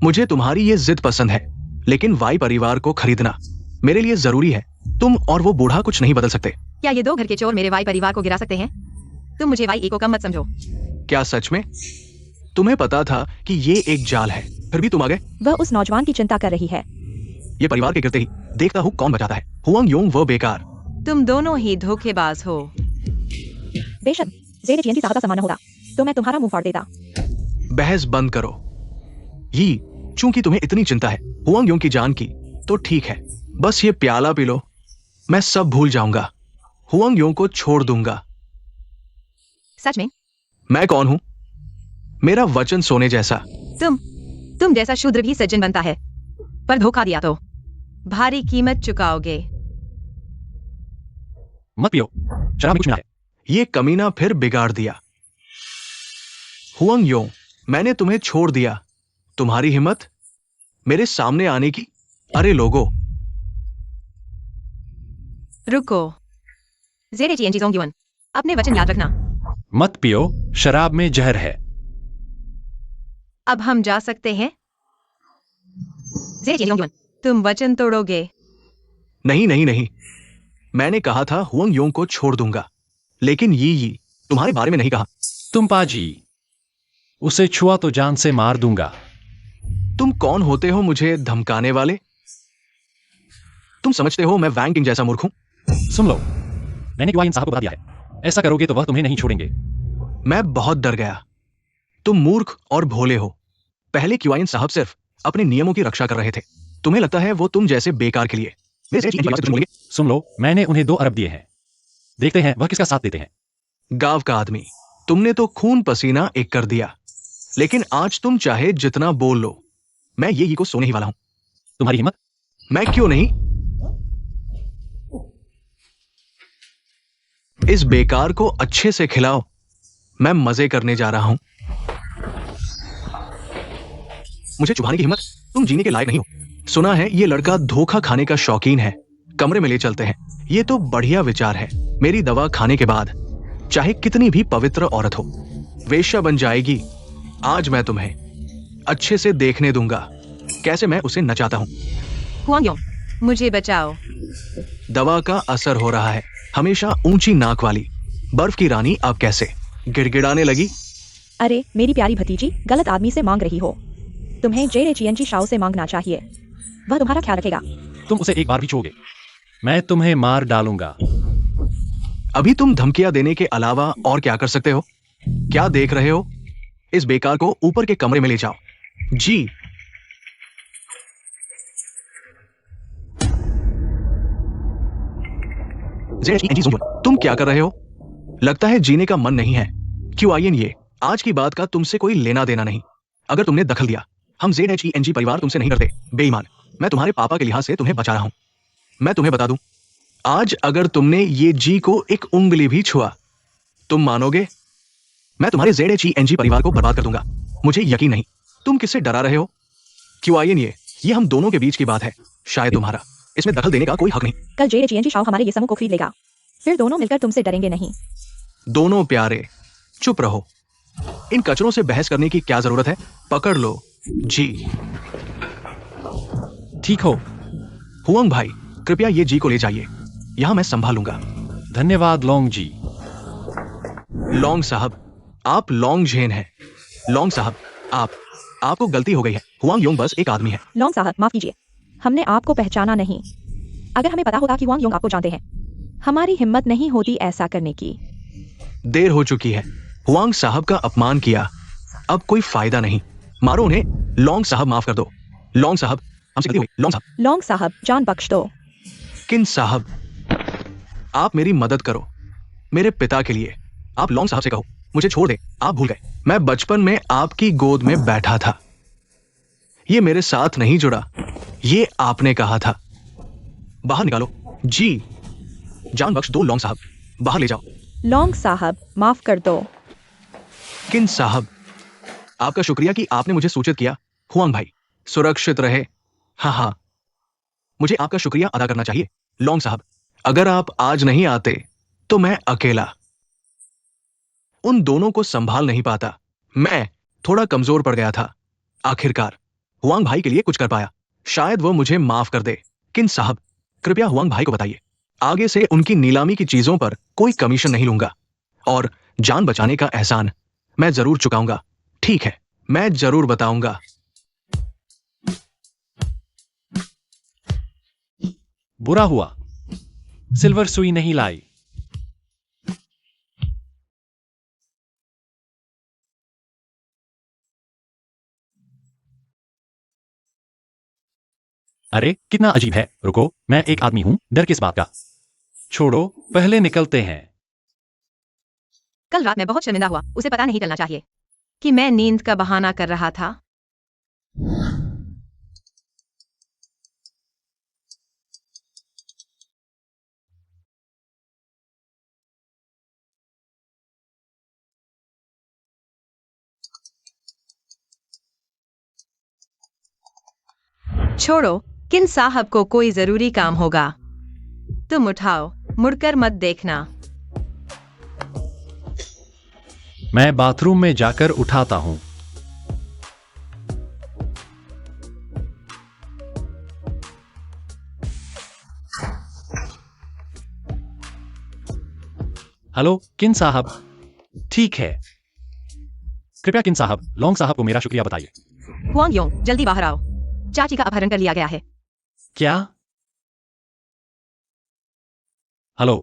मुझे तुम्हारी ये जिद पसंद है, लेकिन वाई परिवार को खरीदना मेरे लिए जरूरी है। तुम और वो बूढ़ा कुछ नहीं बदल सकते। क्या ये दो घर के चोर मेरे वाई परिवार को गिरा सकते हैं? तुम मुझे वाई को कम मत समझो। क्या सच में तुम्हें पता था कि ये एक जाल है, फिर भी तुम आ गए? वह उस नौजवान की चिंता कर रही है। ये परिवार के गिरते ही देखता हूँ कौन बचाता है। हुआंग योंग वो बेकार। तुम दोनों ही धोखेबाज हो। बेशक जेडेचियन की सहायता समान होता तो मैं तुम्हारा मुंह फाड़ देता। बहस बंद करो। ये चूंकि तुम्हें इतनी चिंता है हुआंग योंग की जान की, तो ठीक है, बस ये प्याला पी लो, मैं सब भूल जाऊंगा। हुआंग योंग को छोड़ दूंगा। सच में? मैं कौन हूं? मेरा वचन सोने जैसा। तुम जैसा शूद्र भी सज्जन बनता है, पर धोखा दिया तो भारी कीमत चुकाओगे। मत पियो, शराब में कुछ मिला है। ये कमीना फिर बिगाड़ दिया। हुआंग योंग, मैंने तुम्हें छोड़ दिया, तुम्हारी हिम्मत मेरे सामने आने की। अरे लोगों, रुको। जेडेचियन जोंग युन, अपने वचन याद रखना। मत पियो, शराब में जहर है। अब हम जा सकते हैं? जेडेचियन जोंग युन, तुम वचन तोड़ोगे? नहीं नहीं नहीं, मैंने कहा था हुआंग योंग को छोड़ दूंगा, लेकिन ये तुम्हारे बारे में नहीं कहा। तुम पाजी, उसे छुआ तो जान से मार दूंगा। तुम कौन होते हो मुझे धमकाने वाले? तुम समझते हो मैं वैंग किंग जैसा मूर्ख हूं? सुन लो, मैंने क्यों इन साहब को बता दिया है, ऐसा करोगे तो वह तुम्हें नहीं छोड़ेंगे। मैं बहुत डर गया। तुम मूर्ख और भोले हो, पहले क्यूआईएन साहब सिर्फ अपने नियमों की रक्षा कर रहे थे। तुम्हें लगता है वो तुम जैसे बेकार के लिए मेरे ZHENG परिवार से दुश्मन बोलेंगे? सुन लो, मैंने उन्हें 2 अरब दिए हैं। देखते हैं वह किसका साथ देते हैं। गांव का आदमी, तुमने तो खून पसीना एक कर दिया, लेकिन आज तुम चाहे जितना बोल लो, मैं ये को सोने ही वाला हूं। तुम्हारी हिम्मत? मैं क्यों नहीं? इस बेकार को अच्छे से खिलाओ, मैं मजे करने जा रहा हूं। मुझे चुभाने की हिम्मत? तुम जीने के लायक नहीं हो। सुना है ये लड़का धोखा खाने का शौकीन है, कमरे में ले चलते हैं। ये तो बढ़िया विचार है। मेरी दवा खाने के बाद चाहे कितनी भी पवित्र औरत हो, वेश्या बन जाएगी। आज मैं तुम्हें अच्छे से देखने दूंगा कैसे मैं उसे नचाता हूं। हुआंग योंग, मुझे बचाओ। दवा का असर हो रहा है। हमेशा ऊंची नाक वाली बर्फ की रानी अब कैसे गिड़गिड़ाने लगी। अरे मेरी प्यारी भतीजी, गलत आदमी से मांग रही हो। तुम्हें ZHENG शाओ से मांगना चाहिए, वह तुम्हारा ख्याल रखेगा। तुम उसे एक बार भी छूओगे, मैं तुम्हें मार डालूंगा। अभी तुम धमकियां देने के अलावा और क्या कर सकते हो? क्या देख रहे हो? इस बेकार को ऊपर के कमरे में ले जाओ। जी। ZHENG, तुम क्या कर रहे हो? लगता है जीने का मन नहीं है। क्यूआईएन, ये आज की बात का तुमसे कोई लेना देना नहीं। अगर तुमने दखल दिया, हम ZHENG परिवार तुमसे नहीं डरते। बेईमान, मैं तुम्हारे पापा के लिहाज से तुम्हें बचा रहा हूं। मैं तुम्हें बता दूं, आज अगर तुमने ये जी को एक उंगली भी छुआ, तुम मानोगे? मैं तुम्हारे ZHENG परिवार को बर्बाद कर दूंगा। मुझे यकीन नहीं। तुम किससे डरा रहे हो? क्यूआईएन, ये हम दोनों के बीच की बात है। शायद तुम्हारा इसमें दखल देने का कोई हक नहीं। कल ZHENG शाओ हमारे ये समूह को खरीद लेगा, फिर दोनों मिलकर तुमसे डरेंगे नहीं। दोनों प्यारे, चुप रहो। इन कचरों से बहस करने की क्या जरूरत है? पकड़ लो। जी। ठीक हो। हुआंग भाई, कृपया ये जी को ले जाइए, यहां मैं संभालूंगा। धन्यवाद लोंग जी। लोंग साहब, आप लोंग झेन हैं। लोंग साहब, आपको गलती हो गई है। हुआंग योंग बस एक आदमी है। लोंग साहब, माफ कीजिए, हमने आपको पहचाना नहीं। अगर हमें पता होता कि हुआंग योंग आपको जानते हैं, हमारी हिम्मत नहीं होती ऐसा करने की। देर हो चुकी है। हुआंग साहब का अपमान किया, अब कोई फायदा नहीं। मारो उन्हें। लोंग साहब, माफ कर दो। लोंग साहब, हमसे गलती हुई। लोंग साहब। लोंग साहब, जान बख्श दो। किन साहब, आप मेरी मदद करो, मेरे पिता के लिए। आप लोंग साहब से कहो मुझे छोड़ दे। आप भूल गए, मैं बचपन में आपकी गोद में बैठा था। ये मेरे साथ नहीं जुड़ा, ये आपने कहा था। बाहर निकालो। जी। जान बख्श दो लोंग साहब, बाहर ले जाओ। लोंग साहब, माफ कर दो। किन साहब, आपका शुक्रिया कि आपने मुझे सूचित किया। हुआंग भाई, सुरक्षित रहे। हाँ, मुझे आपका शुक्रिया अदा करना चाहिए। लोंग साहब, अगर आप आज नहीं आते तो मैं अकेला उन दोनों को संभाल नहीं पाता। मैं थोड़ा कमजोर पड़ गया था। आखिरकार हुआंग भाई के लिए कुछ कर पाया। शायद वो मुझे माफ कर दे। किन साहब, कृपया हुआंग भाई को बताइए, आगे से उनकी नीलामी की चीजों पर कोई कमीशन नहीं लूंगा, और जान बचाने का एहसान मैं जरूर चुकाऊंगा। ठीक है, मैं जरूर बताऊंगा। बुरा हुआ, सिल्वर सुई नहीं लाई। अरे कितना अजीब है। रुको, मैं एक आदमी हूं, डर किस बात का? छोड़ो, पहले निकलते हैं। कल रात मैं बहुत शर्मिंदा हुआ। उसे पता नहीं चलना चाहिए कि मैं नींद का बहाना कर रहा था। छोड़ो, किन साहब को कोई जरूरी काम होगा। तुम उठाओ, मुड़कर मत देखना। मैं बाथरूम में जाकर उठाता हूं। हेलो किन साहब। ठीक है, कृपया किन साहब, लोंग साहब को मेरा शुक्रिया बताइए। हुआंग योंग, जल्दी बाहर आओ। चाची का अपहरण कर लिया गया है। क्या? हेलो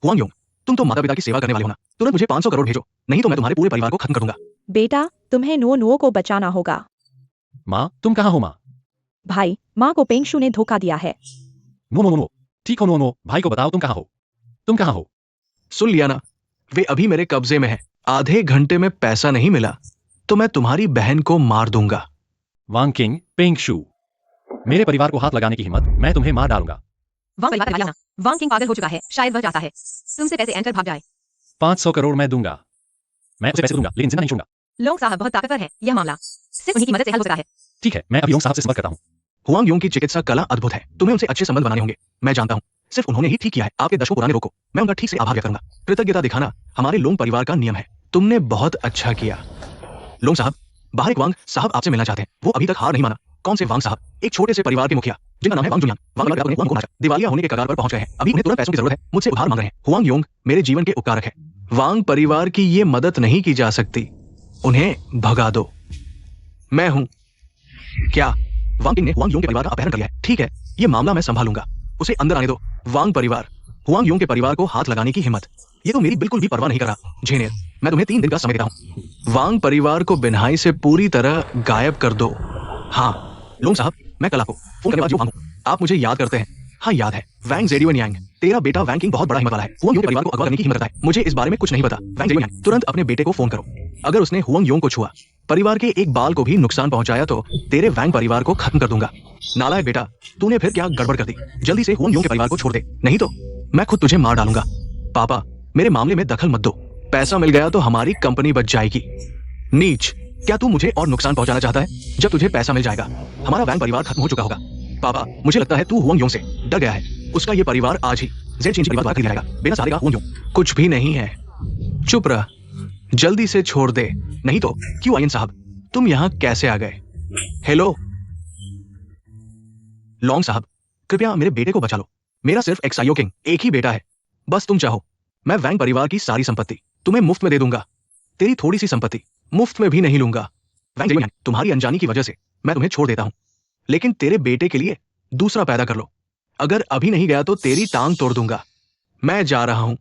हुआंग योंग, तुम तो माता पिता की सेवा करने वाले हो ना। तुरंत मुझे 500 करोड़ भेजो, नहीं तो मैं तुम्हारे पूरे परिवार को खत्म करूंगा। बेटा, तुम्हें नुओ नुओ को बचाना होगा। माँ, तुम कहाँ हो माँ? भाई, माँ को पेंगशु ने धोखा दिया है। नो, ठीक हो नो, भाई को बताओ तुम कहाँ हो? तुम कहाँ हो? सुन लिया ना, वे अभी मेरे कब्जे में है। आधे घंटे में पैसा नहीं मिला तो मैं तुम्हारी बहन को मार दूंगा। वांग किंग, पेंग शू, मेरे परिवार को हाथ लगाने की हिम्मत, मैं तुम्हें मार डालूंगा। वांग परिवार का दिवालिया होना। वांग किंग पागल हो चुका है, शायद वह चाहता है तुमसे पैसे एंटर भाग जाए। 500 करोड़ मैं दूंगा। मैं उसे पैसे दूंगा, लेकिन जिंदा नहीं छोड़ूंगा। लोंग साहब बहुत ताकतवर है, यह मामला सिर्फ उन्हीं की मदद से हल हो सकता है। ठीक है, मैं अभी लोंग साहब से संपर्क करता हूँ। हुआंग योंग की चिकित्सा कला अद्भुत है। तुम्हें उनसे अच्छे संबंध बनाने होंगे। मैं जानता हूँ, सिर्फ उन्होंने ही ठीक किया है आपके दशकों पुराने रोग को। मैं उनका ठीक से आभार व्यक्त करूंगा। कृतज्ञता दिखाना हमारे लोंग परिवार का नियम है। तुमने बहुत अच्छा किया। लोंग साहब, बाहर एक वांग साहब आपसे मिलना चाहते हैं। वो अभी तक हार नहीं माना। कौन से वांग साहब? एक छोटे से परिवार के मुखिया जिनका नाम है वांग जुलियांग। वांग परिवार ने वांग को मारा, दिवालिया होने के कगार पर पहुंच गए हैं। अभी उन्हें तुरंत पैसों की जरूरत है, मुझसे उधार मांग रहे हैं। हुआंग योंग मेरे जीवन के उपकारक है। वांग परिवार की ये मदद नहीं की जा सकती। उन्हें भगा दो। मैं हूं। क्या? वांग किंग ने हुआंग योंग के परिवार का अपहरण कर लिया है। ठीक है, ये मामला मैं संभालूंगा। उसे अंदर आने दो। वांग परिवार, हुआंग योंग के परिवार को हाथ लगाने की हिम्मत, ये तो मेरी बिल्कुल भी परवाह नहीं कर रहा। झेनियर, मैं तुम्हें 3 दिन का समय देता हूँ। वांग परिवार को बिन्हाई से पूरी तरह गायब कर दो। हाँ लोंग साहब, मैं कल आपको फोन करने वाला जो वांग हूं। आप मुझे याद करते हैं? हाँ याद है। वैंग ज़ेडियन यांग, तेरा बेटा वैंग किंग बहुत बड़ा हिम्मत वाला है। हुआंग योंग के परिवार को अगवा करने की हिम्मत रखता है। मुझे इस बारे में कुछ नहीं पता। वैंग ज़ेडियन यांग, तुरंत अपने बेटे को फोन करो। अगर उसने हुआंग योंग को छुआ, परिवार के एक बाल को भी नुकसान पहुंचाया तो तेरे वैंग परिवार को खत्म कर दूंगा। नालायक बेटा, तूने फिर क्या गड़बड़ कर दी? जल्दी से हुआंग योंग के परिवार को छोड़ दे, नहीं तो मैं खुद तुझे मार डालूंगा। पापा, मेरे मामले में दखल मत दो। पैसा मिल गया तो हमारी कंपनी बच जाएगी। नीच, क्या तू मुझे और नुकसान पहुंचाना चाहता है? जब तुझे पैसा मिल जाएगा हमारा वैंग परिवार खत्म हो चुका होगा। पापा, मुझे लगता है तू हुआंग योंग से डर गया है। उसका ये परिवार आज ही ज़ेड चीन परिवार खरीद जाएगा। बिना सहारे का हुआंग योंग कुछ भी नहीं है। चुप रह, जल्दी से छोड़ दे, नहीं तो। क्यों आयन साहब, तुम यहाँ कैसे आ गए? हेलो लॉन्ग साहब, कृपया मेरे बेटे को बचा लो। मेरा सिर्फ एक्साइयो किंग एक ही बेटा है। बस तुम चाहो, मैं वैंग परिवार की सारी संपत्ति तुम्हें मुफ्त में दे दूंगा। तेरी थोड़ी सी संपत्ति मुफ्त में भी नहीं लूंगा। वैंग ज़ेडियन, तुम्हारी अनजानी की वजह से मैं तुम्हें छोड़ देता हूं, लेकिन तेरे बेटे के लिए दूसरा पैदा कर लो। अगर अभी नहीं गया तो तेरी टांग तोड़ दूंगा। मैं जा रहा हूं।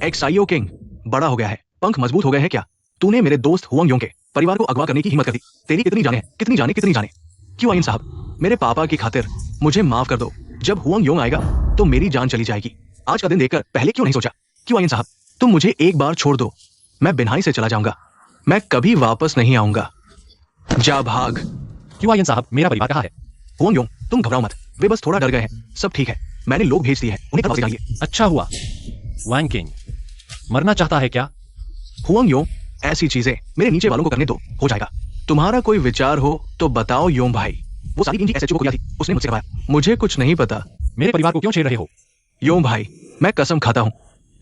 एक्साइयो किंग बड़ा हो गया है, पंख मजबूत हो गए हैं क्या? तूने मेरे दोस्त हुआंग योंग के परिवार को अगवा करने की हिम्मत कर दी। तेरी कितनी जाने हैं, कितनी जाने। क्यों आयन साहब, मेरे पापा की खातिर मुझे माफ कर दो। जब हुआंग योंग आएगा तो मेरी जान चली जाएगी। आज का दिन देखकर पहले क्यों नहीं सोचा? क्यों आयन साहब, तुम मुझे एक बार छोड़ दो, मैं बिन्हाई से चला जाऊंगा। मैं कभी वापस नहीं आऊंगा। जा भाग। क्यों आयन साहब, मेरा परिवार कहाँ है? हुआंग योंग, तुम घबराओ मत, वे बस थोड़ा डर गए हैं। सब ठीक है, मैंने लोग भेज दिए हैं, उन्हें कल वापस जाइए। अच्छा हुआ। वांग किंग मरना चाहता है क्या? हुआंग योंग, ऐसी चीजें मेरे नीचे वालों को करने दो, हो जाएगा। तुम्हारा कोई विचार हो तो बताओ योंग भाई। वो सारी इंजी एसएचओ को किया थी, उसने मुझसे करवाया। मुझे कुछ नहीं पता। मेरे परिवार को क्यों छेड़ रहे हो? योंग भाई, मैं कसम खाता हूँ,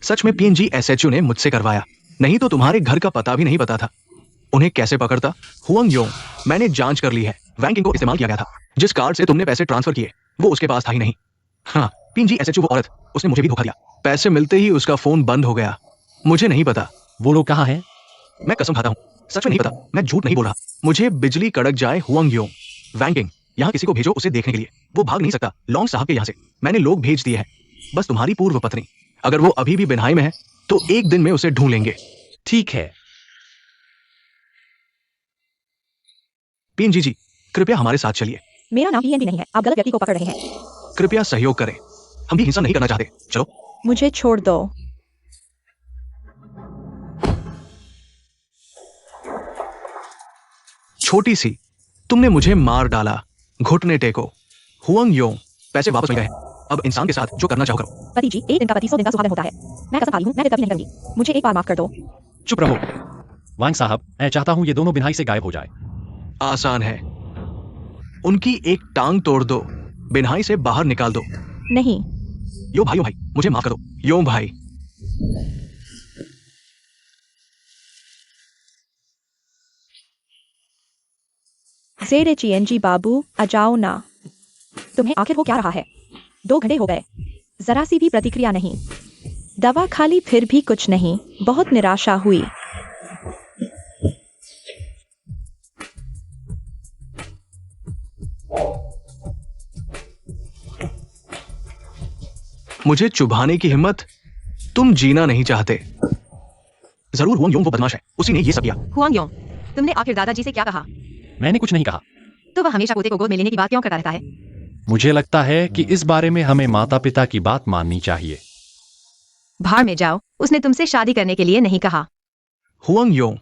सच में पीएनजी एसएचओ ने मुझसे करवाया, नहीं तो तुम्हारे घर का पता भी नहीं पता था। उन्हें कैसे पकड़ता? हुआंग योंग, मैंने जांच कर ली है। वैंग किंग को इस्तेमाल किया गया था। जिस कार्ड से तुमने पैसे ट्रांसफर किए वो उसके पास था ही नहीं। हाँ, पीएनजी एसएचओ वो औरत, उसने मुझे भी धोखा दिया। पैसे मिलते ही उसका फोन बंद हो गया। मुझे नहीं पता। वो लोग कहाँ हैं? मैं कसम खाता हूँ, सच में नहीं पता। मैं झूठ नहीं बोल रहा। मुझे बिजली कड़क जाए हुआंग योंग। वैंग किंग, यहाँ किसी को भेजो उसे देखने के लिए। वो भाग नहीं सकता लॉन्ग साहब के यहाँ से। मैंने लोग भेज दिए हैं। बस तुम्हारी पूर्व पत्नी, अगर वो अभी भी बिन्हाई में है तो एक दिन में उसे ढूंढ लेंगे। ठीक है। पीएनजी जी, कृपया हमारे साथ चलिए। मेरा नाम पीएनजी नहीं है, आप गलत व्यक्ति को पकड़ रहे हैं। कृपया सहयोग करें, हम भी हिंसा नहीं करना चाहते। चलो। मुझे छोड़ दो। छोटी सी, तुमने मुझे मार डाला। घुटने टेको। हुआंग योंग, पैसे वापस मिल गए। अब इंसान के साथ जो करना चाहो करो। पति जी, एक दिन का पति 100 दिन का सुहागन होता है। मैं कसम खाती हूँ, मैं कभी नहीं करूंगी। मुझे एक बार माफ कर दो। चुप रहो। वांग साहब, मैं चाहता हूँ ये दोनों बिन्हाई से गायब हो जाए। आसान है, उनकी एक टांग तोड़ दो, बिन्हाई से बाहर निकाल दो। नहीं। यो भाई, मुझे माफ कर दो। यो भाई। ज़ेड चीएनजी बाबू, आ जाओ ना। तुम्हें आखिर हो क्या रहा है? 2 घंटे हो गए, जरा सी भी प्रतिक्रिया नहीं। दवा खा ली फिर भी कुछ नहीं, बहुत निराशा हुई। मुझे चुभाने की हिम्मत? तुम जीना नहीं चाहते। जरूर हुआंग योंग वो बदमाश है, उसी ने ये सब किया। हुआंग योंग, तुमने आखिर दादाजी से क्या कहा? मैंने कुछ नहीं कहा। तो वह हमेशा पोते को गोद में लेने की बात क्यों करता रहता है? मुझे लगता है कि इस बारे में हमें माता पिता की बात माननी चाहिए। भाड़ में जाओ, उसने तुमसे शादी करने के लिए नहीं कहा। हुआंग योंग,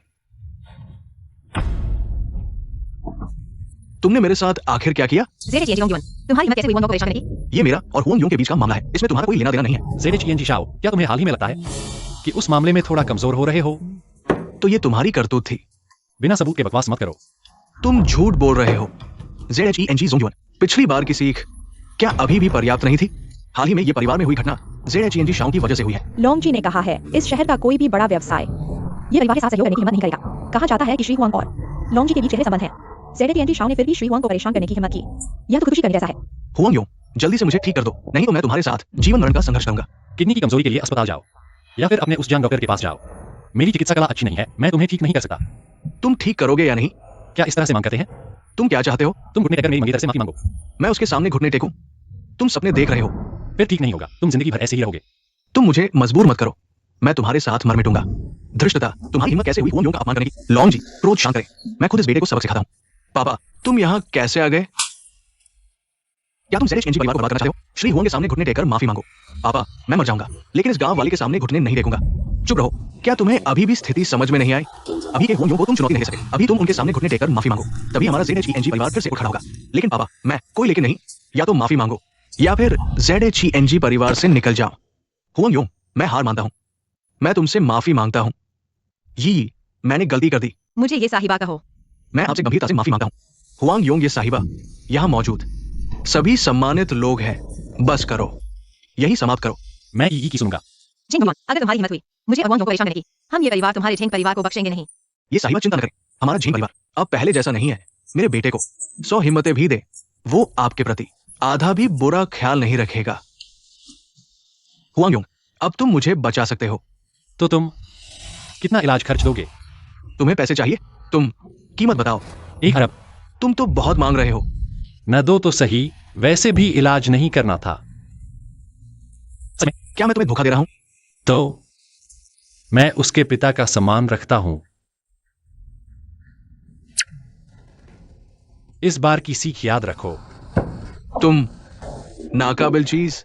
तुमने मेरे साथ आखिर क्या किया? ज़ेडे चिएंजी योंग, तुम्हारी हिम्मत कैसे हुई हुआंग को परेशान करने की? ये मेरा और हुआंग योंग के बीच का मामला है, इसमें तुम्हारा कोई लेना देना नहीं है। ज़ेडे चिएंजी शाओ, क्या तुम्हें हाल ही में लगता है कि उस मामले में थोड़ा कमजोर हो रहे हो? तो ये तुम्हारी करतूत थी। बिना सबूत के बकवास मत करो। तुम झूठ बोल रहे हो। ZHENG जोंगयुन, पिछली बार की सीख क्या अभी भी पर्याप्त नहीं थी? हाल ही में ये परिवार में हुई घटना ZHENG शाओ की वजह से हुई है। लोंग जी ने कहा है, इस शहर का कोई भी बड़ा व्यवसाय ये परिवार के साथ सहयोग करने की हिम्मत नहीं करेगा। कहा जाता है कि श्री हुआंग और लोंग जी के बीच गहरे संबंध है। ZHENG शाओ ने फिर भी श्री हुआंग को परेशान करने की हिम्मत की। यह तो खुदकुशी करने जैसा है। हुआंग योंग, जल्दी से मुझे ठीक कर दो, नहीं तो मैं तुम्हारे साथ जीवन मरण का संघर्ष करूंगा। किडनी की कमजोरी के लिए अस्पताल जाओ या फिर अपने उस जान डॉक्टर के पास जाओ। मेरी चिकित्सा कला अच्छी नहीं है, मैं तुम्हें ठीक नहीं कर सकता। तुम ठीक करोगे या नहीं? क्या इस तरह से मांग करते हैं? तुम क्या चाहते हो? तुम घुटने टेककर मेरी मंगी तरफ से माफी मांगो। मैं उसके सामने घुटने टेकूं? तुम सपने देख रहे हो। फिर ठीक नहीं होगा, तुम जिंदगी भर ऐसे ही रहोगे। तुम मुझे मजबूर मत करो, मैं तुम्हारे साथ मर मिटूंगा। धृष्टता, तुम्हारी हिम्मत कैसे हुई हुआंग योंग का अपमान करने की? लॉन्ग जी, क्रोध शांत करें, मैं खुद इस बेटे को सबक सिखाता हूँ। पापा, तुम यहाँ कैसे आ गए? क्या तुम ZHENG परिवार को बर्बाद करना चाहते हो? श्री हुआंग के सामने घुटने टेककर माफी मांगो। पापा, मैं मर जाऊंगा, लेकिन इस गांव वाले के सामने घुटने नहीं टेकूंगा। चुप रहो। क्या तुम्हें अभी भी स्थिति समझ में नहीं आई? अभी के हुआंग योंग को तुम चुनौती नहीं दे सके, अभी तुम उनके सामने घुटने टेककर माफी मांगो, तभी हमारा ZHENG परिवार फिर से उठ खड़ा होगा। लेकिन पापा, मैं कोई लेकिन नहीं, या तो माफी मांगो या फिर ZHENG परिवार से निकल जाओ। हुआंग योंग, मैं हार मानता हूँ, मैं तुमसे माफी मांगता हूँ। ये मैंने गलती कर दी। मुझे ये साहिबा कहो। मैं आपसे गंभीरता से माफी मांगता हूँ। हुआंग योंग, ये साहिबा, यहाँ मौजूद सभी सम्मानित लोग हैं, बस करो, यही समाप्त करो। मैं ई की सुनूंगा। जिंग हुआंग, अगर तुम्हारी हिम्मत हुई मुझे और हुआंग को परेशान करने की, हम ये परिवार तुम्हारे झेंग परिवार को बख्शेंगे नहीं। ये साहिबा चिंता न करें, हमारा झेंग परिवार अब पहले जैसा नहीं है। मेरे बेटे को 100 हिम्मतें भी दे, वो आपके प्रति आधा भी बुरा ख्याल नहीं रखेगा। हुआंग योंग, अब तुम मुझे बचा सकते हो। तो तुम कितना इलाज खर्च दोगे? तुम्हें पैसे चाहिए? तुम कीमत बताओ। 1 अरब। तुम तो बहुत मांग रहे हो। न दो तो सही, वैसे भी इलाज नहीं करना था। क्या मैं तुम्हें धोखा दे रहा हूं? तो मैं उसके पिता का सम्मान रखता हूं। इस बार की सीख याद रखो। तुम नाकाबिल चीज,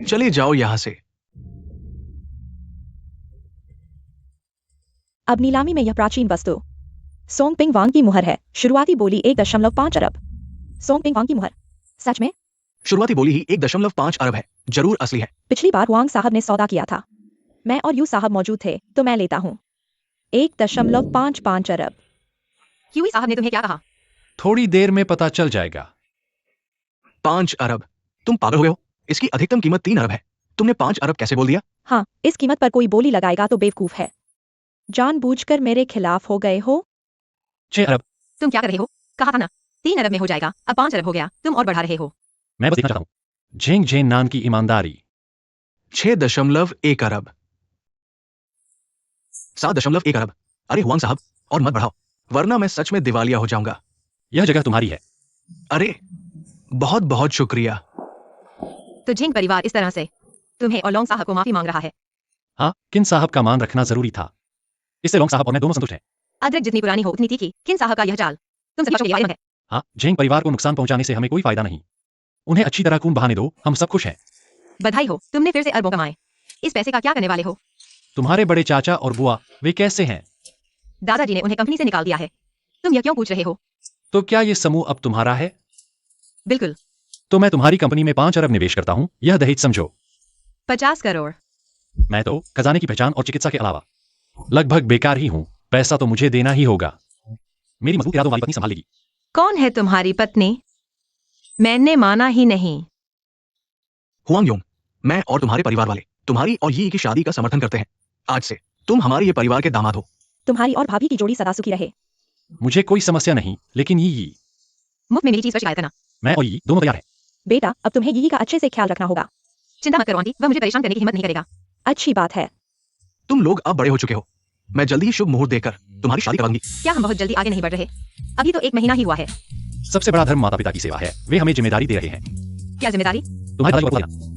चले जाओ यहां से। अब नीलामी में यह प्राचीन वस्तु सोंगपिंग वांग की मुहर है। शुरुआती बोली 1.5 अरब। सोंगपिंग वांग की मुहर सच में? शुरुआती बोली ही 1.5 अरब है, जरूर असली है। पिछली बार हुआंग साहब ने सौदा किया था, मैं और यू साहब मौजूद थे, तो मैं लेता हूँ 1.55 अरब। ह्यूई साहब ने तुम्हें क्या कहा? थोड़ी देर में पता चल जाएगा। 5 अरब? तुम पागल हो गए हो? इसकी अधिकतम कीमत 3 अरब है, तुमने 5 अरब कैसे बोल दिया? हाँ, इस कीमत पर कोई बोली लगाएगा तो बेवकूफ है। जानबूझकर मेरे खिलाफ हो गए हो। 6 अरब। तुम क्या कर रहे हो? कहा था ना 3 अरब में हो जाएगा, अब 5 अरब हो गया, तुम और बढ़ा रहे हो। मैं बस देखना चाहता हूं झेंग झेन नान की ईमानदारी। 6.1 अरब। 7.1 अरब। अरे हुआंग साहब, और मत बढ़ाओ, वरना मैं सच में दिवालिया हो जाऊंगा। यह जगह तुम्हारी है। अरे बहुत बहुत शुक्रिया। तो झेंग परिवार इस तरह से तुम्हें और लोंग साहब को माफी मांग रहा है। हाँ, किन साहब का मान रखना जरूरी था। इससे लोंग साहब और मैं दोनों संतुष्ट हैं। अदरक जितनी पुरानी हो उतनी तीखी। किन साहब का यह चाल तुम सभी के लिए फायदेमंद है। हाँ, झेंग परिवार को नुकसान पहुंचाने से हमें कोई फायदा नहीं। उन्हें अच्छी तरह खून बहाने दो, हम सब खुश हैं। बधाई हो, तुमने फिर से अरबों कमाए। इस पैसे का क्या करने वाले हो? तुम्हारे बड़े चाचा और बुआ वे कैसे हैं? दादाजी ने उन्हें कंपनी से निकाल दिया है। तुम यह क्यों पूछ रहे हो? तो क्या ये समूह अब तुम्हारा है? बिल्कुल। तो मैं तुम्हारी कंपनी में 5 अरब निवेश करता हूँ, यह दहेज समझो। 50 करोड़। मैं तो खजाने की पहचान और चिकित्सा के अलावा लगभग बेकार ही हूँ। पैसा तो मुझे देना ही होगा। मेरी मजबूत इरादों वाली पत्नी संभालेगी। कौन है तुम्हारी पत्नी? मैंने माना ही नहीं। हुआंग योंग, मैं और तुम्हारे परिवार वाले तुम्हारी और यी की शादी का समर्थन करते हैं। आज से तुम हमारे ये परिवार के दामाद हो। तुम्हारी और भाभी की जोड़ी सदा सुखी रहे। मुझे कोई समस्या नहीं, लेकिन ये मुफ्त में मेरी चीज पर शिकायत करना। मैं और ये दोनों तैयार हैं। बेटा, अब तुम्हें यी का अच्छे से ख्याल रखना होगा। चिंता मत करो आंटी, वह मुझे परेशान करने की हिम्मत नहीं करेगा। अच्छी बात है। तुम लोग अब बड़े हो चुके हो, मैं जल्दी ही शुभ मुहूर्त देकर तुम्हारी शादी करवाऊंगी। क्या हम बहुत जल्दी आगे नहीं बढ़ रहे? अभी तो 1 महीना ही हुआ है। सबसे बड़ा धर्म माता पिता की सेवा है, वे हमें जिम्मेदारी दे रहे हैं। क्या जिम्मेदारी? तुम्हारे दादाजी को बता देना।